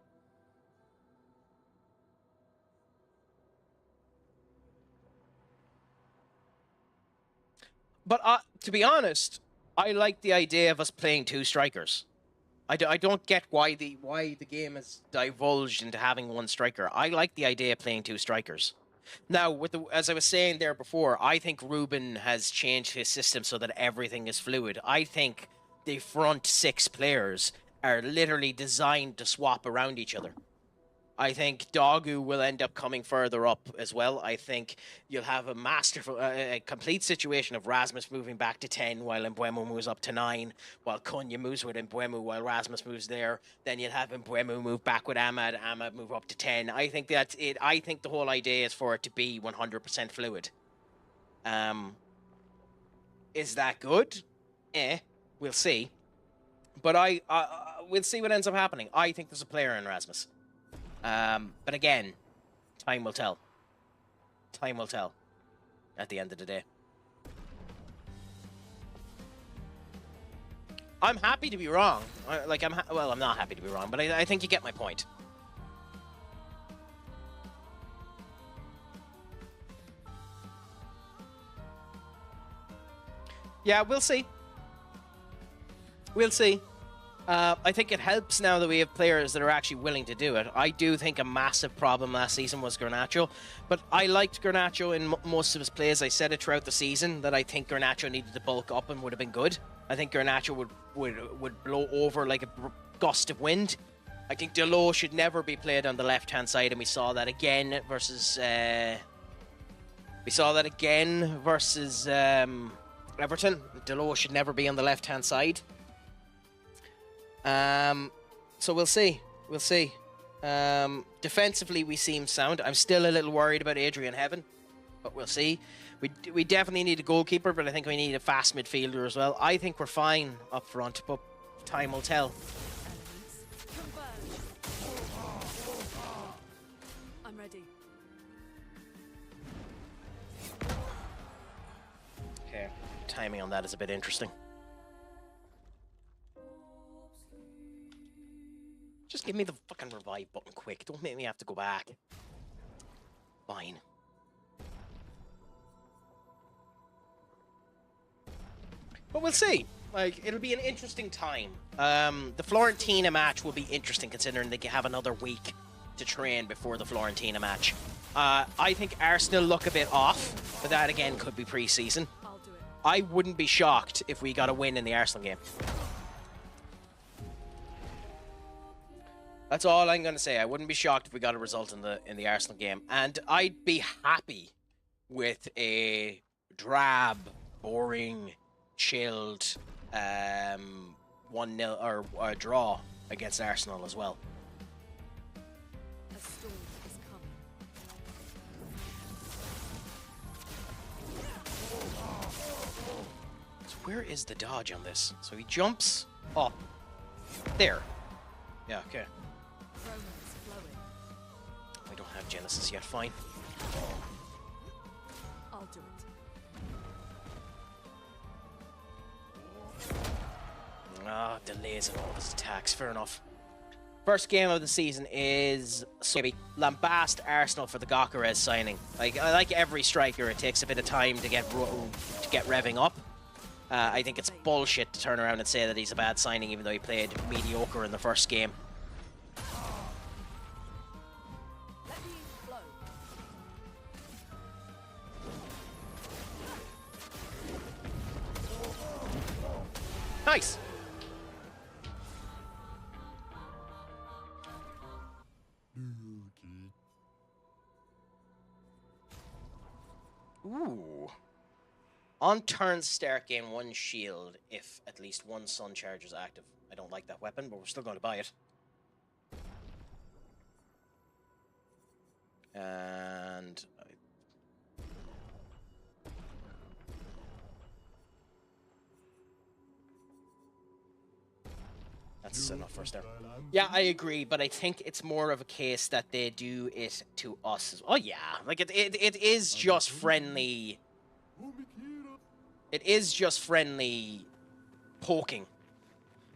But to be honest, I like the idea of us playing 2 strikers. I don't get why the game has divulged into having 1 striker. I like the idea of playing 2 strikers. Now, as I was saying there before, I think Ruben has changed his system so that everything is fluid. I think the front 6 players are literally designed to swap around each other. I think Dogu will end up coming further up as well. I think you'll have a masterful, a complete situation of Rasmus moving back to 10 while Mbeumo moves up to 9, while Cunha moves with Mbeumo while Rasmus moves there. Then you'll have Mbeumo move back with Ahmad move up to 10. I think that's it. I think the whole idea is for it to be 100% fluid. Is that good? We'll see. But we'll see what ends up happening. I think there's a player in Rasmus. But again, time will tell. Time will tell at the end of the day. I'm happy to be wrong. I'm not happy to be wrong, but I think you get my point. Yeah, we'll see. We'll see. I think it helps now that we have players that are actually willing to do it. I do think a massive problem last season was Garnacho, but I liked Garnacho in most of his plays. I said it throughout the season that I think Garnacho needed to bulk up and would have been good. I think Garnacho would blow over like a gust of wind. I think Delot should never be played on the left-hand side, and we saw that again versus We saw that again versus Everton. Delo should never be on the left-hand side. So we'll see. We'll see. Defensively, we seem sound. I'm still a little worried about Adrian Heaven, but we'll see. We definitely need a goalkeeper, but I think we need a fast midfielder as well. I think we're fine up front, but time will tell. I'm ready. Okay, timing on that is a bit interesting. Just give me the fucking revive button quick. Don't make me have to go back. Fine. But we'll see. Like, it'll be an interesting time. The Fiorentina match will be interesting considering they have another week to train before the Fiorentina match. I think Arsenal look a bit off, but that again could be pre-season. I'll do it. I wouldn't be shocked if we got a win in the Arsenal game. That's all I'm going to say. I wouldn't be shocked if we got a result in the Arsenal game. And I'd be happy with a drab, boring, chilled 1-0 or a draw against Arsenal as well. A storm is coming. So where is the dodge on this? So he jumps up. There. Yeah, okay. Romance flowing. We don't have Genesis yet, fine. I'll do it. Ah, delays in all of his attacks. Fair enough. First game of the season is maybe Lambast Arsenal for the Gokares signing. Like every striker, it takes a bit of time to get revving up. I think it's bullshit to turn around and say that he's a bad signing, even though he played mediocre in the first game. Let me flow. Nice. Ooh. On turn, start gain 1 shield if at least 1 sun charge is active. I don't like that weapon, but we're still going to buy it. And that's enough for a start. Yeah, I agree, but I think it's more of a case that they do it to us as well. Oh yeah, like it is just friendly. It is just friendly poking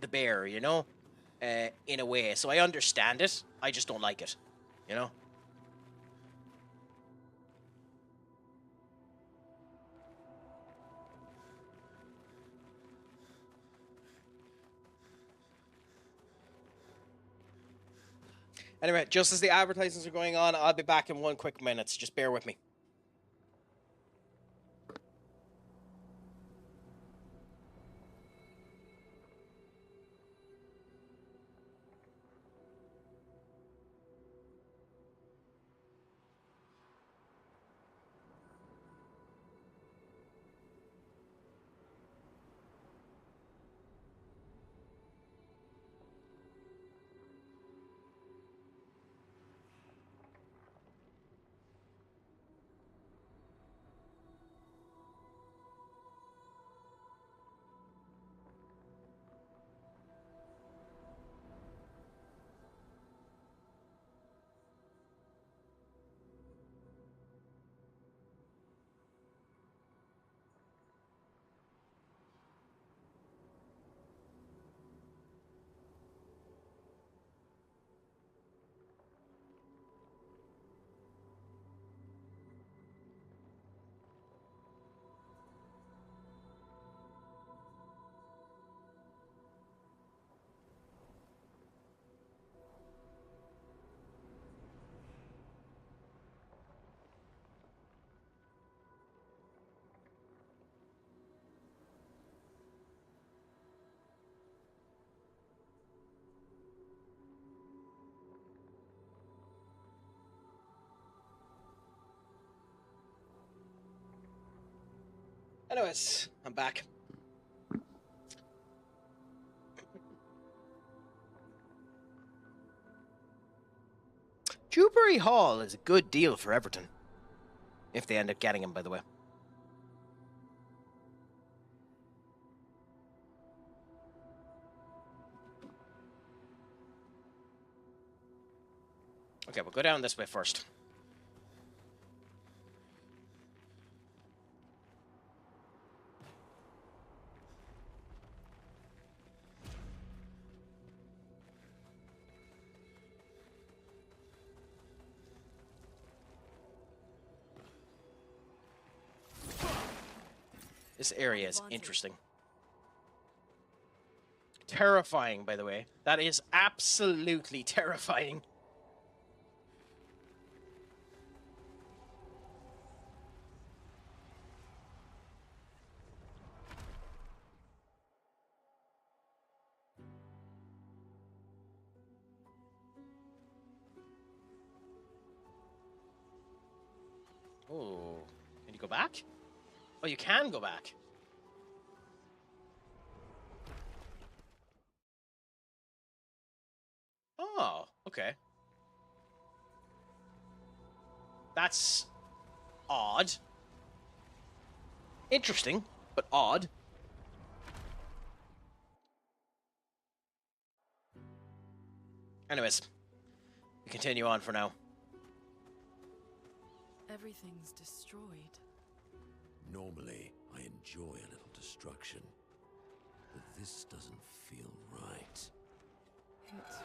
the bear, you know, in a way. So I understand it. I just don't like it, you know. Anyway, just as the advertisements are going on, I'll be back in 1 quick minute. So just bear with me. Anyways, I'm back. Dewberry Hall is a good deal for Everton. If they end up getting him, by the way. Okay, we'll go down this way first. This area is interesting. Terrifying, by the way. That is absolutely terrifying. Oh, can you go back? Oh, you can go back. Oh, okay. That's odd. Interesting, but odd. Anyways, we continue on for now. Everything's destroyed. Normally, I enjoy a little destruction, but this doesn't feel right. It's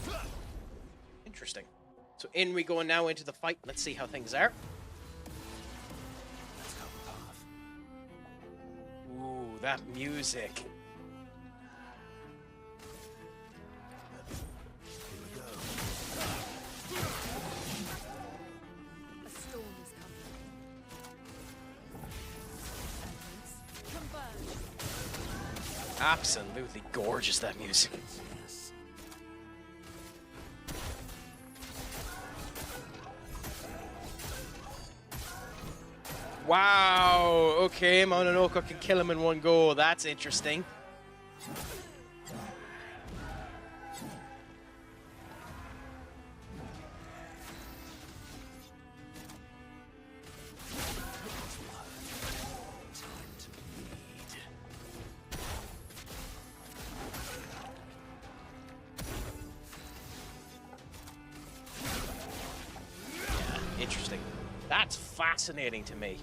rage. Interesting. So in we go now into the fight. Let's see how things are. Let's go, Path. Ooh, that music. Here we go. A storm is coming. Elements, converge. Absolutely gorgeous, that music. Yes. Wow, okay, Mononoke can kill him in one go. That's interesting. Yeah, interesting. That's fascinating to me.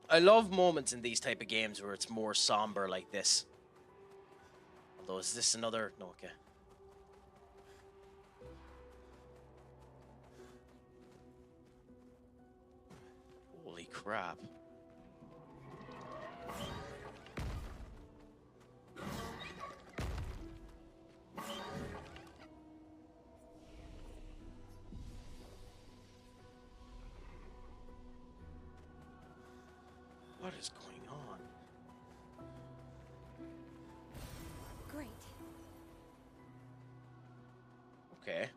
I love moments in these type of games where it's more somber like this. Although, is this another... No, okay. Holy crap. What is going on? Great. Okay.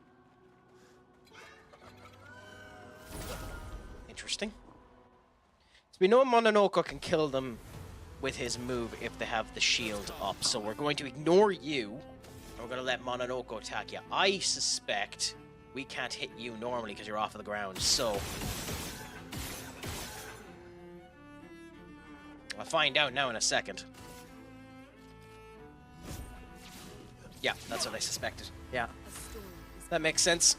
Interesting. So we know Mononoke can kill them with his move if they have the shield up, so we're going to ignore you, and we're going to let Mononoke attack you. I suspect we can't hit you normally because you're off of the ground, so... I'll find out now in a second. Yeah, that's what I suspected. Yeah, A storm is that makes sense.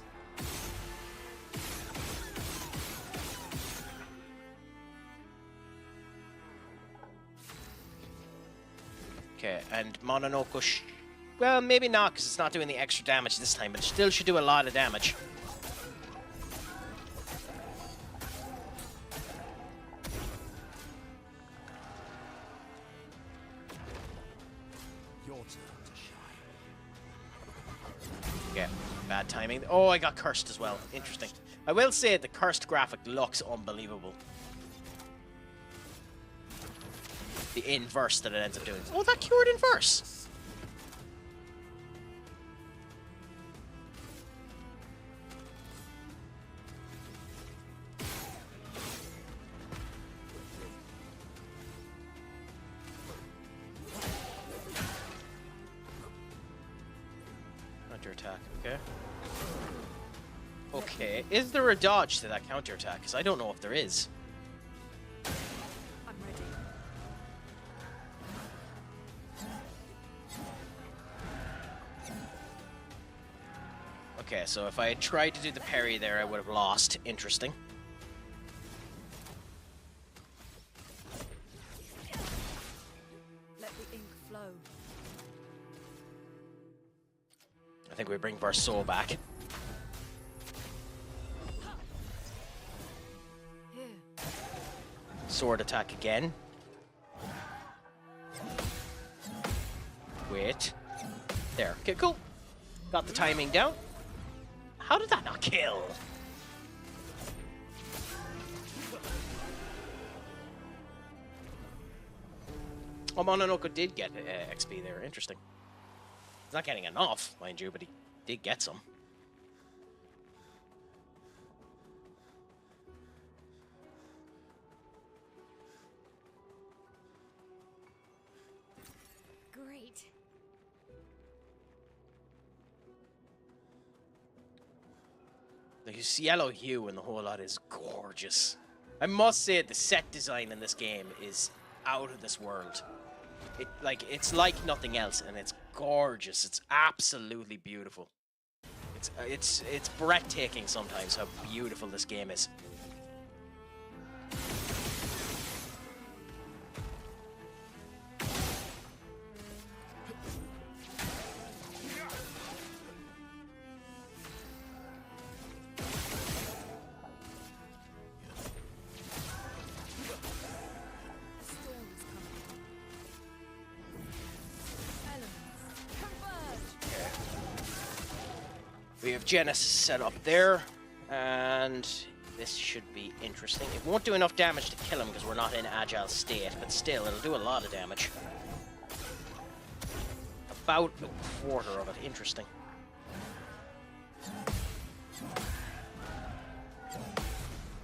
Okay, and Mononoke well, maybe not, because it's not doing the extra damage this time, but it still should do a lot of damage. Your turn to shine. Okay, bad timing. Oh, I got cursed as well. Interesting. I will say the cursed graphic looks unbelievable. The inverse that it ends up doing. Oh, that cured inverse. Counterattack, okay. Okay, is there a dodge to that counterattack? Because I don't know if there is. I'm ready. Okay, so if I had tried to do the parry there, I would have lost. Interesting. Let the ink flow. I think we bring Varso back. Here. Sword attack again. Wait. There. Okay, cool. Got the timing down. How did that not kill? Oh, Mononoke did get XP there. Interesting. He's not getting enough, mind you, but he did get some. Great. The yellow hue and the whole lot is gorgeous. I must say the set design in this game is out of this world. It's like nothing else, and it's gorgeous. It's absolutely beautiful. It's breathtaking sometimes how beautiful this game is. The storm's coming. Elements, converge! We have Genesis set up there, and this should be interesting. It won't do enough damage to kill him because we're not in agile state, but still, it'll do a lot of damage. About a quarter of it. Interesting.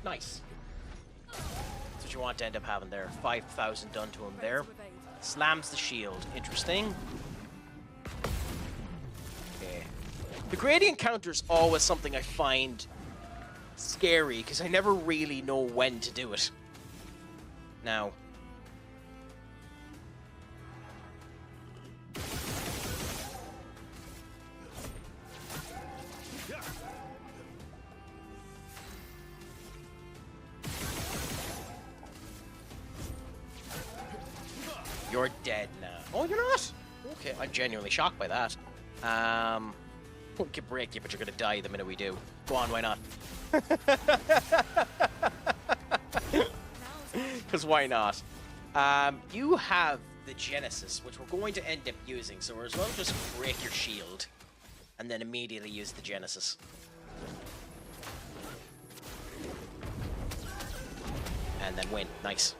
Nice. That's what you want to end up having there. 5,000 done to him there. Slams the shield. Interesting. Okay. The gradient counter is always something I find scary because I never really know when to do it. Now. You're dead now. Oh, you're not? Okay, I'm genuinely shocked by that. We can break you, but you're gonna die the minute we do. Go on, why not? Because why not? You have the Genesis, which we're going to end up using, so we're as well just break your shield and then immediately use the Genesis. And then win. Nice.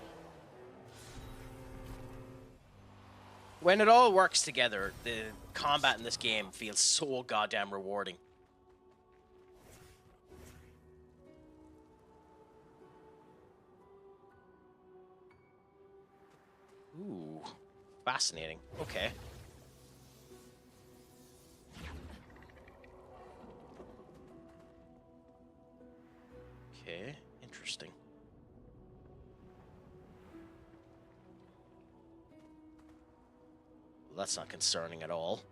When it all works together, the combat in this game feels so goddamn rewarding. Ooh, fascinating. Okay. Okay, interesting. That's not concerning at all.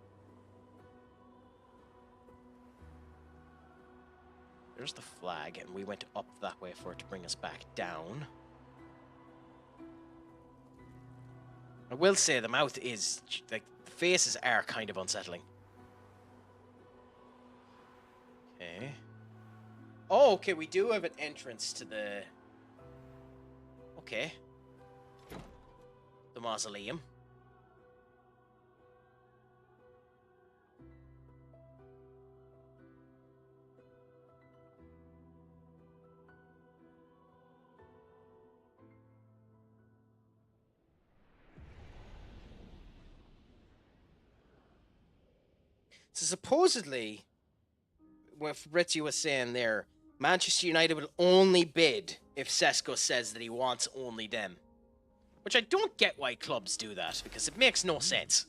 There's the flag, and we went up that way for it to bring us back down. I will say the mouth is, like, the faces are kind of unsettling. Okay. Oh, okay, we do have an entrance to the... Okay. The mausoleum. So supposedly, what Fabrizio was saying there, Manchester United will only bid if Sesko says that he wants only them. Which I don't get why clubs do that, because it makes no sense.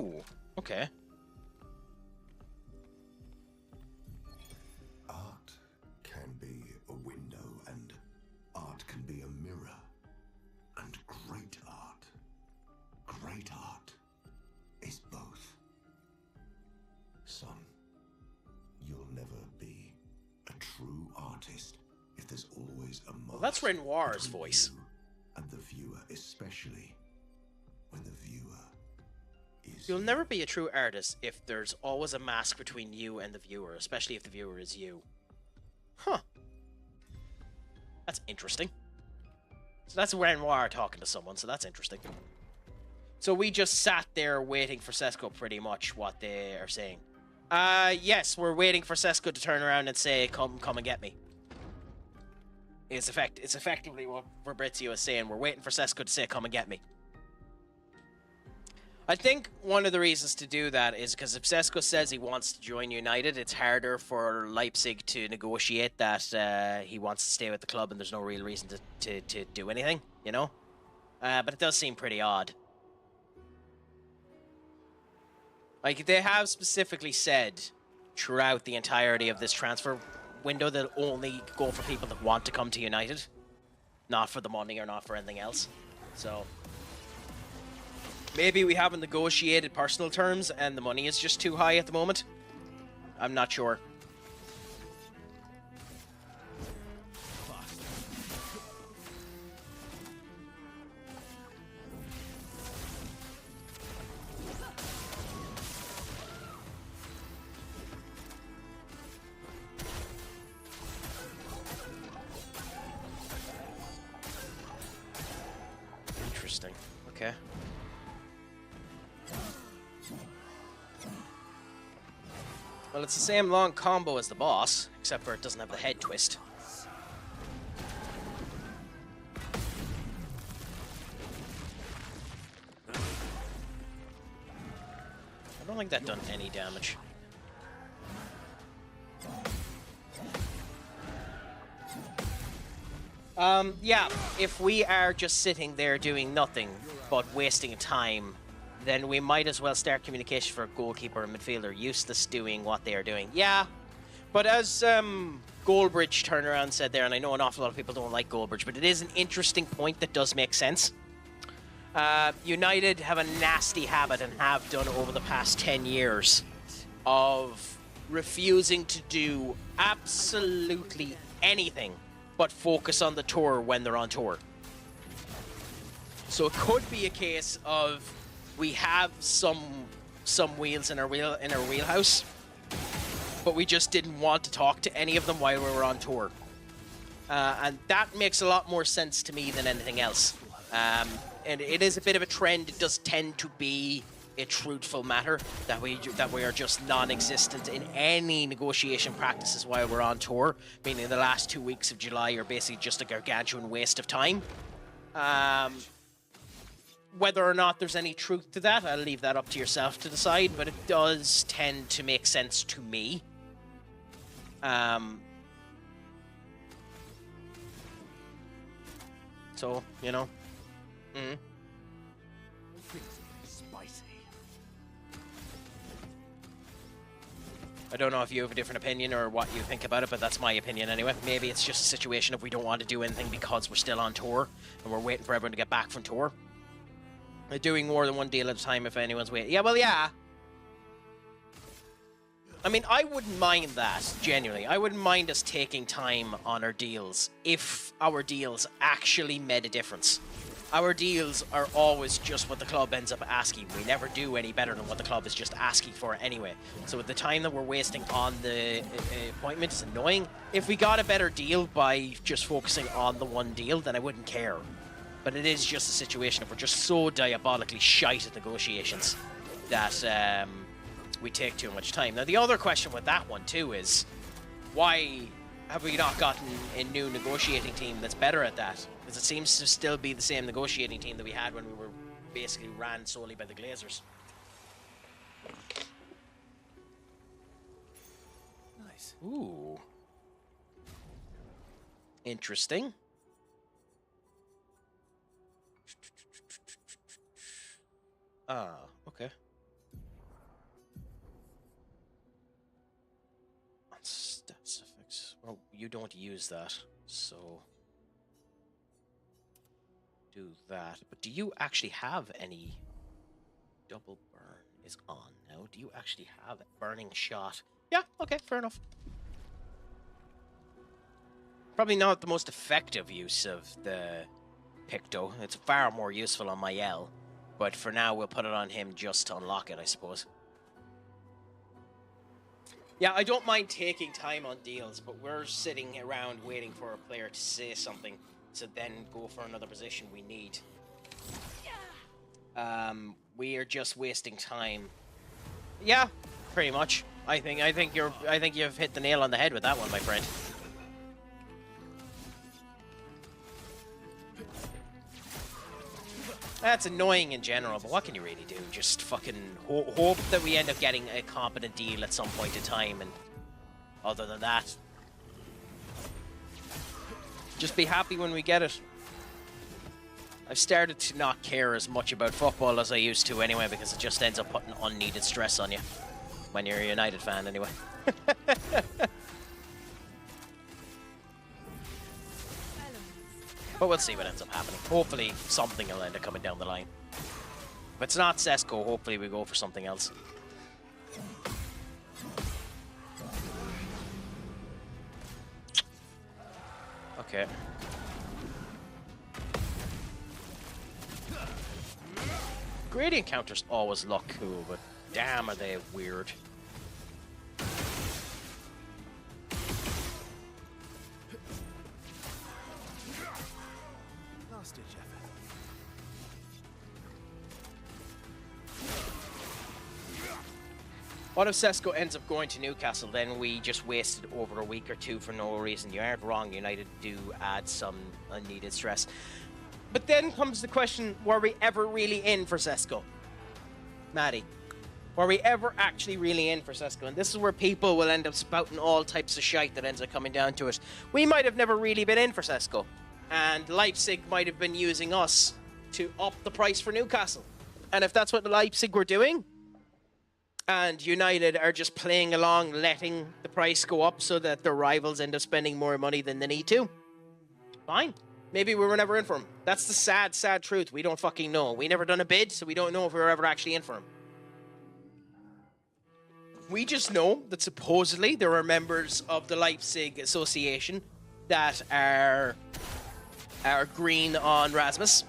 Ooh, okay. Art can be a window, and art can be a mirror. And great art is both. Son, you'll never be a true artist if there's always a mask. Well, that's Renoir's between voice. you and the viewer, especially when the viewer is You'll never be a true artist if there's always a mask between you and the viewer, especially if the viewer is you. Huh. That's interesting. So that's Renoir talking to someone, so that's interesting. So we just sat there waiting for Sesko, pretty much what they are saying. Yes, we're waiting for Sesko to turn around and say, come and get me. It's effectively what Fabrizio is saying. We're waiting for Sesko to say, come and get me. I think one of the reasons to do that is because if Sesko says he wants to join United, it's harder for Leipzig to negotiate that he wants to stay with the club and there's no real reason to do anything, you know? But it does seem pretty odd. Like, they have specifically said throughout the entirety of this transfer window that only go for people that want to come to United. Not for the money or not for anything else. So maybe we haven't negotiated personal terms and the money is just too high at the moment. I'm not sure. Interesting. Okay. Well, it's the same long combo as the boss, except for it doesn't have the head twist. I don't think that done any damage. Yeah, if we are just sitting there doing nothing but wasting time, then we might as well start communication for a goalkeeper and midfielder, useless doing what they are doing. Yeah, but as Goldbridge turned around and said there, and I know an awful lot of people don't like Goldbridge, but it is an interesting point that does make sense. United have a nasty habit, and have done over the past 10 years, of refusing to do absolutely anything but focus on the tour when they're on tour. So it could be a case of we have some wheels in our wheelhouse, but we just didn't want to talk to any of them while we were on tour. And that makes a lot more sense to me than anything else. And it is a bit of a trend. It does tend to be a truthful matter that we are just non-existent in any negotiation practices while we're on tour, meaning the last 2 weeks of July are basically just a gargantuan waste of time. Whether or not there's any truth to that, I'll leave that up to yourself to decide, but it does tend to make sense to me. So, you know. I don't know if you have a different opinion or what you think about it, but that's my opinion anyway. Maybe it's just a situation of we don't want to do anything because we're still on tour and we're waiting for everyone to get back from tour. They're doing more than one deal at a time if anyone's waiting. Yeah, well, yeah. I mean, I wouldn't mind that, genuinely. I wouldn't mind us taking time on our deals if our deals actually made a difference. Our deals are always just what the club ends up asking. We never do any better than what the club is just asking for anyway. So with the time that we're wasting on the appointment, it's annoying. If we got a better deal by just focusing on the one deal, then I wouldn't care. But it is just a situation of we're just so diabolically shite at negotiations that we take too much time. Now, the other question with that one, too, is why have we not gotten a new negotiating team that's better at that? Because it seems to still be the same negotiating team that we had when we were basically ran solely by the Glazers. Nice. Ooh. Interesting. Ah, okay. That's effects. Well, you don't use that, so do that. But do you actually have any? Double burn is on now. Do you actually have a burning shot? Yeah. Okay. Fair enough. Probably not the most effective use of the Picto. It's far more useful on my L. But for now, we'll put it on him just to unlock it, I suppose. Yeah, I don't mind taking time on deals, but we're sitting around waiting for a player to say something to then go for another position we need. We are just wasting time. Yeah, pretty much. I think you've hit the nail on the head with that one, my friend. That's annoying in general, but what can you really do? Just fucking hope that we end up getting a competent deal at some point in time, and other than that, just be happy when we get it. I've started to not care as much about football as I used to anyway, because it just ends up putting unneeded stress on you. When you're a United fan, anyway. But we'll see what ends up happening. Hopefully, something will end up coming down the line. If it's not Sesko, hopefully we go for something else. Okay. Gradient counters always look cool, but damn are they weird. Last-ditch effort. What if Sesko ends up going to Newcastle? Then we just wasted over a week or two for no reason. You aren't wrong. United do add some unneeded stress. But then comes the question, were we ever really in for Sesko? Maddie, were we ever actually really in for Sesko? And this is where people will end up spouting all types of shite that ends up coming down to it. We might have never really been in for Sesko. And Leipzig might have been using us to up the price for Newcastle. And if that's what Leipzig were doing, and United are just playing along, letting the price go up so that their rivals end up spending more money than they need to, fine. Maybe we were never in for him. That's the sad, sad truth. We don't fucking know. We never done a bid, so we don't know if we were ever actually in for him. We just know that supposedly there are members of the Leipzig Association that are green on Rasmus.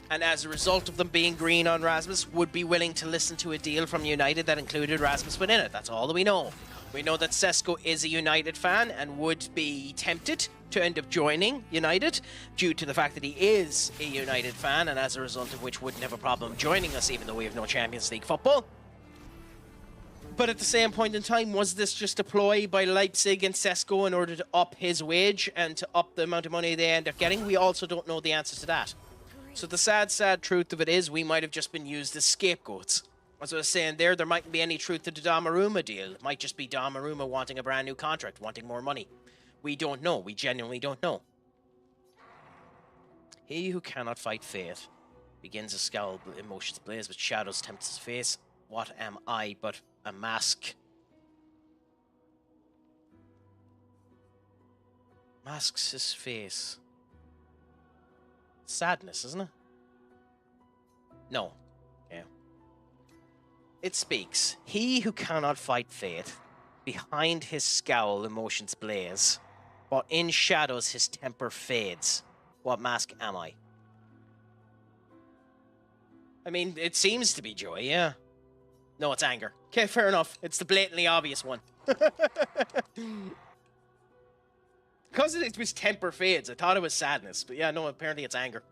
And as a result of them being green on Rasmus, would be willing to listen to a deal from United that included Rasmus within it. That's all that we know. We know that Sesko is a United fan and would be tempted to end up joining United due to the fact that he is a United fan, and as a result of which wouldn't have a problem joining us even though we have no Champions League football. But at the same point in time, was this just a ploy by Leipzig and Sesko in order to up his wage and to up the amount of money they end up getting? We also don't know the answer to that. So the sad, sad truth of it is we might have just been used as scapegoats. As I was saying there mightn't be any truth to the Donnarumma deal. It might just be Donnarumma wanting a brand new contract, wanting more money. We don't know. We genuinely don't know. He who cannot fight fate begins a scowl, emotions blaze, but shadows tempt his face. What am I but a mask? Masks his face. Sadness, isn't it? No. Yeah. It speaks. He who cannot fight fate, behind his scowl emotions blaze, but in shadows his temper fades. What mask am I? I mean, it seems to be joy, yeah. No, it's anger. Okay, fair enough. It's the blatantly obvious one. Because it was temper fades, I thought it was sadness. But yeah, no, apparently it's anger.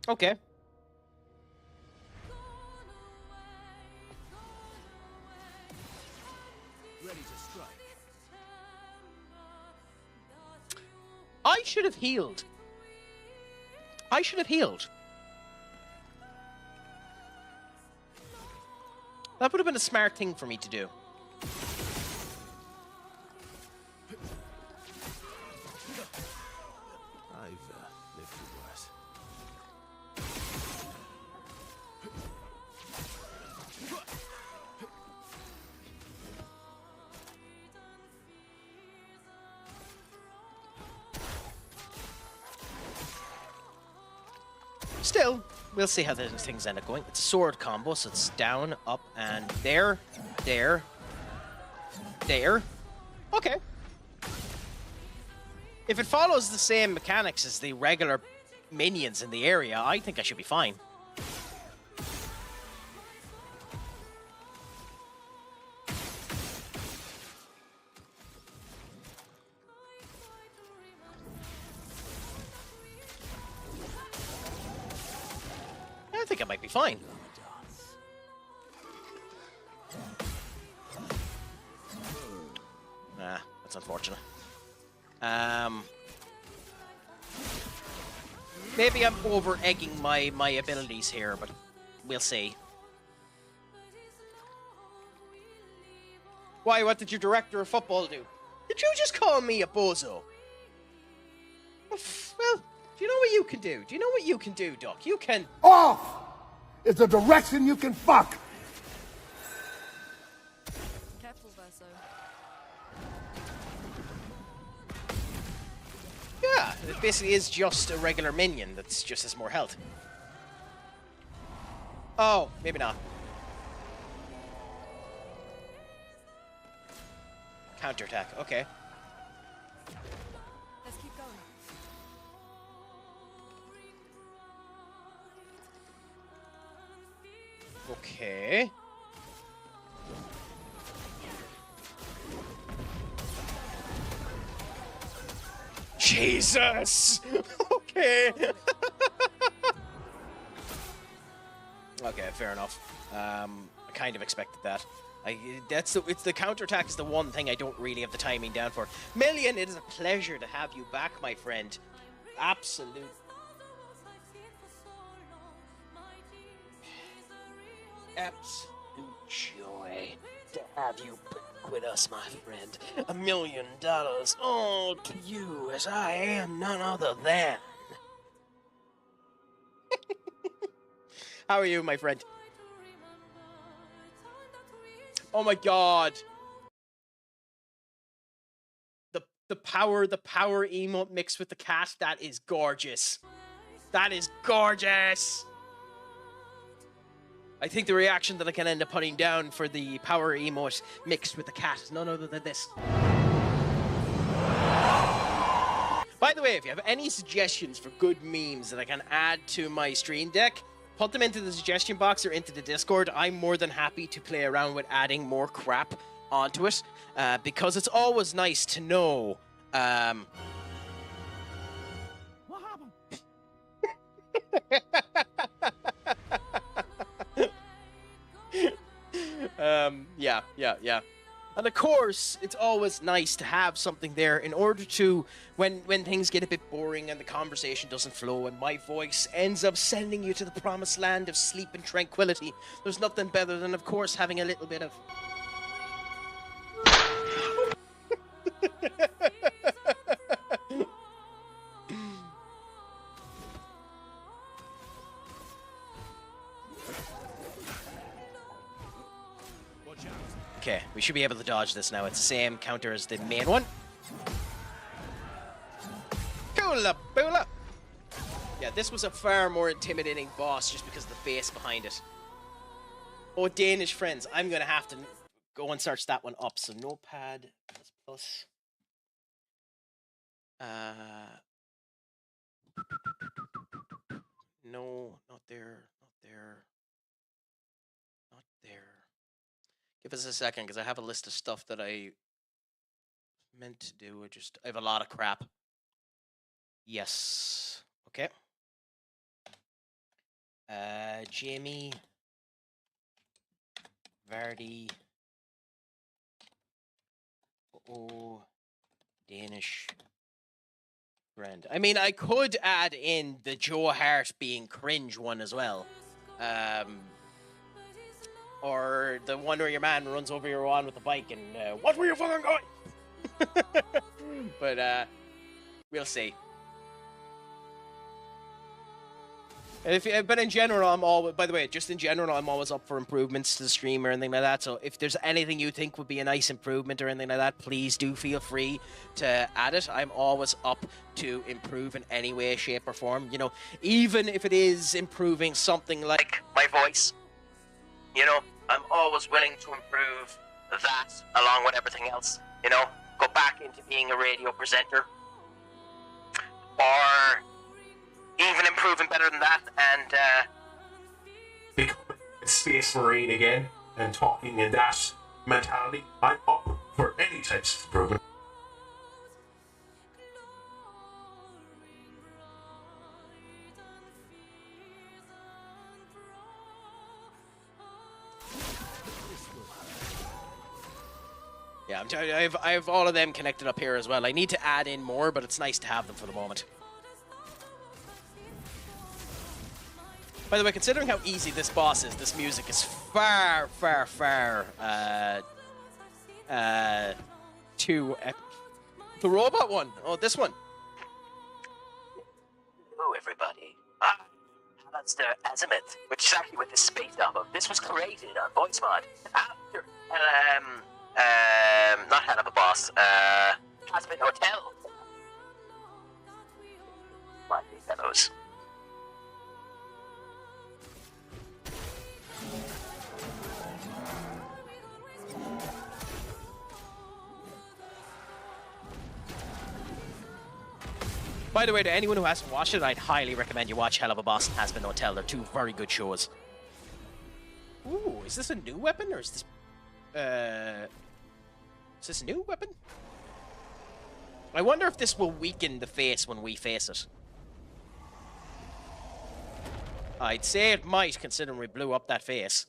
Okay. Ready to strike. I should have healed. I should have healed. That would have been a smart thing for me to do. I've lived through worse. Still, we'll see how things end up going. It's a sword combo, so it's down, up, and there, there, there. Okay. If it follows the same mechanics as the regular minions in the area, I think I should be fine. I think I might be fine. Nah, that's unfortunate. Maybe I'm over-egging my abilities here, but we'll see. Why, what did your director of football do? Did you just call me a bozo? Well, do you know what you can do? Do you know what you can do, Doc? You can... Off is the direction you can fuck. Careful, Verso. Yeah, it basically is just a regular minion that's just has more health. Oh, maybe not. Counterattack, okay. Let's keep going. Okay. Jesus! Okay. Okay, fair enough. I kind of expected that. It's the counterattack is the one thing I don't really have the timing down for. Million, it is a pleasure to have you back, my friend. Absolute. Absolute joy to have you back with us, my friend. $1 million, all to you, as I am none other than. How are you, my friend? Oh my god. The power emote mixed with the cat, that is gorgeous. That is gorgeous. I think the reaction that I can end up putting down for the power emote mixed with the cat is none other than this. By the way, if you have any suggestions for good memes that I can add to my stream deck, put them into the suggestion box or into the Discord. I'm more than happy to play around with adding more crap onto it, because it's always nice to know. What happened? Yeah. And of course, it's always nice to have something there in order to, when things get a bit boring and the conversation doesn't flow and my voice ends up sending you to the promised land of sleep and tranquility, there's nothing better than, of course, having a little bit of... Okay, we should be able to dodge this now. It's the same counter as the main one. Coola boola! Yeah, this was a far more intimidating boss just because of the face behind it. Oh, Danish friends, I'm going to have to go and search that one up. So notepad plus. No, not there, not there, not there. Give us a second, because I have a list of stuff that I meant to do. I have a lot of crap. Yes. Okay. Jamie. Vardy. Oh, Danish friend. I mean, I could add in the Joe Hart being cringe one as well. Or the one where your man runs over your lawn with a bike and, what were you fucking going? But, we'll see. But in general, I'm always, by the way, just in general, I'm always up for improvements to the stream or anything like that. So if there's anything you think would be a nice improvement or anything like that, please do feel free to add it. I'm always up to improve in any way, shape, or form. You know, even if it is improving something like my voice, you know, I'm always willing to improve that along with everything else. You know, go back into being a radio presenter, or even improving better than that, and becoming a space marine again and talking in that mentality. I'm up for any types of improvement. yeah, I'm telling you, I have all of them connected up here as well. I need to add in more, but it's nice to have them for the moment. By the way, considering how easy this boss is, this music is far, far, far to the robot one. Oh, this one. Hello, everybody. That's the Azimuth, which is actually what this is based off of. This was created on Voice Mod after, not Hell of a Boss, Hazbin Hotel. My fellows. By the way, to anyone who hasn't watched it, I'd highly recommend you watch Hell of a Boss and Hazbin Hotel. They're two very good shows. Ooh, is this a new weapon, or is this a new weapon? I wonder if this will weaken the face when we face it. I'd say it might, considering we blew up that face.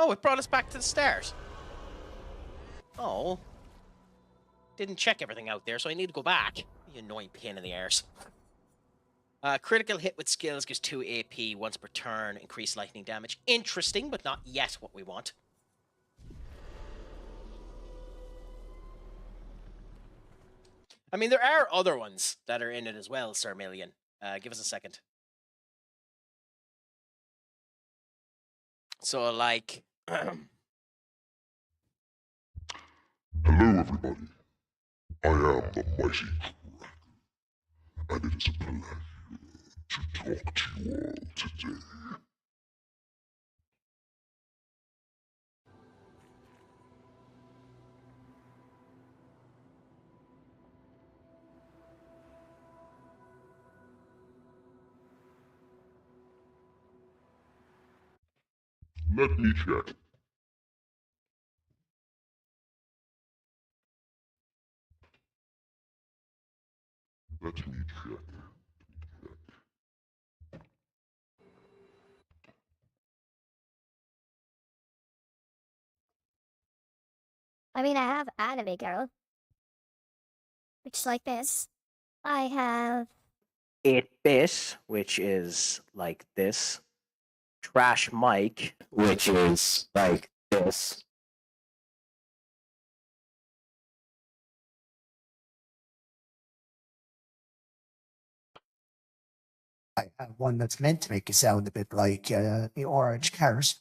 Oh, it brought us back to the start. Oh. Didn't check everything out there, so I need to go back. You annoying pain in the arse. Critical hit with skills gives 2 AP once per turn, increased lightning damage. Interesting, but not yet what we want. I mean, there are other ones that are in it as well, Sir Million. Give us a second. So, like... Hello, everybody. I am the mighty Craig, and it is a pleasure to talk to you all today. Let me check. Let me check. I mean, I have Anime Girl, which is like this. I have 8-bit, which is like this. Trash Mike, which is like this. I have one that's meant to make you sound a bit like the orange carrot.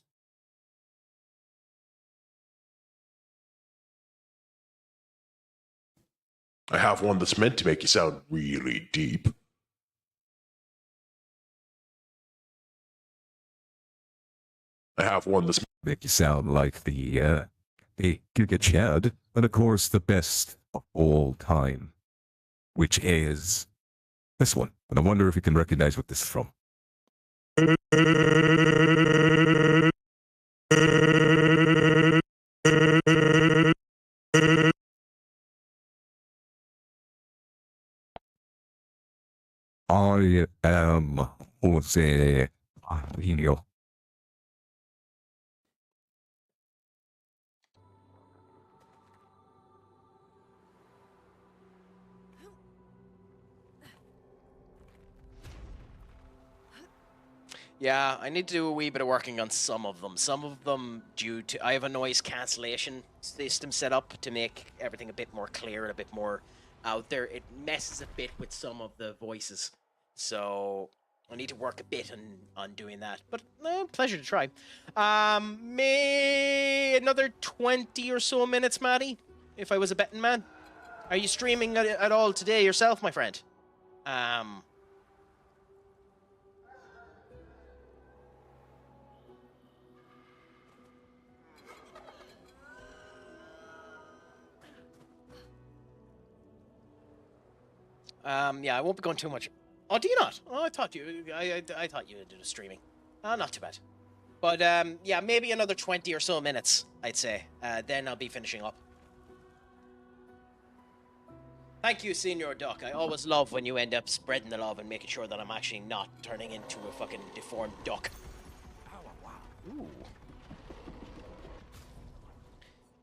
I have one that's meant to make you sound really deep. I have one that's make you sound like the Giga Chad, and of course the best of all time, which is this one. And I wonder if you can recognize what this is from. I am Jose Arvino. Yeah, I need to do a wee bit of working on some of them. Some of them due to I have a noise cancellation system set up to make everything a bit more clear and a bit more out there. It messes a bit with some of the voices, so I need to work a bit on doing that. But pleasure to try. May another 20 or so minutes, Maddie, if I was a betting man. Are you streaming at all today yourself, my friend? Yeah, I won't be going too much. Oh, do you not? Oh, I thought I thought you did a streaming. Not too bad. But yeah, maybe another 20 or so minutes, I'd say. Then I'll be finishing up. Thank you, Senior Duck. I always love when you end up spreading the love and making sure that I'm actually not turning into a fucking deformed duck. Ooh.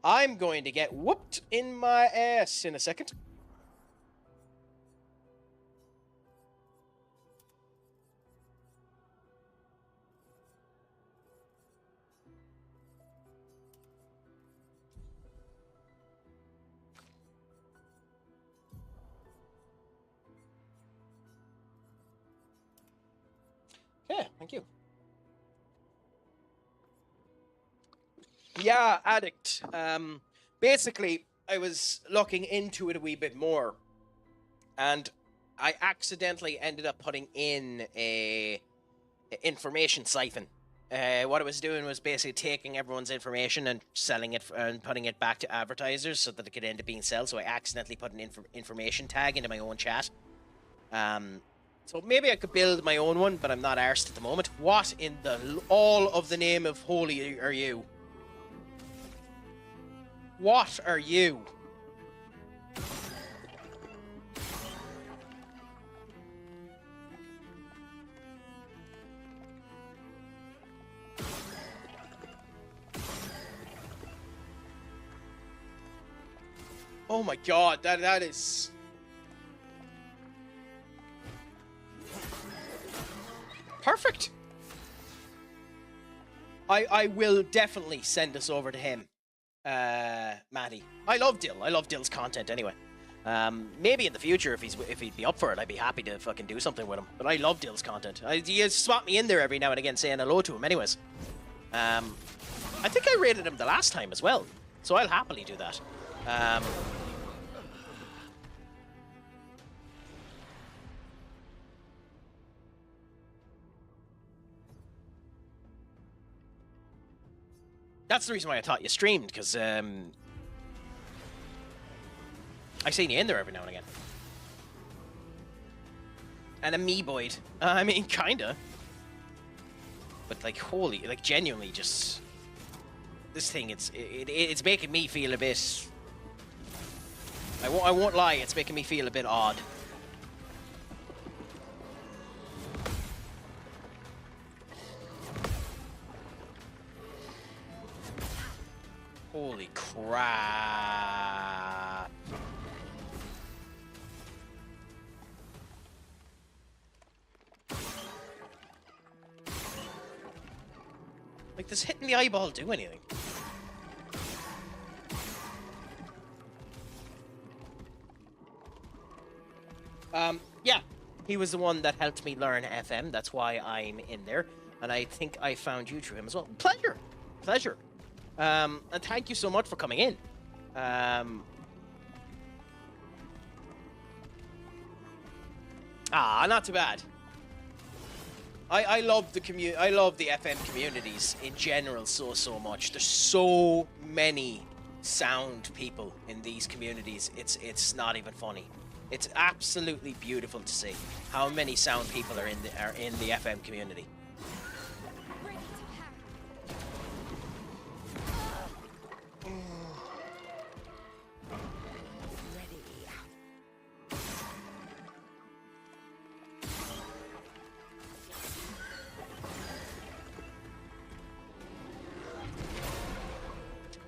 I'm going to get whooped in my ass in a second. Yeah, thank you. Yeah, addict. Basically, I was looking into it a wee bit more, and I accidentally ended up putting in a information siphon. What I was doing was basically taking everyone's information and selling it and putting it back to advertisers so that it could end up being sold. So I accidentally put an information tag into my own chat. So maybe I could build my own one, but I'm not arsed at the moment. What in the all of the name of holy are you? What are you? Oh my god, that is... Perfect! I will definitely send this over to him, Matty. I love Dill. I love Dill's content anyway. Maybe in the future, if he'd be up for it, I'd be happy to fucking do something with him. But I love Dill's content. He swap me in there every now and again saying hello to him anyways. I think I rated him the last time as well, so I'll happily do that. That's the reason why I thought you streamed, because I seen you in there every now and again. And amoeboid. I mean, kinda. But like, holy, like genuinely just... This thing, it's making me feel a bit... I won't lie, it's making me feel a bit odd. Holy crap. Like, does hitting the eyeball do anything? Yeah. He was the one that helped me learn FM. That's why I'm in there. And I think I found you through him as well. Pleasure. Pleasure. And thank you so much for coming in. Not too bad. I love the I love the FM communities in general so much. There's so many sound people in these communities. It's not even funny. It's absolutely beautiful to see how many sound people are in the FM community.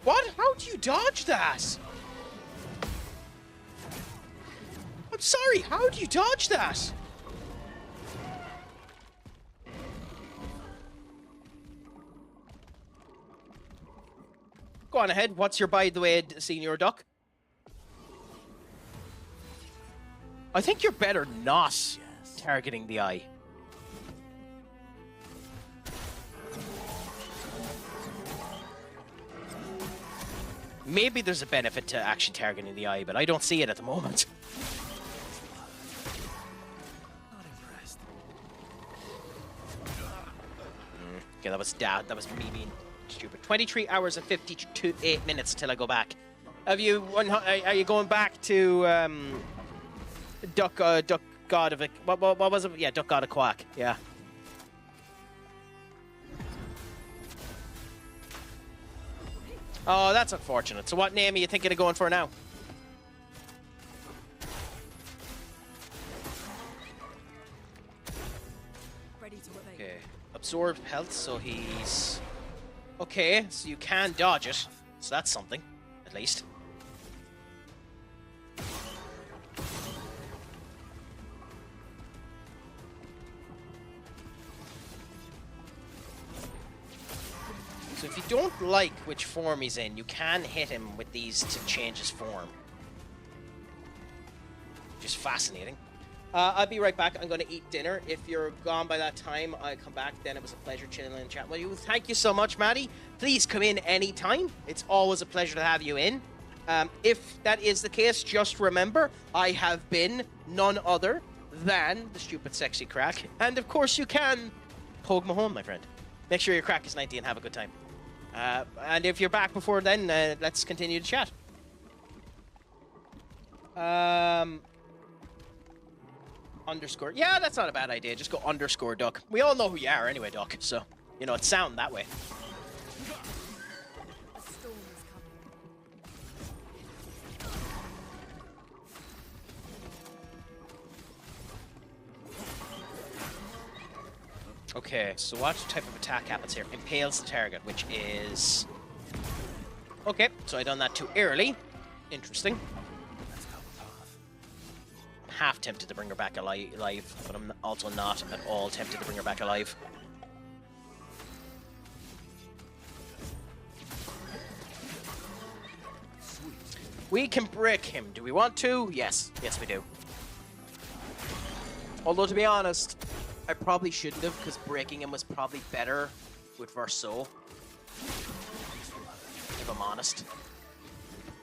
What? How do you dodge that? I'm sorry, how do you dodge that? go on ahead. What's your by the way, Senior Duck? I think you're better not targeting the eye. Maybe there's a benefit to actually targeting the eye, but I don't see it at the moment. Not impressed. Okay, that was me being stupid. 23 hours and 58 minutes till I go back. Have you? Are you going back to Duck God of it? What was it? Yeah, Duck God of Quack. Yeah. Oh, that's unfortunate. So what name are you thinking of going for now? Ready to evade. Okay. Absorb health, so he's... Okay, so you can dodge it. So that's something, at least. So if you don't like which form he's in, you can hit him with these to change his form. Which is fascinating. I'll be right back. I'm going to eat dinner. If you're gone by that time, I'll come back. Then it was a pleasure chilling and chatting with you. Thank you so much, Maddie. Please come in anytime. It's always a pleasure to have you in. If that is the case, just remember, I have been none other than the stupid sexy Craic. And of course you can poke my home, my friend. Make sure your Craic is 90 and have a good time. And if you're back before then, let's continue to chat. Underscore. Yeah, that's not a bad idea. Just go underscore Duck. We all know who you are anyway, Duck. So, you know, it's sound that way. A storm is coming. Okay, so what type of attack happens here? Impales the target, which is... Okay, so I done that too early. Interesting. I'm half tempted to bring her back alive, but I'm also not at all tempted to bring her back alive. We can break him. Do we want to? Yes. Yes, we do. Although, to be honest, I probably shouldn't have, because breaking him was probably better with Verso. If I'm honest.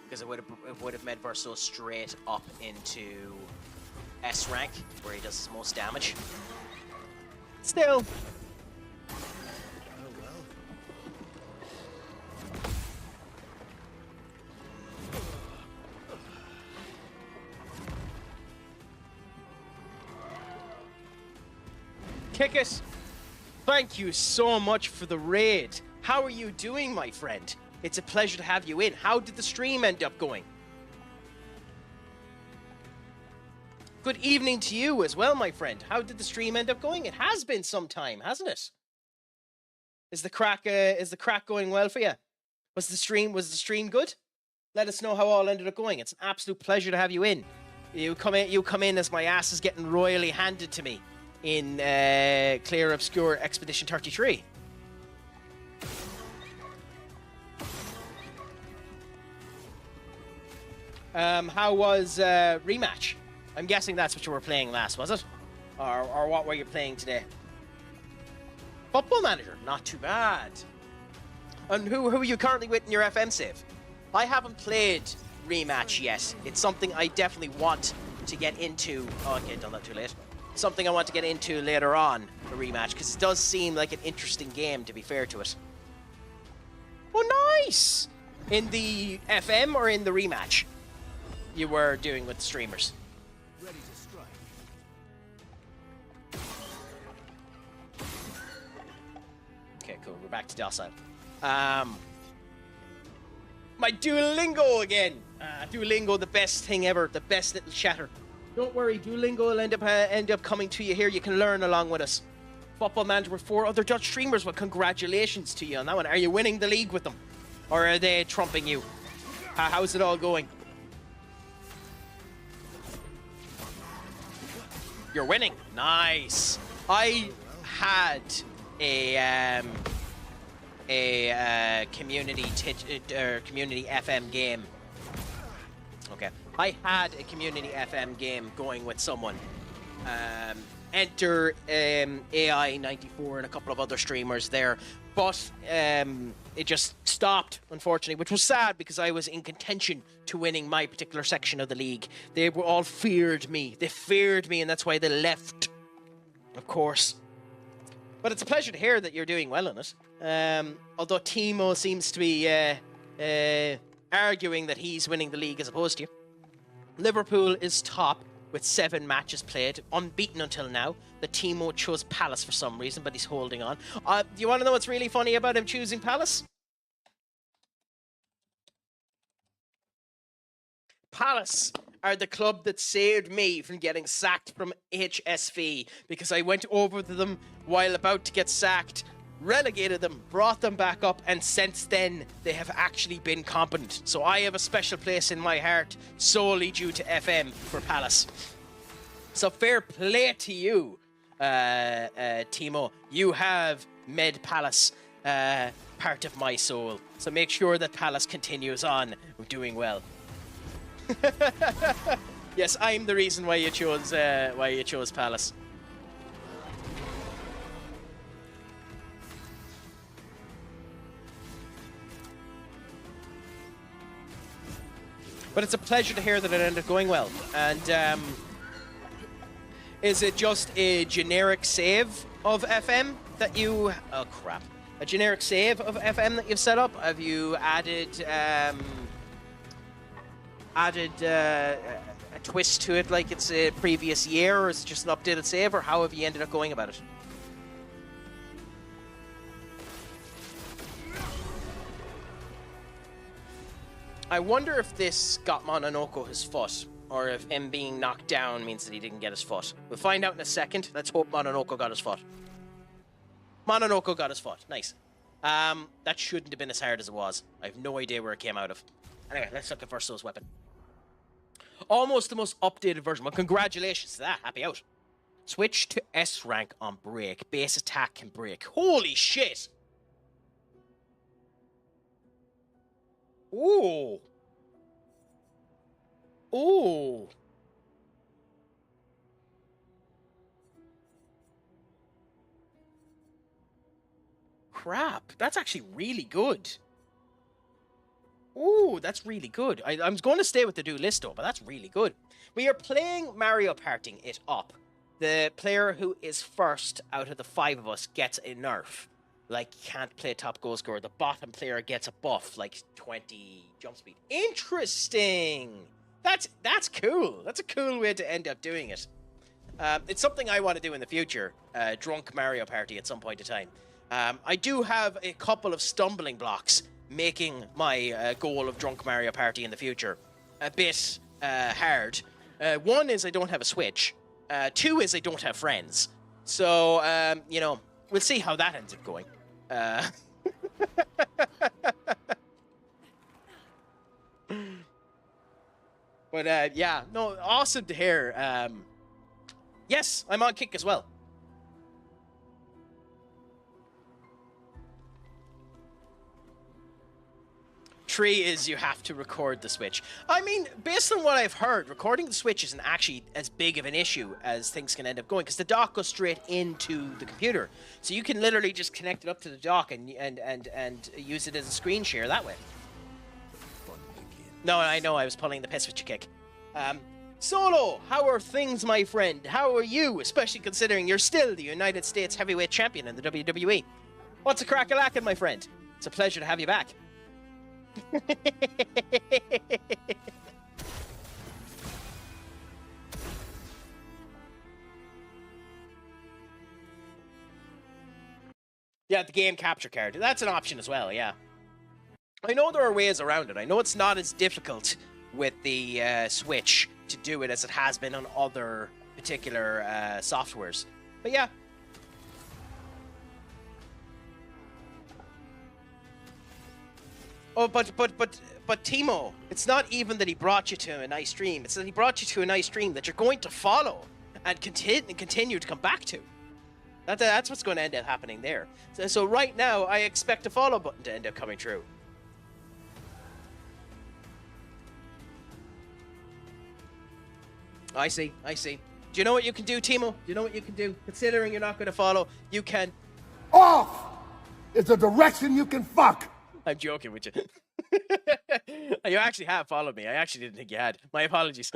Because it would have made Verso straight up into S rank, where he does his most damage. Still. Kick it! Thank you so much for the raid. How are you doing, my friend? It's a pleasure to have you in. How did the stream end up going? Good evening to you as well, my friend. How did the stream end up going? It has been some time, hasn't it? Is the crack going well for you? Was the stream good? Let us know how all ended up going. It's an absolute pleasure to have you in. You come in as my ass is getting royally handed to me in Clair Obscur Expedition 33. How was Rematch? I'm guessing that's what you were playing last, was it? Or what were you playing today? Football Manager, not too bad. And who are you currently with in your FM save? I haven't played Rematch yet. It's something I definitely want to get into. Oh, okay, done that too late. Something I want to get into later on, the Rematch, because it does seem like an interesting game, to be fair to it. Oh, nice! In the FM or in the Rematch you were doing with the streamers? Ready to strike. Okay, cool. We're back to docile. My Duolingo again. Duolingo, the best thing ever. The best little chatter. Don't worry, Duolingo will end up coming to you here. You can learn along with us. Football Manager with 4 other Dutch streamers. Well, congratulations to you on that one. Are you winning the league with them? Or are they trumping you? How's it all going? You're winning. Nice. I had a a community FM game. Okay, I had a community FM game going with someone. Enter AI94 and a couple of other streamers there, but it just stopped, unfortunately, which was sad because I was in contention to winning my particular section of the league. They were all feared me. They feared me, and that's why they left, of course. But it's a pleasure to hear that you're doing well in it. Although Timo seems to be arguing that he's winning the league as opposed to you. Liverpool is top with 7 matches played, unbeaten until now. The Timo chose Palace for some reason, but he's holding on. Do you want to know what's really funny about him choosing Palace? Palace are the club that saved me from getting sacked from HSV because I went over to them while about to get sacked, relegated them, brought them back up, and since then they have actually been competent. So I have a special place in my heart solely due to FM for Palace. So fair play to you, Timo. You have made Palace part of my soul. So make sure that Palace continues on doing well. Yes, I'm the reason why you chose Palace. But it's a pleasure to hear that it ended up going well. And is it just a generic save of FM that you... Oh, crap. A generic save of FM that you've set up? Have you added a twist to it like it's a previous year, or is it just an updated save, or how have you ended up going about it? I wonder if this got Mononoko his foot, or if him being knocked down means that he didn't get his foot. We'll find out in a second. Let's hope Mononoko got his foot. Mononoko got his foot. Nice. That shouldn't have been as hard as it was. I have no idea where it came out of. Anyway, let's look at Verso's weapon. Almost the most updated version. Well, congratulations to that. Happy out. Switch to S rank on break. Base attack can break. Holy shit! Ooh. Ooh. Crap. That's actually really good. Ooh, that's really good. I'm going to stay with the Duelisto, but that's really good. We are playing Mario Parting it up. The player who is first out of the 5 of us gets a nerf. Like, can't play top goal scorer. The bottom player gets a buff, like 20 jump speed. Interesting! That's cool. That's a cool way to end up doing it. It's something I want to do in the future. Drunk Mario Party at some point in time. I do have a couple of stumbling blocks making my goal of Drunk Mario Party in the future a bit hard. One is I don't have a Switch. 2 is I don't have friends. So, you know, we'll see how that ends up going. But, yeah, no, awesome to hear. Yes, I'm on Kick as well. Tree is you have to record the Switch. I mean, based on what I've heard, recording the Switch isn't actually as big of an issue as things can end up going, because the dock goes straight into the computer. So you can literally just connect it up to the dock and use it as a screen share that way. No, I know, I was pulling the piss with your kick. Solo, how are things, my friend? How are you, especially considering you're still the United States heavyweight champion in the WWE? What's a crack-a-lackin', my friend? It's a pleasure to have you back. Yeah, the game capture card. That's an option as well, yeah. I know there are ways around it. I know it's not as difficult with the Switch to do it as it has been on other particular softwares. But yeah. Oh, but Timo, it's not even that he brought you to a nice stream. It's that he brought you to a nice stream that you're going to follow and continue to come back to. That's what's going to end up happening there. So right now, I expect a follow button to end up coming true. I see. Do you know what you can do, Timo? Do you know what you can do? Considering you're not going to follow, you can... Off is a direction you can fuck. I'm joking with you. You actually have followed me. I actually didn't think you had. My apologies.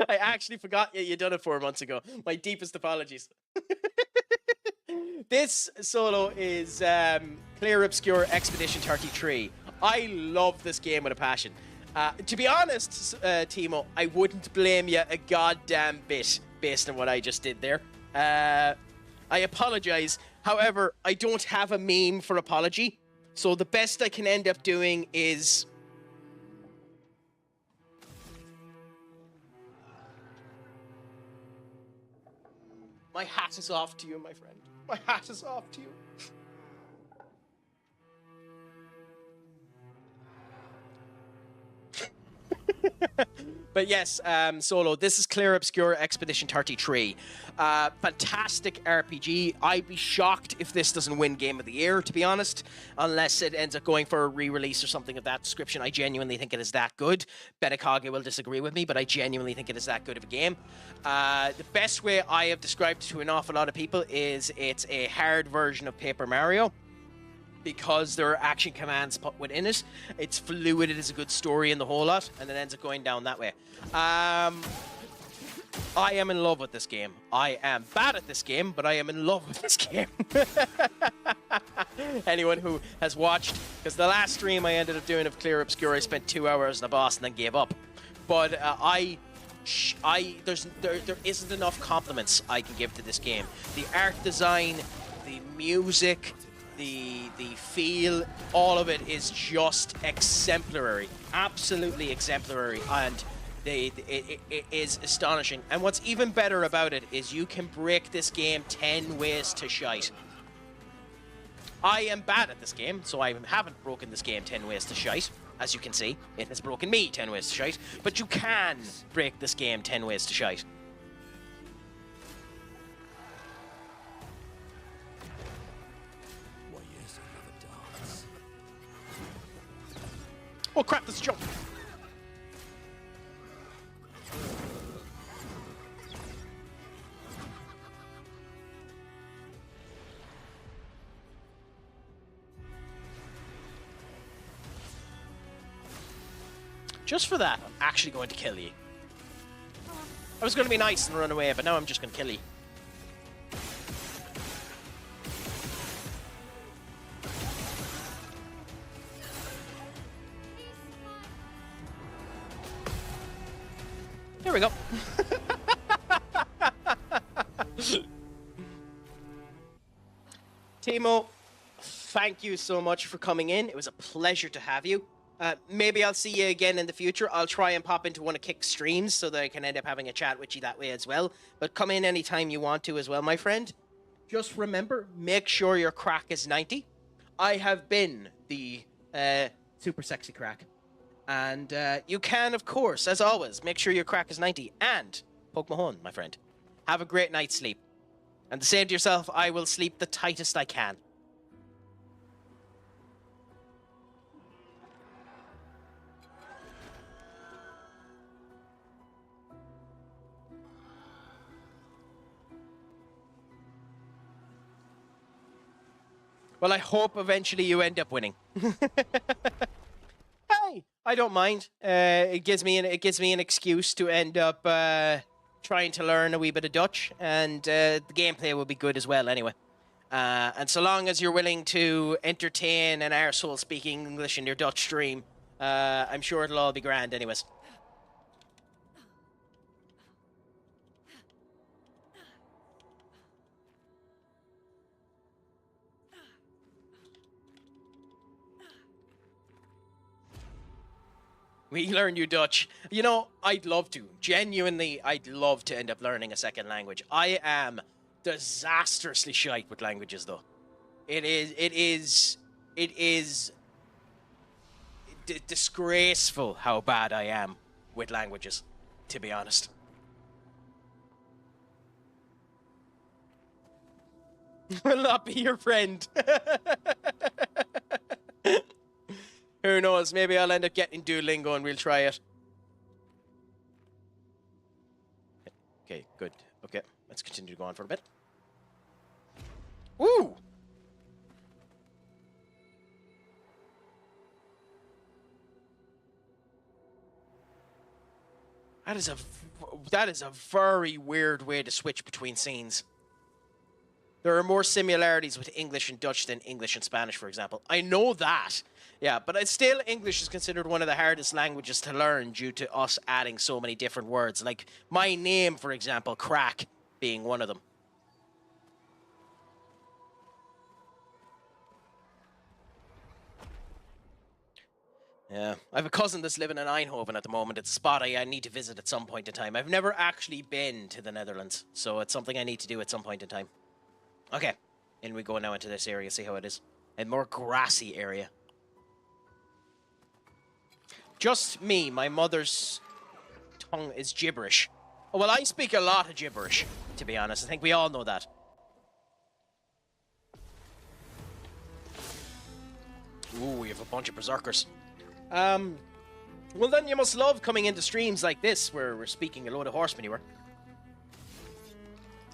I actually forgot you done it 4 months ago. My deepest apologies. This solo is Clair Obscur Expedition 33. I love this game with a passion. To be honest, Timo, I wouldn't blame you a goddamn bit based on what I just did there. I apologize. However, I don't have a meme for apology. So the best I can end up doing is... My hat is off to you, my friend. My hat is off to you. But yes, Solo, this is Clair Obscur Expedition 33. Fantastic RPG. I'd be shocked if this doesn't win Game of the Year, to be honest, unless it ends up going for a re-release or something of that description. I genuinely think it is that good. Benekage will disagree with me, but I genuinely think it is that good of a game. The best way I have described it to an awful lot of people is it's a hard version of Paper Mario, because there are action commands put within it. It's fluid, it is a good story and the whole lot, and it ends up going down that way. I am in love with this game. I am bad at this game, but I am in love with this game. Anyone who has watched, because the last stream I ended up doing of Clair Obscur, I spent 2 hours in the boss and then gave up. But there isn't enough compliments I can give to this game. The art design, the music, the feel, all of it is just exemplary, absolutely exemplary, and it is astonishing. And what's even better about it is you can break this game 10 ways to shite. I am bad at this game, so I haven't broken this game 10 ways to shite. As you can see, it has broken me 10 ways to shite, but you can break this game 10 ways to shite. Oh crap, this jump! Just for that, I'm actually going to kill you. I was going to be nice and run away, but now I'm just going to kill you. There we go. Timo, thank you so much for coming in. It was a pleasure to have you. Maybe I'll see you again in the future. I'll try and pop into one of Kick's streams so that I can end up having a chat with you that way as well. But come in anytime you want to as well, my friend. Just remember, make sure your craic is 90. I have been the super sexy craic. And you can, of course, as always, make sure your craic is 90. And poke mahone, my friend. Have a great night's sleep. And the same to yourself, I will sleep the tightest I can. Well, I hope eventually you end up winning. Hey, I don't mind. It gives me an excuse to end up trying to learn a wee bit of Dutch, and the gameplay will be good as well anyway. And so long as you're willing to entertain an arsehole speaking English in your Dutch stream, I'm sure it'll all be grand anyways. We learn you Dutch. You know, I'd love to. Genuinely, I'd love to end up learning a second language. I am disastrously shite with languages, though. It is disgraceful how bad I am with languages, to be honest. will not be your friend. Who knows? Maybe I'll end up getting Duolingo and we'll try it. Okay, good. Okay, let's continue to go on for a bit. Woo! That is a very weird way to switch between scenes. There are more similarities with English and Dutch than English and Spanish, for example. I know that. Yeah, but it's still, English is considered one of the hardest languages to learn due to us adding so many different words. Like my name, for example, craic, being one of them. Yeah, I have a cousin that's living in Eindhoven at the moment. It's a spot I need to visit at some point in time. I've never actually been to the Netherlands, so it's something I need to do at some point in time. Okay, in we go now into this area, see how it is. A more grassy area. Just me, my mother's tongue is gibberish. Oh, well, I speak a lot of gibberish, to be honest. I think we all know that. Ooh, we have a bunch of berserkers. Well then you must love coming into streams like this, where we're speaking a load of horse manure.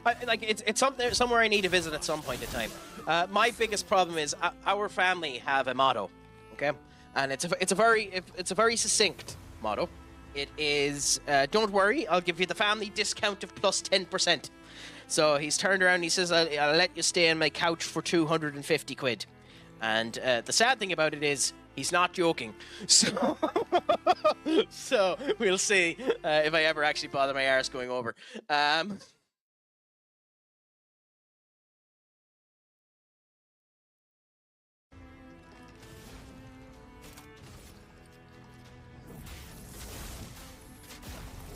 It's somewhere I need to visit at some point in time. My biggest problem is our family have a motto, okay, and it's a very succinct motto. It is, don't worry, I'll give you the family discount of plus 10%. So he's turned around and he says, I'll let you stay on my couch for 250 quid. And the sad thing about it is, he's not joking. So, so we'll see if I ever actually bother my arse going over.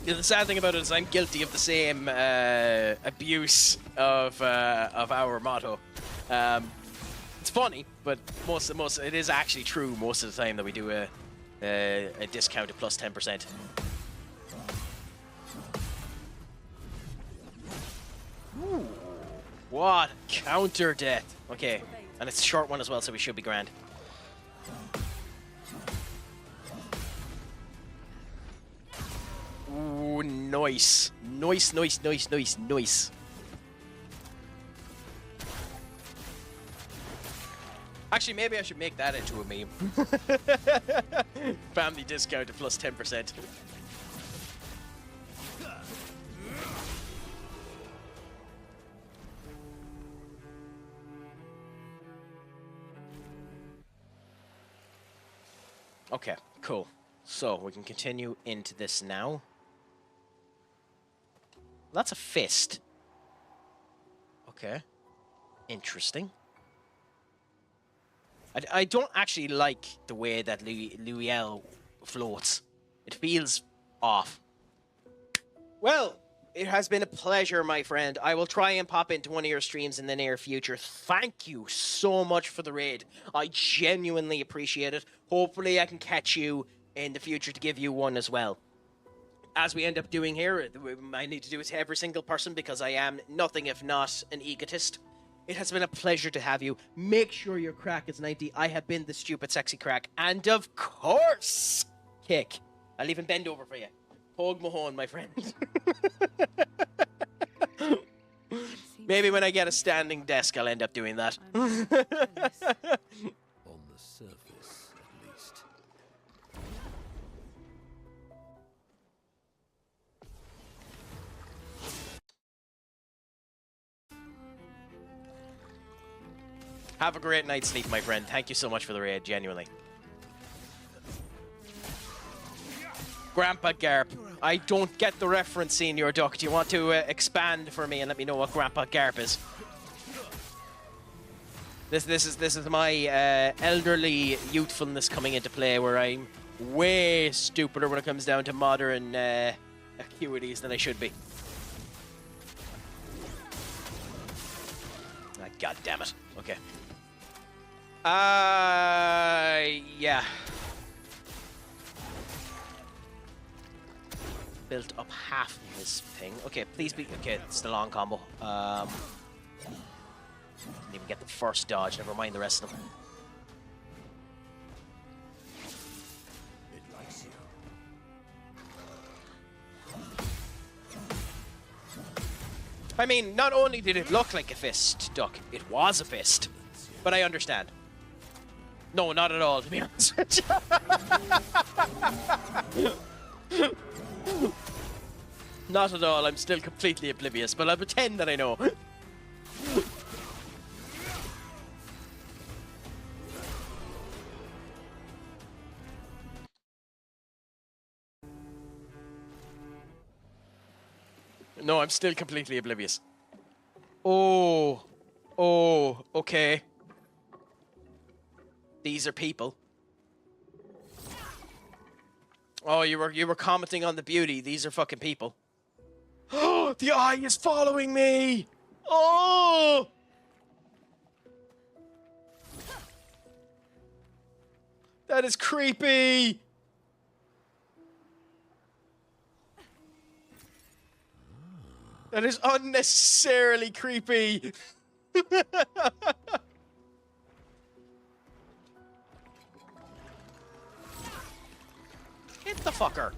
The sad thing about it is I'm guilty of the same abuse of our motto. It's funny, but most it is actually true most of the time that we do a discount of plus 10%. Ooh, what counter death? Okay, and it's a short one as well, so we should be grand. Ooh, nice. Nice, nice, nice, nice, nice. Actually, maybe I should make that into a meme. Family discount of plus 10%. Okay, cool. So, we can continue into this now. That's a fist. Okay. Interesting. I don't actually like the way that Luiel floats. It feels off. Well, it has been a pleasure, my friend. I will try and pop into one of your streams in the near future. Thank you so much for the raid. I genuinely appreciate it. Hopefully I can catch you in the future to give you one as well. As we end up doing here, I need to do it to every single person because I am nothing if not an egotist. It has been a pleasure to have you. Make sure your craic is 90. I have been the stupid sexy craic. And of course, Kick. I'll even bend over for you. Pogue Mahone, my friend. Maybe when I get a standing desk, I'll end up doing that. On the surface, at least. Have a great night's sleep, my friend. Thank you so much for the raid, genuinely. Grandpa Garp. I don't get the reference, Senior Duck. Do you want to expand for me and let me know what Grandpa Garp is? This is my elderly youthfulness coming into play, where I'm way stupider when it comes down to modern acuities than I should be. Ah, God damn it. Okay. Yeah. Built up half of his thing. Okay, please be... Okay, it's the long combo. Didn't even get the first dodge, never mind the rest of them. It likes you. I mean, not only did it look like a fist, Duck, it was a fist. But I understand. No, not at all, to be honest with you. Not at all, I'm still completely oblivious, but I'll pretend that I know. No, I'm still completely oblivious. Oh. Oh, okay. These are people. Oh, you were commenting on the beauty. These are fucking people. Oh, the eye is following me. Oh. That is creepy. That is unnecessarily creepy. Hit the fucker.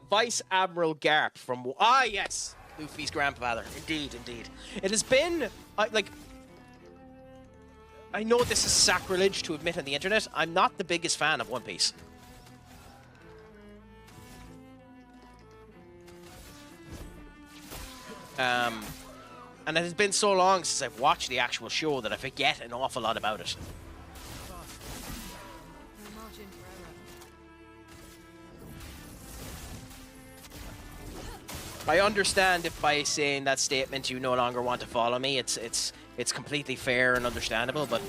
Vice Admiral Garp from... Ah, yes. Luffy's grandfather. Indeed, indeed. It has been... like... I know this is sacrilege to admit on the internet. I'm not the biggest fan of One Piece. And it has been so long since I've watched the actual show that I forget an awful lot about it. I understand if by saying that statement you no longer want to follow me. It's completely fair and understandable, but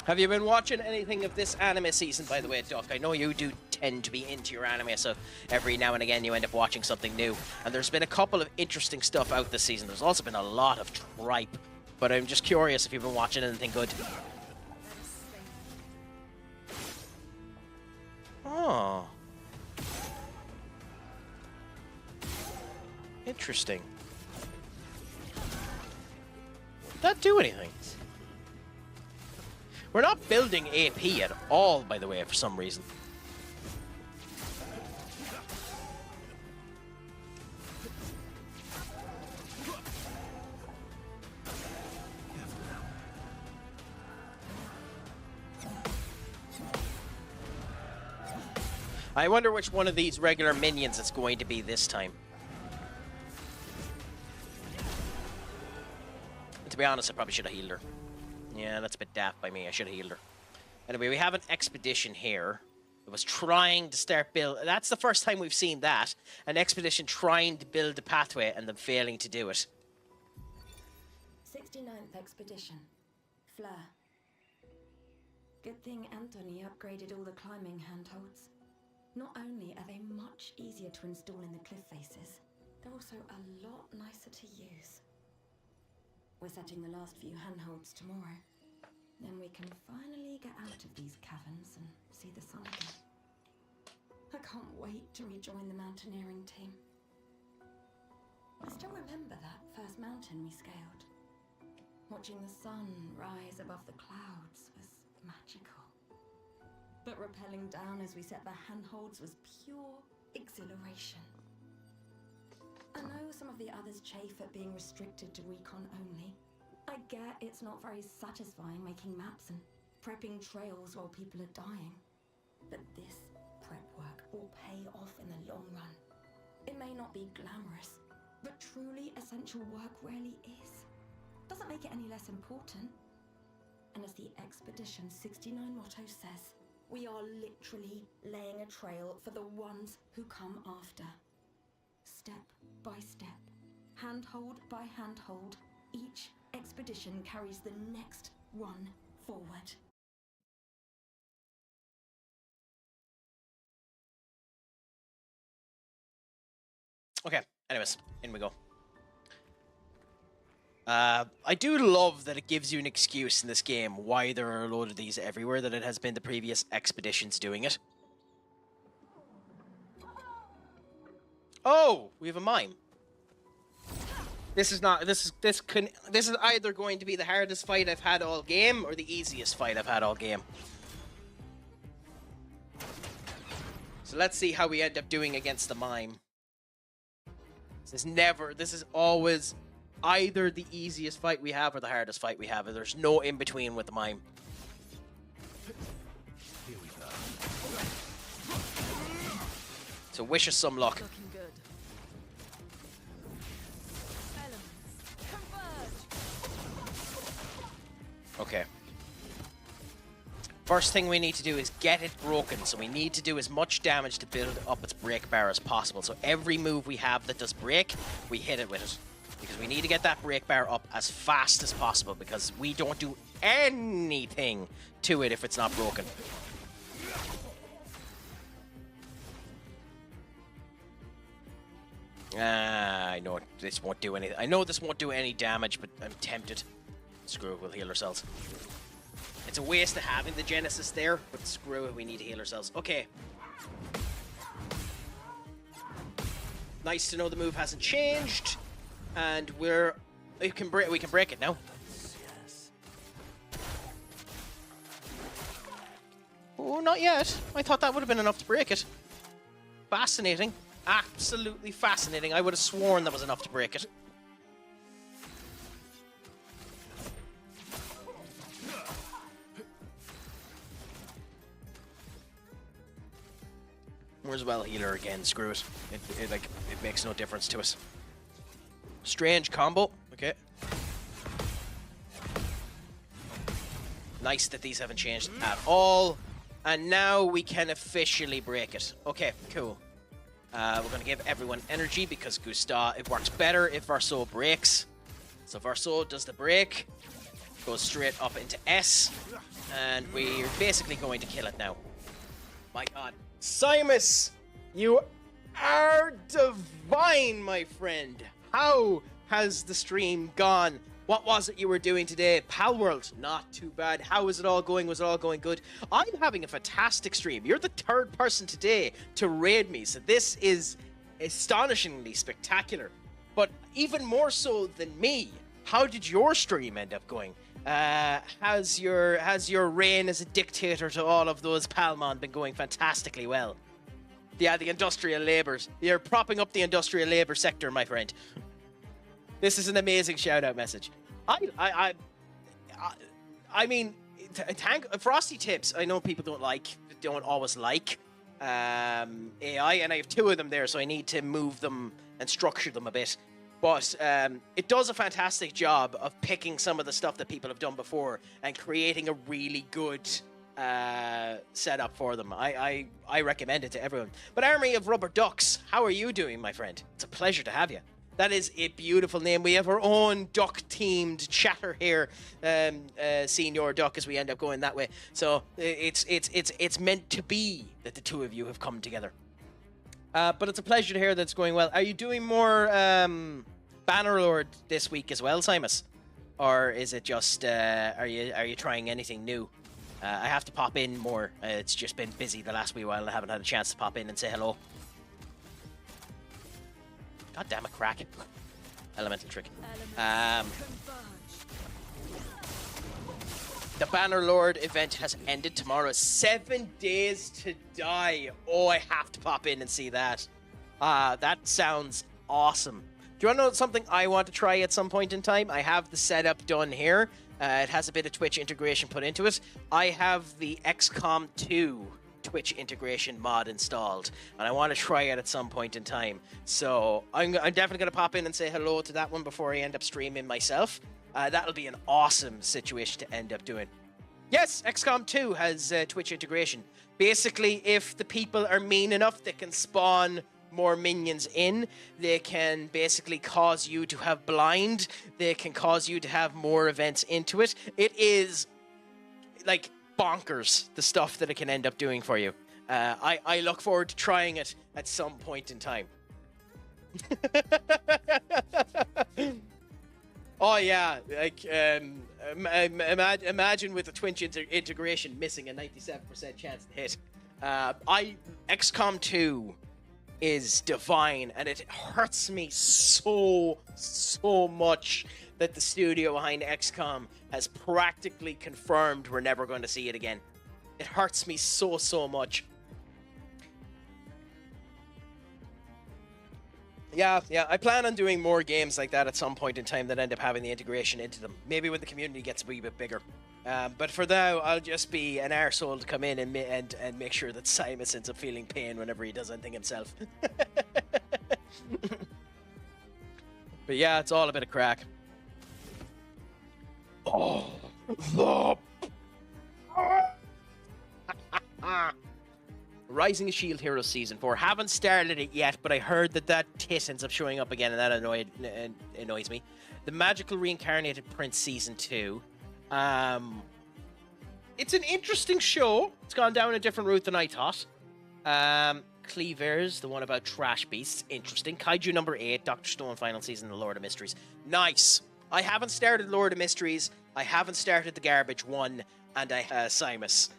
have you been watching anything of this anime season, by the way, Duck? I know you do tend to be into your anime, so every now and again you end up watching something new. And there's been a couple of interesting stuff out this season. There's also been a lot of tripe, but I'm just curious if you've been watching anything good. Oh. Interesting. Did that do anything? We're not building AP at all, by the way, for some reason. I wonder which one of these regular minions it's going to be this time. To be honest, I probably should have healed her. Yeah, that's a bit daft by me. I should have healed her. Anyway, we have an expedition here. It was trying to start build. That's the first time we've seen that. An expedition trying to build a pathway and them failing to do it. 69th Expedition. Flair. Good thing Anthony upgraded all the climbing handholds. Not only are they much easier to install in the cliff faces, they're also a lot nicer to use. We're setting the last few handholds tomorrow. Then we can finally get out of these caverns and see the sun again. I can't wait to rejoin the mountaineering team. I still remember that first mountain we scaled. Watching the sun rise above the clouds was magical. But rappelling down as we set the handholds was pure exhilaration. I know some of the others chafe at being restricted to recon only. I get it's not very satisfying making maps and prepping trails while people are dying. But this prep work will pay off in the long run. It may not be glamorous, but truly essential work rarely is. Doesn't make it any less important. And as the Expedition 69 motto says, we are literally laying a trail for the ones who come after. Step by step, handhold by handhold, each expedition carries the next one forward. Okay, anyways, in we go. I do love that it gives you an excuse in this game why there are a load of these everywhere, that it has been the previous expeditions doing it. Oh, we have a mime. This is either going to be the hardest fight I've had all game or the easiest fight I've had all game. So let's see how we end up doing against the mime. This is always either the easiest fight we have or the hardest fight we have. There's no in between with the mime. Here we go. So wish us some luck. Looking good. Elements, converge. Okay. First thing we need to do is get it broken, so we need to do as much damage to build up its break bar as possible. So every move we have that does break, we hit it with it. Because we need to get that break bar up as fast as possible, because we don't do anything to it if it's not broken. I know this won't do anything. I know this won't do any damage, but I'm tempted. Screw it, we'll heal ourselves. It's a waste of having the Genesis there, but screw it, we need to heal ourselves. Okay. Nice to know the move hasn't changed, and we can break it now. Yes. Oh, not yet. I thought that would have been enough to break it. Fascinating. Absolutely fascinating. I would have sworn that was enough to break it. We're as well healer again. Screw it. It makes no difference to us. Strange combo. Okay. Nice that these haven't changed at all. And now we can officially break it. Okay, cool. We're going to give everyone energy because it works better if Varso breaks. So Varso does the break. Goes straight up into S. And we're basically going to kill it now. My god. Simus, you are divine, my friend. How has the stream gone? What was it you were doing today? Pal World, not too bad. How is it all going? Was it all going good? I'm having a fantastic stream. You're the third person today to raid me, so this is astonishingly spectacular. But even more so than me, how did your stream end up going? Has your reign as a dictator to all of those Palmon been going fantastically well? Yeah, the industrial labours. You're propping up the industrial labour sector, my friend. This is an amazing shout-out message. I mean, Frosty Tips, I know people don't always like AI, and I have two of them there, so I need to move them and structure them a bit. But it does a fantastic job of picking some of the stuff that people have done before and creating a really good setup for them. I recommend it to everyone. But Army of Rubber Ducks, how are you doing, my friend? It's a pleasure to have you. That is a beautiful name. We have our own duck-themed chatter here, Senior Duck, as we end up going that way. So it's meant to be that the two of you have come together. But it's a pleasure to hear that it's going well. Are you doing more Bannerlord this week as well, Simus? Or is it just are you trying anything new? I have to pop in more. It's just been busy the last wee while and I haven't had a chance to pop in and say hello. God damn it, crack. Elemental trick. The Bannerlord event has ended tomorrow. 7 days to die. Oh, I have to pop in and see that. That sounds awesome. Do you want to know something I want to try at some point in time? I have the setup done here. It has a bit of Twitch integration put into it. I have the XCOM 2 Twitch integration mod installed, and I want to try it at some point in time. So I'm definitely going to pop in and say hello to that one before I end up streaming myself. That'll be an awesome situation to end up doing. Yes, XCOM 2 has Twitch integration. Basically, if the people are mean enough, they can spawn more minions in. They can basically cause you to have blind. They can cause you to have more events into it. It is like bonkers, the stuff that it can end up doing for you. I look forward to trying it at some point in time. Oh yeah, like imagine with the Twitch integration missing a 97% chance to hit. XCOM 2 is divine, and it hurts me so much that the studio behind XCOM has practically confirmed we're never going to see it again. It hurts me so much. Yeah, I plan on doing more games like that at some point in time that end up having the integration into them. Maybe when the community gets a wee bit bigger. But for now, I'll just be an arsehole to come in and make sure that Simus ends up feeling pain whenever he does anything himself. But yeah, it's all a bit of crack. Oh, the... Rising of Shield Heroes Season 4. Haven't started it yet, but I heard that tit ends up showing up again, and that annoys me. The Magical Reincarnated Prince Season 2. It's an interesting show. It's gone down a different route than I thought. Cleavers, the one about trash beasts. Interesting. Kaiju number 8, Dr. Stone Final Season, The Lord of Mysteries. Nice. I haven't started Lord of Mysteries. I haven't started the Garbage one, and Simus.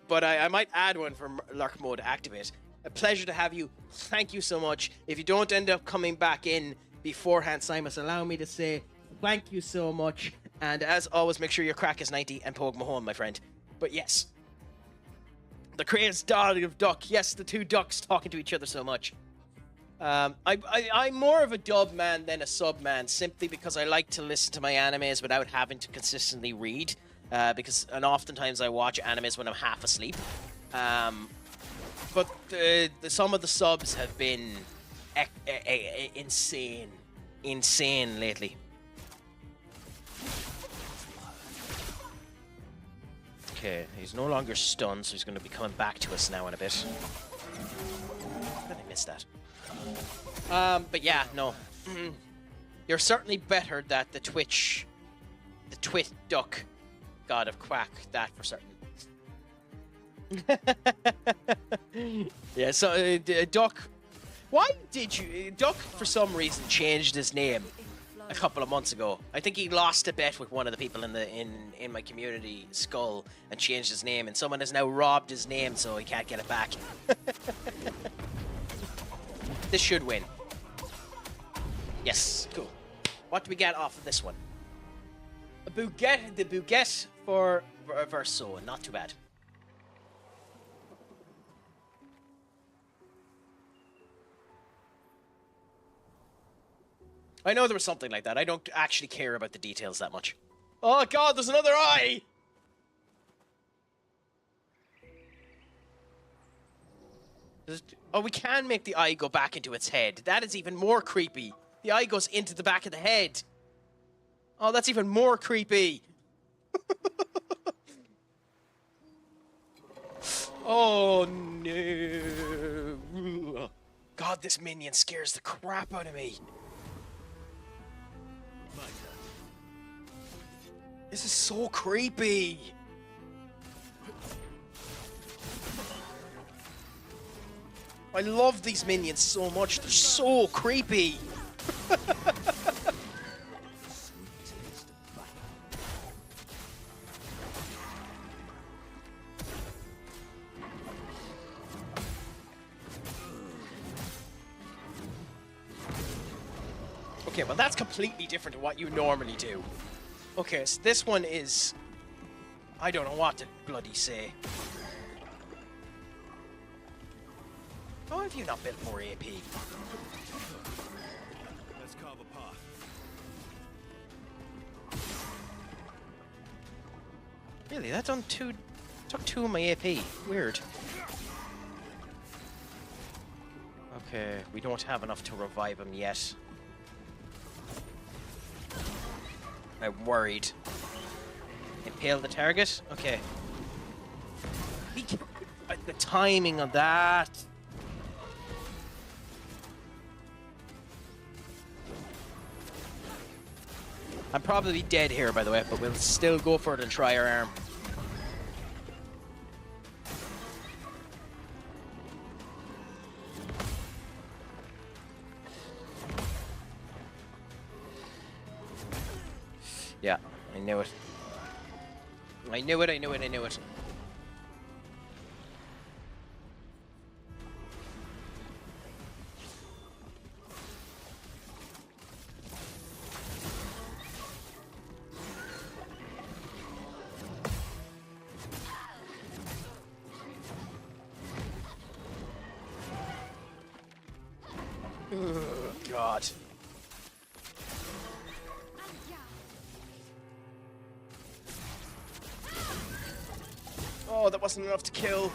But I might add one for Lurk Mode to activate. A pleasure to have you. Thank you so much. If you don't end up coming back in beforehand, Simus, allow me to say thank you so much. And as always, make sure your crack is 90 and poke Mahone, my friend. But yes. The crazed dog of duck. Yes, the two ducks talking to each other so much. I'm more of a dub man than a sub man, simply because I like to listen to my animes without having to consistently read. And oftentimes I watch animes when I'm half asleep. But some of the subs have been insane lately. Okay, he's no longer stunned, so he's going to be coming back to us now in a bit. How did I miss that? But yeah, no. You're certainly better that the Twit duck god of quack, that for certain. Yeah, so Duck, why did you... Duck, for some reason, changed his name a couple of months ago. I think he lost a bet with one of the people in my community, Skull, and changed his name, and someone has now robbed his name, so he can't get it back. This should win. Yes, cool. What do we get off of this one? The Bouquet for Verso, not too bad. I know there was something like that. I don't actually care about the details that much. Oh god, there's another eye! Oh, we can make the eye go back into its head. That is even more creepy. The eye goes into the back of the head. Oh, that's even more creepy. Oh, no. God, this minion scares the crap out of me. This is so creepy. I love these minions so much. They're so creepy. Okay, well that's completely different to what you normally do. Okay, so this one is... I don't know what to bloody say. How have you not built more AP? Let's carve a path. Really, that took 2 of my AP. Weird. Okay, we don't have enough to revive him yet. I'm worried. Impale the target? Okay. The timing of that. I'm probably dead here, by the way, but we'll still go for it and try our arm. Yeah, I knew it. I knew it. God. Oh, that wasn't enough to kill.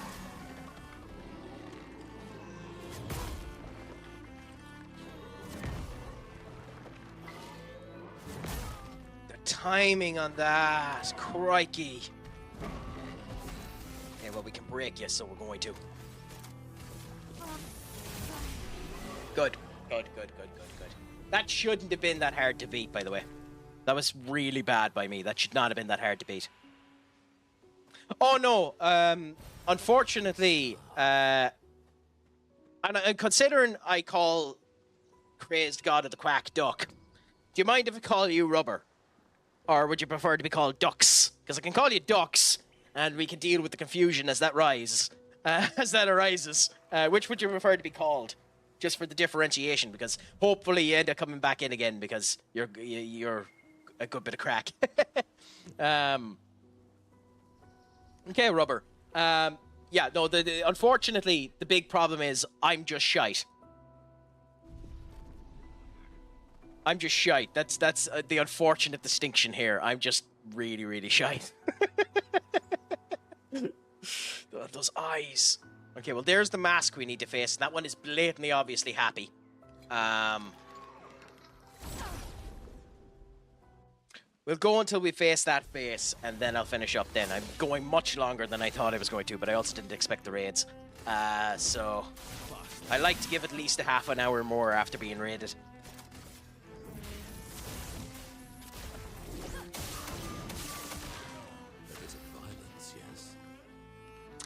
The timing on that. Crikey. Okay, well, we can break you, so we're going to. Good. Good. That shouldn't have been that hard to beat, by the way. That was really bad by me. That should not have been that hard to beat. Oh, no. Unfortunately, and considering I call Crazed God of the Quack Duck, do you mind if I call you Rubber? Or would you prefer to be called Ducks? Because I can call you Ducks, and we can deal with the confusion as that arises. Which would you prefer to be called? Just for the differentiation, because hopefully you end up coming back in again because you're a good bit of crack. Okay, Rubber. Yeah, no, unfortunately, the big problem is I'm just shite. I'm just shite. That's the unfortunate distinction here. I'm just really, really shite. Those eyes. Okay, well, there's the mask we need to face. That one is blatantly, obviously happy. We'll go until we face that face, and then I'll finish up then. I'm going much longer than I thought I was going to, but I also didn't expect the raids. So I like to give at least a half an hour more after being raided.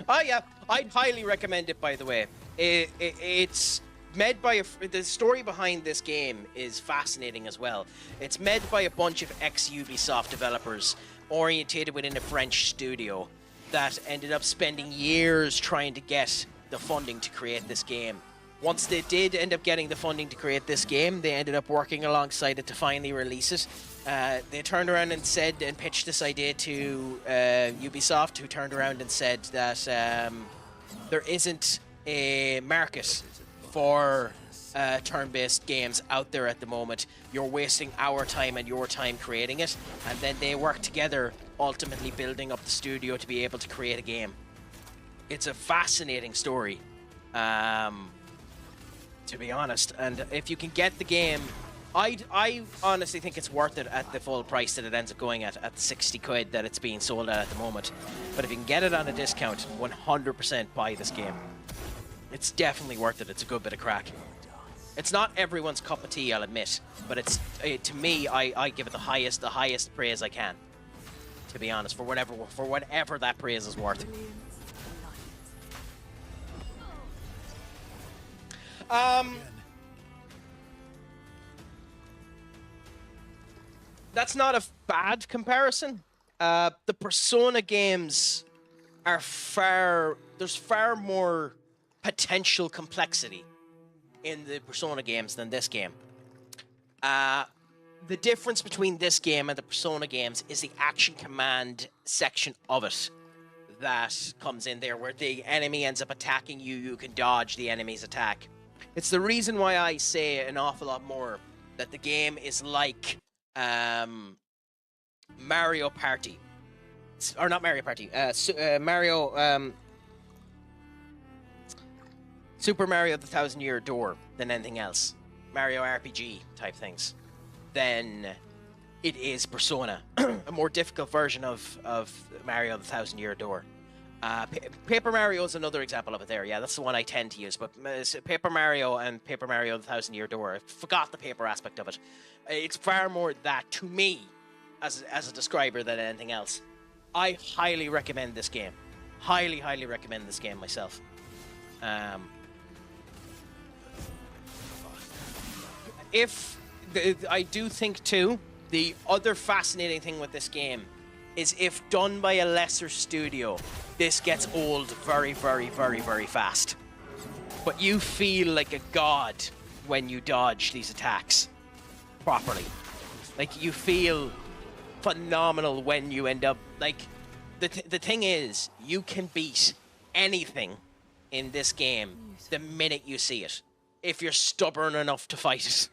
Oh yeah, I'd highly recommend it, by the way. It's made by the story behind this game is fascinating as well. It's made by a bunch of ex-Ubisoft developers orientated within a French studio that ended up spending years trying to get the funding to create this game. Once they did end up getting the funding to create this game, they ended up working alongside it to finally release it. They turned around and said and pitched this idea to Ubisoft, who turned around and said that there isn't a market for turn-based games out there at the moment. You're wasting our time and your time creating it, and then they work together, ultimately building up the studio to be able to create a game. It's a fascinating story, to be honest, and if you can get the game, I honestly think it's worth it at the full price that it ends up going at the 60 quid that it's being sold at the moment. But if you can get it on a discount, 100% buy this game. It's definitely worth it. It's a good bit of crack. It's not everyone's cup of tea, I'll admit, but it's to me, I give it the highest praise I can. To be honest, for whatever that praise is worth. That's not a bad comparison. The Persona games are there's far more potential complexity in the Persona games than this game. The difference between this game and the Persona games is the action command section of it that comes in there, where the enemy ends up attacking you, you can dodge the enemy's attack. It's the reason why I say an awful lot more that the game is like Mario Party. Or not Mario Party, Super Mario the Thousand Year Door than anything else. Mario RPG type things. Then it is Persona, a more difficult version of Mario the Thousand Year Door. Paper Mario is another example of it there. Yeah, that's the one I tend to use. But Paper Mario and Paper Mario the Thousand Year Door, I forgot the paper aspect of it. It's far more that to me as a describer than anything else. I highly recommend this game. Highly, highly recommend this game myself. I do think too, the other fascinating thing with this game is if done by a lesser studio, this gets old very, very, very, very fast. But you feel like a god when you dodge these attacks properly. Like, you feel phenomenal when you end up, like, the thing is, you can beat anything in this game the minute you see it, if you're stubborn enough to fight it.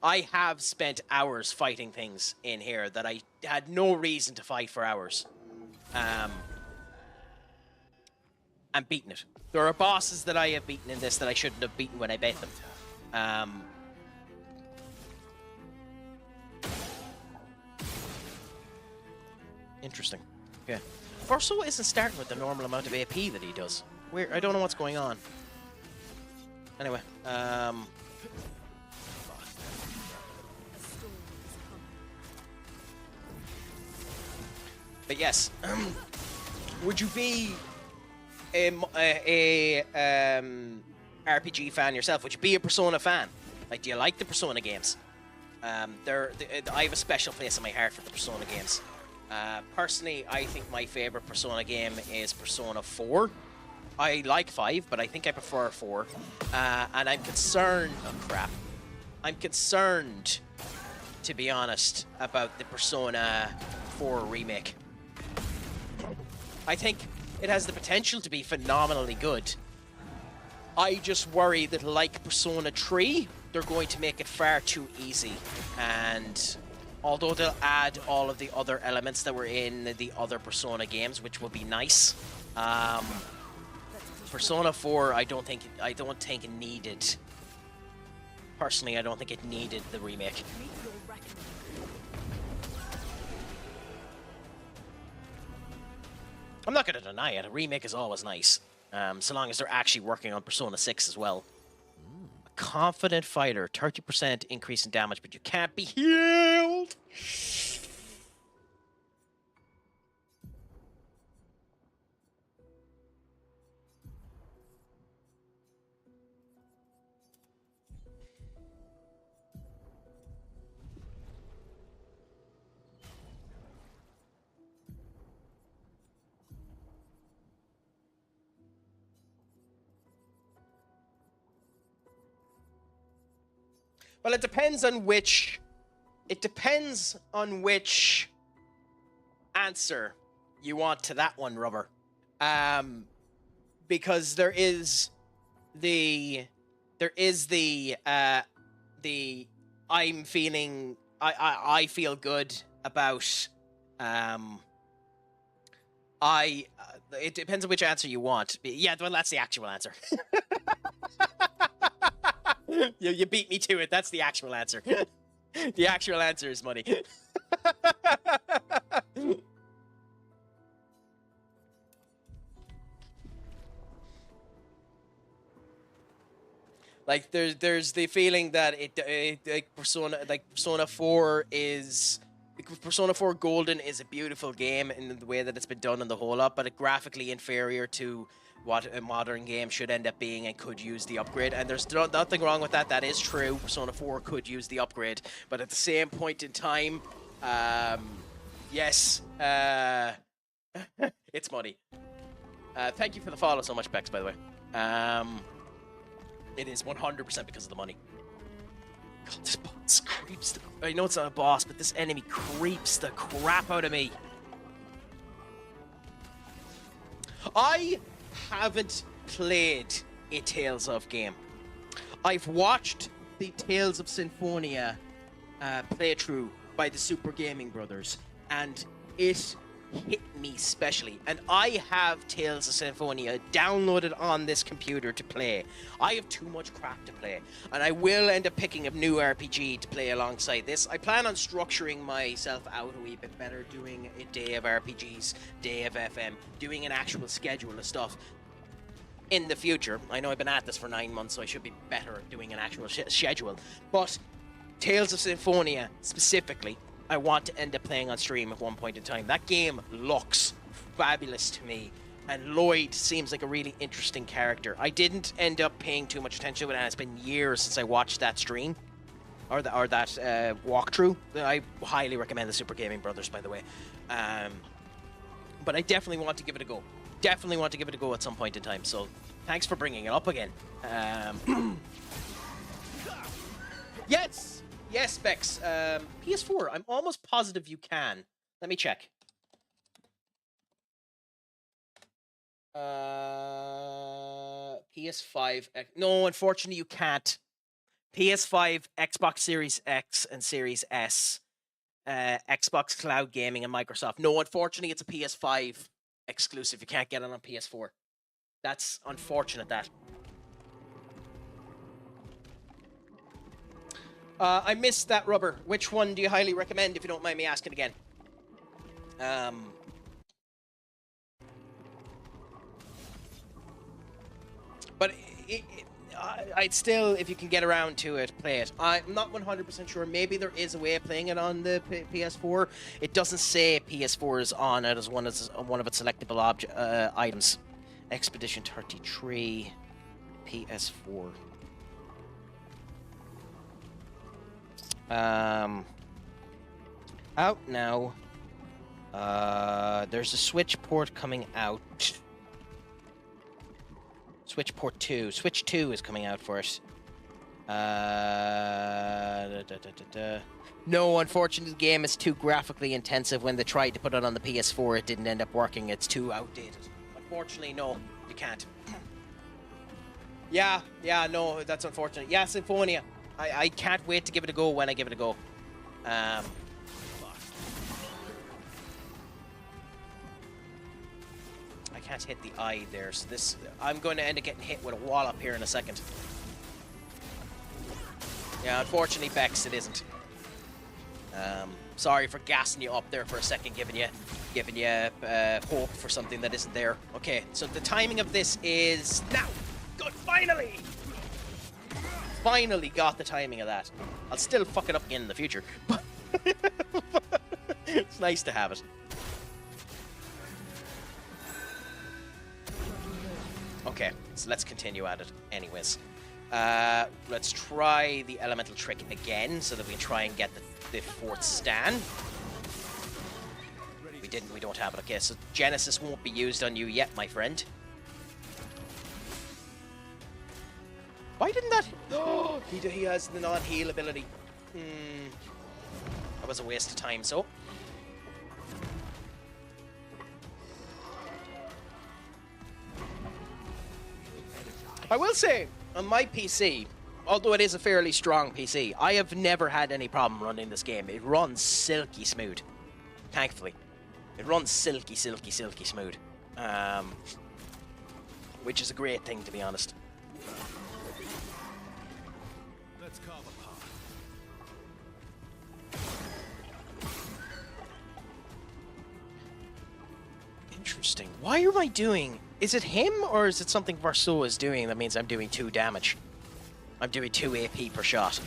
I have spent hours fighting things in here that I had no reason to fight for hours. And beaten it. There are bosses that I have beaten in this that I shouldn't have beaten when I bet them. Interesting. Yeah. Verso isn't starting with the normal amount of AP that he does. I don't know what's going on. Anyway, but yes, would you be a RPG fan yourself? Would you be a Persona fan? Like, do you like the Persona games? I have a special place in my heart for the Persona games. Personally, I think my favorite Persona game is Persona 4. I like 5, but I think I prefer 4. And I'm concerned... Oh, crap. I'm concerned, to be honest, about the Persona 4 remake. I think it has the potential to be phenomenally good. I just worry that, like Persona 3, they're going to make it far too easy. And although they'll add all of the other elements that were in the other Persona games, which will be nice, Persona 4, I don't think it needed. Personally, I don't think it needed the remake. I'm not going to deny it. A remake is always nice, so long as they're actually working on Persona 6 as well. A confident fighter, 30% increase in damage, but you can't be healed. Well, it depends on which answer you want to that one, Rubber. Because there is the I feel good about it depends on which answer you want. Yeah, well, that's the actual answer. You beat me to it. That's the actual answer. The actual answer is money. Like there's the feeling that Persona 4 is Persona 4 Golden is a beautiful game in the way that it's been done and the whole lot, but it's graphically inferior to what a modern game should end up being and could use the upgrade. And there's nothing wrong with that. That is true. Persona 4 could use the upgrade, but at the same point in time, yes, it's money. Thank you for the follow so much, Bex, by the way. It is 100% because of the money. God, this boss creeps I know it's not a boss, but this enemy creeps the crap out of me. I haven't played a Tales of game. I've watched the Tales of Symphonia playthrough by the Super Gaming Brothers, and it hit me specially. And I have Tales of Symphonia downloaded on this computer to play. I have too much crap to play, and I will end up picking a new RPG to play alongside this. I plan on structuring myself out a wee bit better, doing a day of RPGs, day of FM, doing an actual schedule of stuff in the future. I know I've been at this for 9 months, so I should be better at doing an actual schedule. But Tales of Symphonia, specifically, I want to end up playing on stream at one point in time. That game looks fabulous to me, and Lloyd seems like a really interesting character. I didn't end up paying too much attention to it, and it's been years since I watched that stream, or that walkthrough. I highly recommend the Super Gaming Brothers, by the way. But I definitely want to give it a go. Definitely want to give it a go at some point in time, so thanks for bringing it up again. Yes! Yes, Bex. PS4, I'm almost positive you can. Let me check. PS5. No, unfortunately you can't. PS5, Xbox Series X, and Series S. Xbox Cloud Gaming and Microsoft. No, unfortunately, it's a PS5 exclusive. You can't get it on PS4. That's unfortunate, that. I missed that, Rubber. Which one do you highly recommend, if you don't mind me asking again? But I'd still, if you can get around to it, play it. I'm not 100% sure. Maybe there is a way of playing it on the PS4. It doesn't say PS4 is on it as one of its selectable items. Expedition 33, PS4. Out now. There's a Switch port coming out. Switch port 2. Switch 2 is coming out for it. No, unfortunately, the game is too graphically intensive. When they tried to put it on the PS4, it didn't end up working. It's too outdated. Unfortunately, no, you can't. Yeah, no, that's unfortunate. Yeah, Symphonia. I can't wait to give it a go when I give it a go. I can't hit the eye there, so this... I'm going to end up getting hit with a wall up here in a second. Yeah, unfortunately, Bex, it isn't. Sorry for gassing you up there for a second, giving you hope for something that isn't there. Okay, so the timing of this is now. Good, finally! Finally got the timing of that. I'll still fuck it up again in the future, but it's nice to have it. Okay, so let's continue at it anyways. Let's try the elemental trick again so that we can try and get the fourth stand. We don't have it. Okay, so Genesis won't be used on you yet, my friend. Why didn't that... Oh, he has the non-heal ability. That was a waste of time, so... I will say, on my PC, although it is a fairly strong PC, I have never had any problem running this game. It runs silky smooth. Thankfully. It runs silky smooth. Which is a great thing, to be honest. Let's carve apart. Interesting. Why am I doing... Is it him, or is it something Verso is doing that means I'm doing 2 damage? I'm doing 2 AP per shot.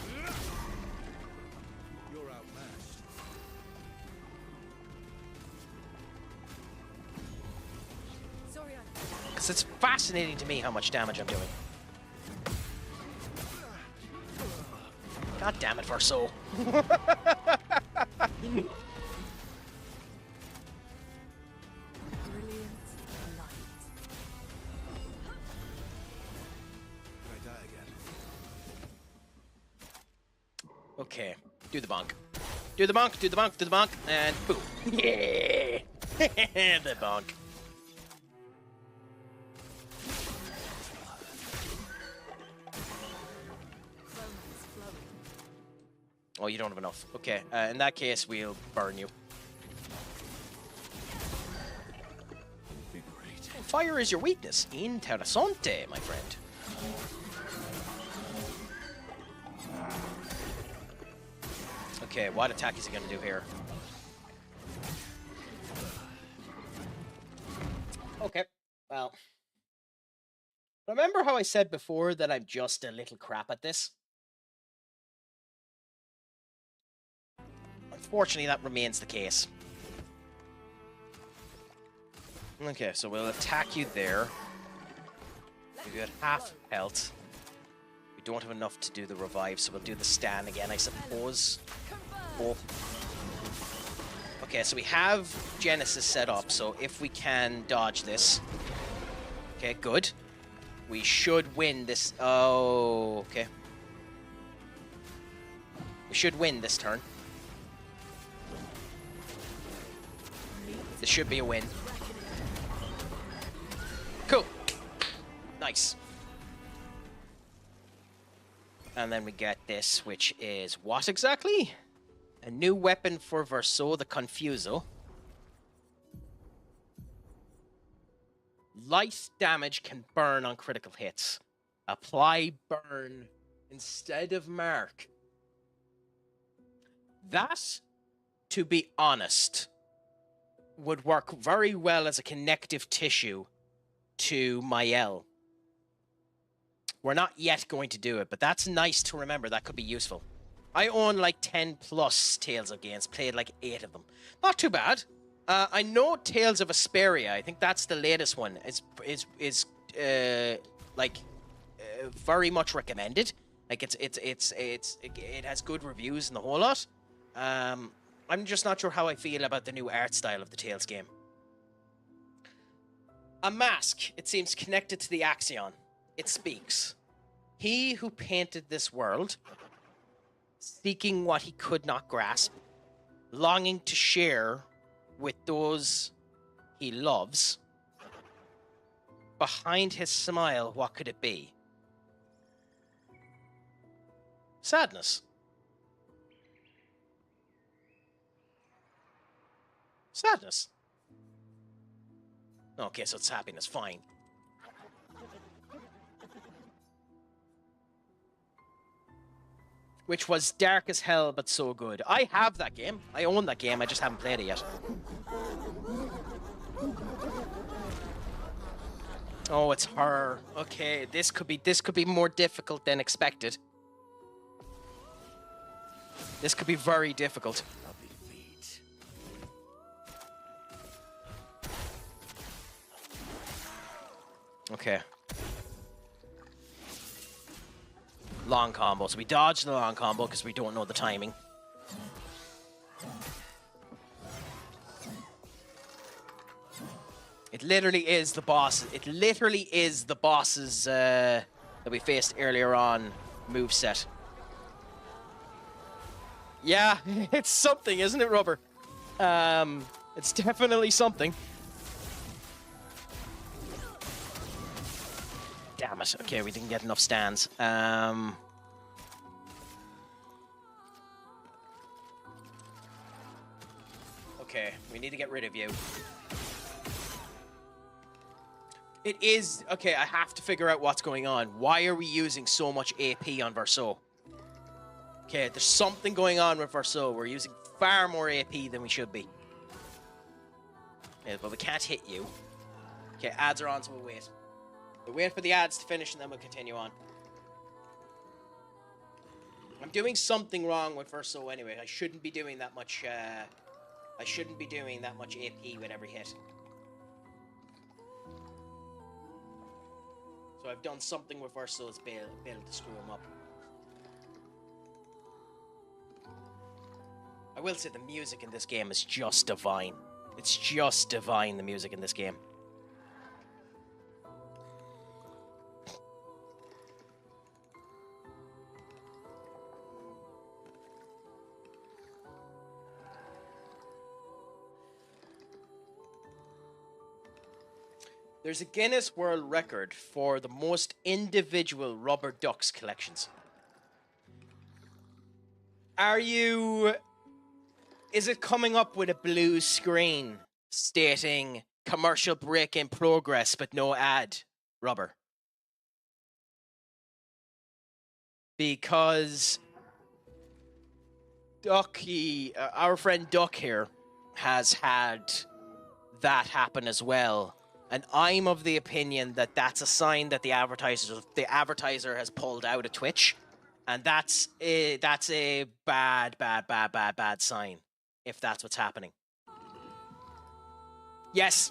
You're outmatched. Sorry, Because it's fascinating to me how much damage I'm doing. God damn it, Verso. Okay, do the bonk. Do the bonk, do the bonk, do the bonk, and boom. Yeah! The bonk. Oh, you don't have enough. Okay, in that case, we'll burn you. Fire is your weakness. Interessante, my friend. Okay, what attack is he gonna do here? Okay, well. Remember how I said before that I'm just a little crap at this? Unfortunately, that remains the case. Okay, so we'll attack you there. You've got half health. We don't have enough to do the revive, so we'll do the stand again, I suppose. Oh. Okay, so we have Genesis set up, so if we can dodge this. Okay, good. We should win this. Oh, okay. We should win this turn. This should be a win. Cool. Nice. And then we get this, which is what exactly? A new weapon for Verso the Confuso. Light damage can burn on critical hits. Apply burn instead of mark. That, to be honest, would work very well as a connective tissue to Mael. We're not yet going to do it, but that's nice to remember. That could be useful. I own like 10 plus Tales of games, played like 8 of them. Not too bad. I know Tales of Asperia. I think that's the latest one. Is very much recommended. Like it has good reviews and the whole lot. I'm just not sure how I feel about the new art style of the Tales game. A mask. It seems connected to the Axion. It speaks. He who painted this world, seeking what he could not grasp, longing to share with those he loves. Behind his smile, what could it be? Sadness. Sadness. Okay, so it's happiness. Fine. Which was dark as hell, but so good. I have that game. I own that game. I just haven't played it yet. Oh, it's her. Okay, this could be more difficult than expected. This could be very difficult. Okay. Long combo. So we dodge the long combo because we don't know the timing. It literally is the boss. It literally is the boss's that we faced earlier on moveset. Yeah, it's something, isn't it, Rubber? It's definitely something. Damn it. Okay, we didn't get enough stands. Okay, we need to get rid of you. It is... Okay, I have to figure out what's going on. Why are we using so much AP on Verso? Okay, there's something going on with Verso. We're using far more AP than we should be. Yeah, but we can't hit you. Okay, ads are on, so we'll wait. We'll wait for the ads to finish and then we'll continue on. I'm doing something wrong with Verso anyway. I shouldn't be doing that much, I shouldn't be doing that much AP with every hit. So I've done something with Verso's build to screw him up. I will say the music in this game is just divine. It's just divine, the music in this game. There's a Guinness World Record for the most individual rubber ducks collections. Is it coming up with a blue screen stating commercial break in progress but no ad, Rubber? Because Ducky, our friend Duck here, has had that happen as well. And I'm of the opinion that that's a sign that the advertiser has pulled out of Twitch. And that's a bad sign, if that's what's happening. Yes,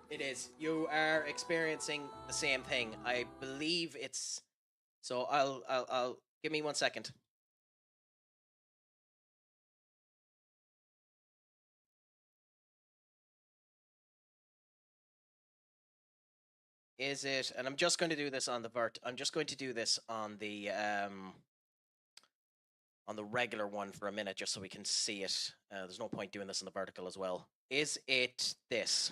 it is. You are experiencing the same thing. I believe it's... So I'll give me 1 second. Is it, and I'm just going to do this on the I'm just going to do this on the regular one for a minute, just so we can see it. There's no point doing this in the vertical as well. Is it this?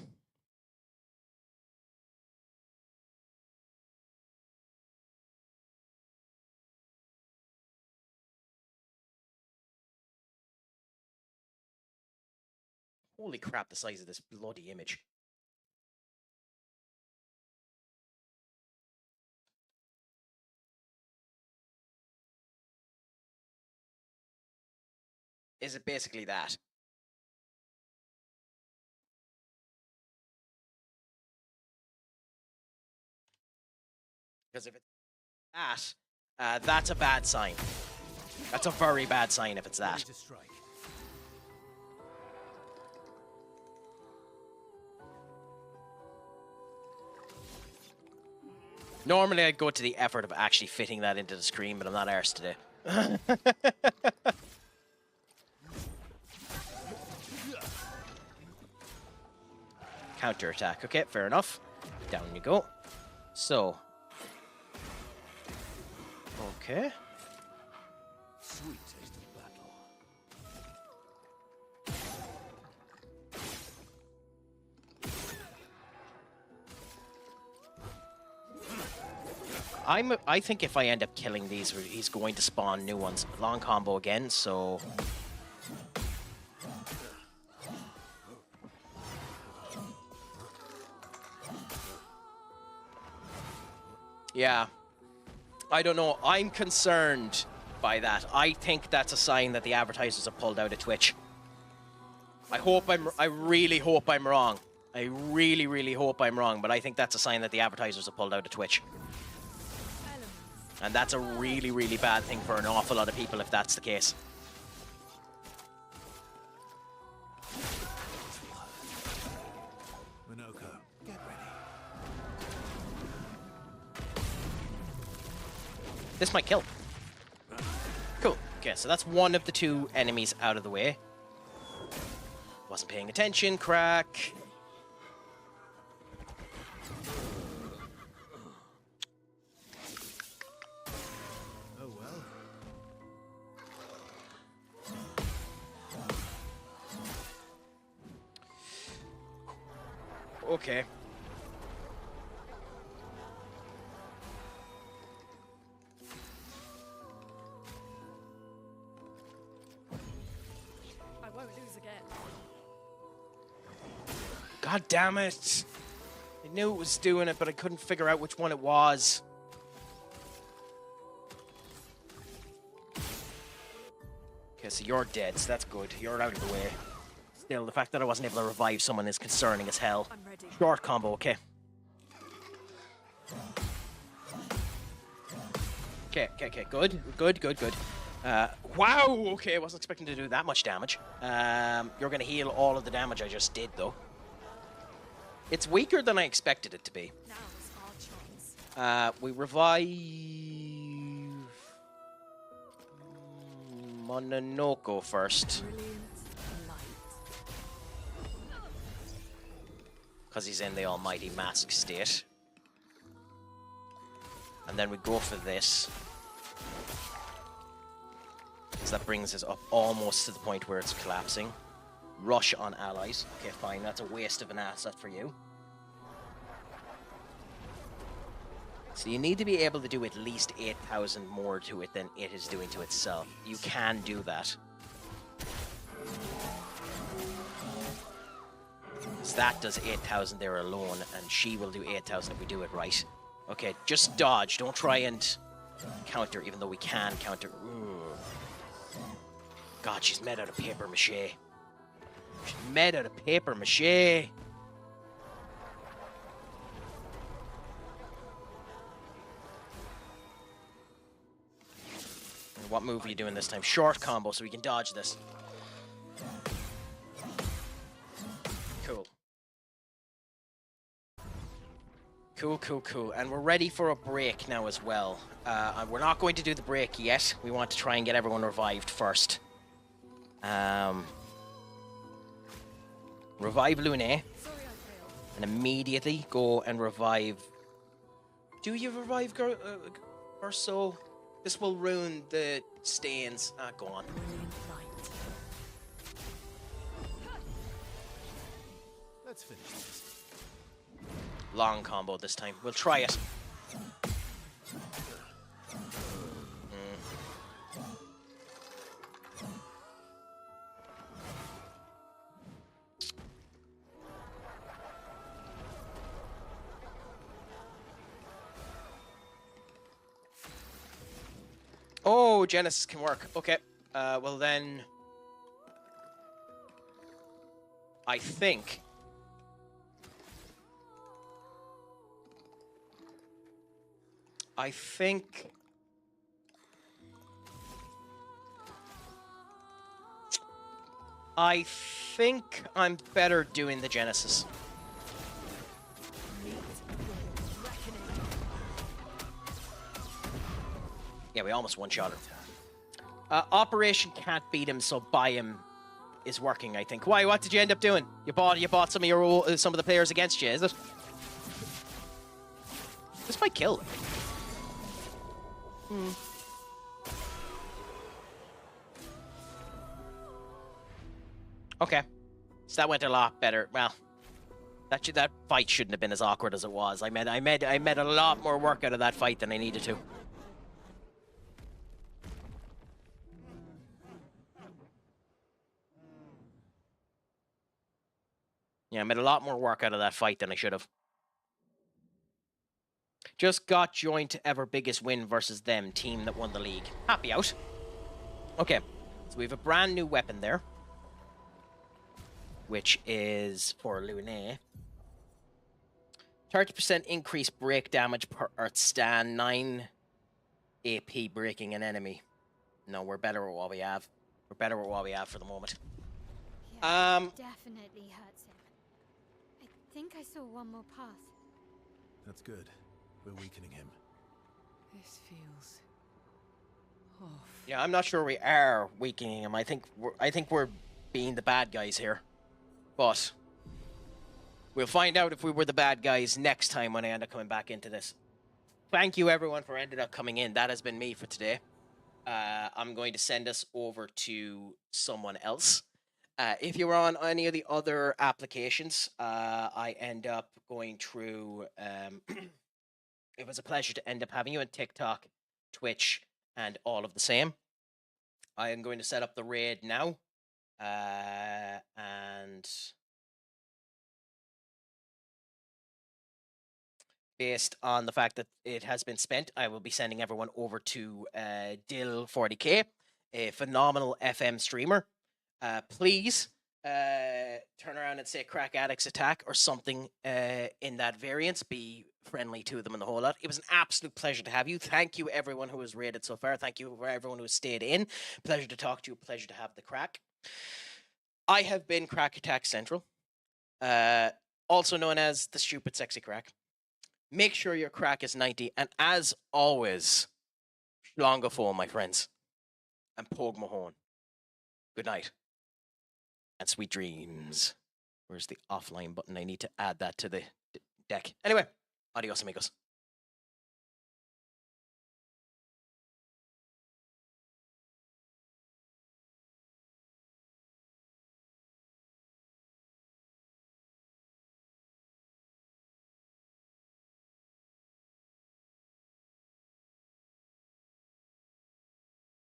Holy crap, the size of this bloody image. Is it basically that? Because if it's that, that's a bad sign. That's a very bad sign if it's that. Normally I'd go to the effort of actually fitting that into the screen, but I'm not arsed today. Counter-attack. Okay, fair enough. Down you go. So. Okay. Sweet taste of battle. I think if I end up killing these, he's going to spawn new ones. Long combo again, so... Yeah. I don't know. I'm concerned by that. I think that's a sign that the advertisers have pulled out of Twitch. I really hope I'm wrong. I really, really hope I'm wrong, but I think that's a sign that the advertisers have pulled out of Twitch. And that's a really, really bad thing for an awful lot of people if that's the case. Minoko, get ready. This might kill. Cool. Okay, so that's one of the two enemies out of the way. Wasn't paying attention, crack. Oh well. Okay. I won't lose again. God damn it. I knew it was doing it, but I couldn't figure out which one it was. Okay, so you're dead, so that's good. You're out of the way. Still, the fact that I wasn't able to revive someone is concerning as hell. I'm ready. Short combo, okay. Okay, good. Wow, okay, I wasn't expecting to do that much damage. You're gonna heal all of the damage I just did, though. It's weaker than I expected it to be. Now is our chance. We revive... Mononoko first. Brilliant light. Because he's in the almighty mask state. And then we go for this. So that brings us up almost to the point where it's collapsing. Rush on allies. Okay, fine. That's a waste of an asset for you. So you need to be able to do at least 8,000 more to it than it is doing to itself. You can do that. So that does 8,000 there alone, and she will do 8,000 if we do it right. Okay, just dodge. Don't try and counter, even though we can counter. Ooh. God, she's made out of paper mache. She's made out of paper mache. What move are you doing this time? Short combo, so we can dodge this. Cool. Cool. And we're ready for a break now as well. We're not going to do the break yet. We want to try and get everyone revived first. Revive Lune. And immediately go and revive... Do you revive Urso? This will ruin the stains. Go on. Brilliant light. Let's finish this. Long combo this time. We'll try it. Oh, Genesis can work. Okay. Well then, I think. I think I'm better doing the Genesis. Yeah, we almost one-shot him. Operation can't beat him, so buy him is working, I think. Why? What did you end up doing? You bought some of the players against you, is it? This might kill. Okay, so that went a lot better. Well, that fight shouldn't have been as awkward as it was. I made a lot more work out of that fight than I needed to. Yeah, I made a lot more work out of that fight than I should have. Just got joined to ever biggest win versus them, team that won the league. Happy out. Okay, so we have a brand new weapon there, which is for Lunae. 30% increased break damage per Earth stand, 9 AP breaking an enemy. No, we're better with what we have. We're better with what we have for the moment. Yeah, definitely hurts him. I think I saw one more path. That's good. We're weakening him. This feels off. Yeah, I'm not sure we are weakening him. I think we're being the bad guys here. But we'll find out if we were the bad guys next time when I end up coming back into this. Thank you everyone for ended up coming in. That has been me for today. I'm going to send us over to someone else. If you're on any of the other applications, I end up going through... it was a pleasure to end up having you on TikTok, Twitch, and all of the same. I am going to set up the raid now. And... based on the fact that it has been spent, I will be sending everyone over to Dill40k, a phenomenal FM streamer. Please turn around and say Crack Addicts Attack or something in that variance. Be friendly to them and the whole lot. It was an absolute pleasure to have you. Thank you everyone who has raided so far. Thank you for everyone who has stayed in. Pleasure to talk to you. Pleasure to have the crack. I have been CraicAttackCentral, also known as the Stupid Sexy Crack. Make sure your crack is 90, and as always, Schlongafol, my friends, and Pog Mahone. Good night, and sweet dreams. Where's the offline button? I need to add that to the deck. Anyway, adios, amigos.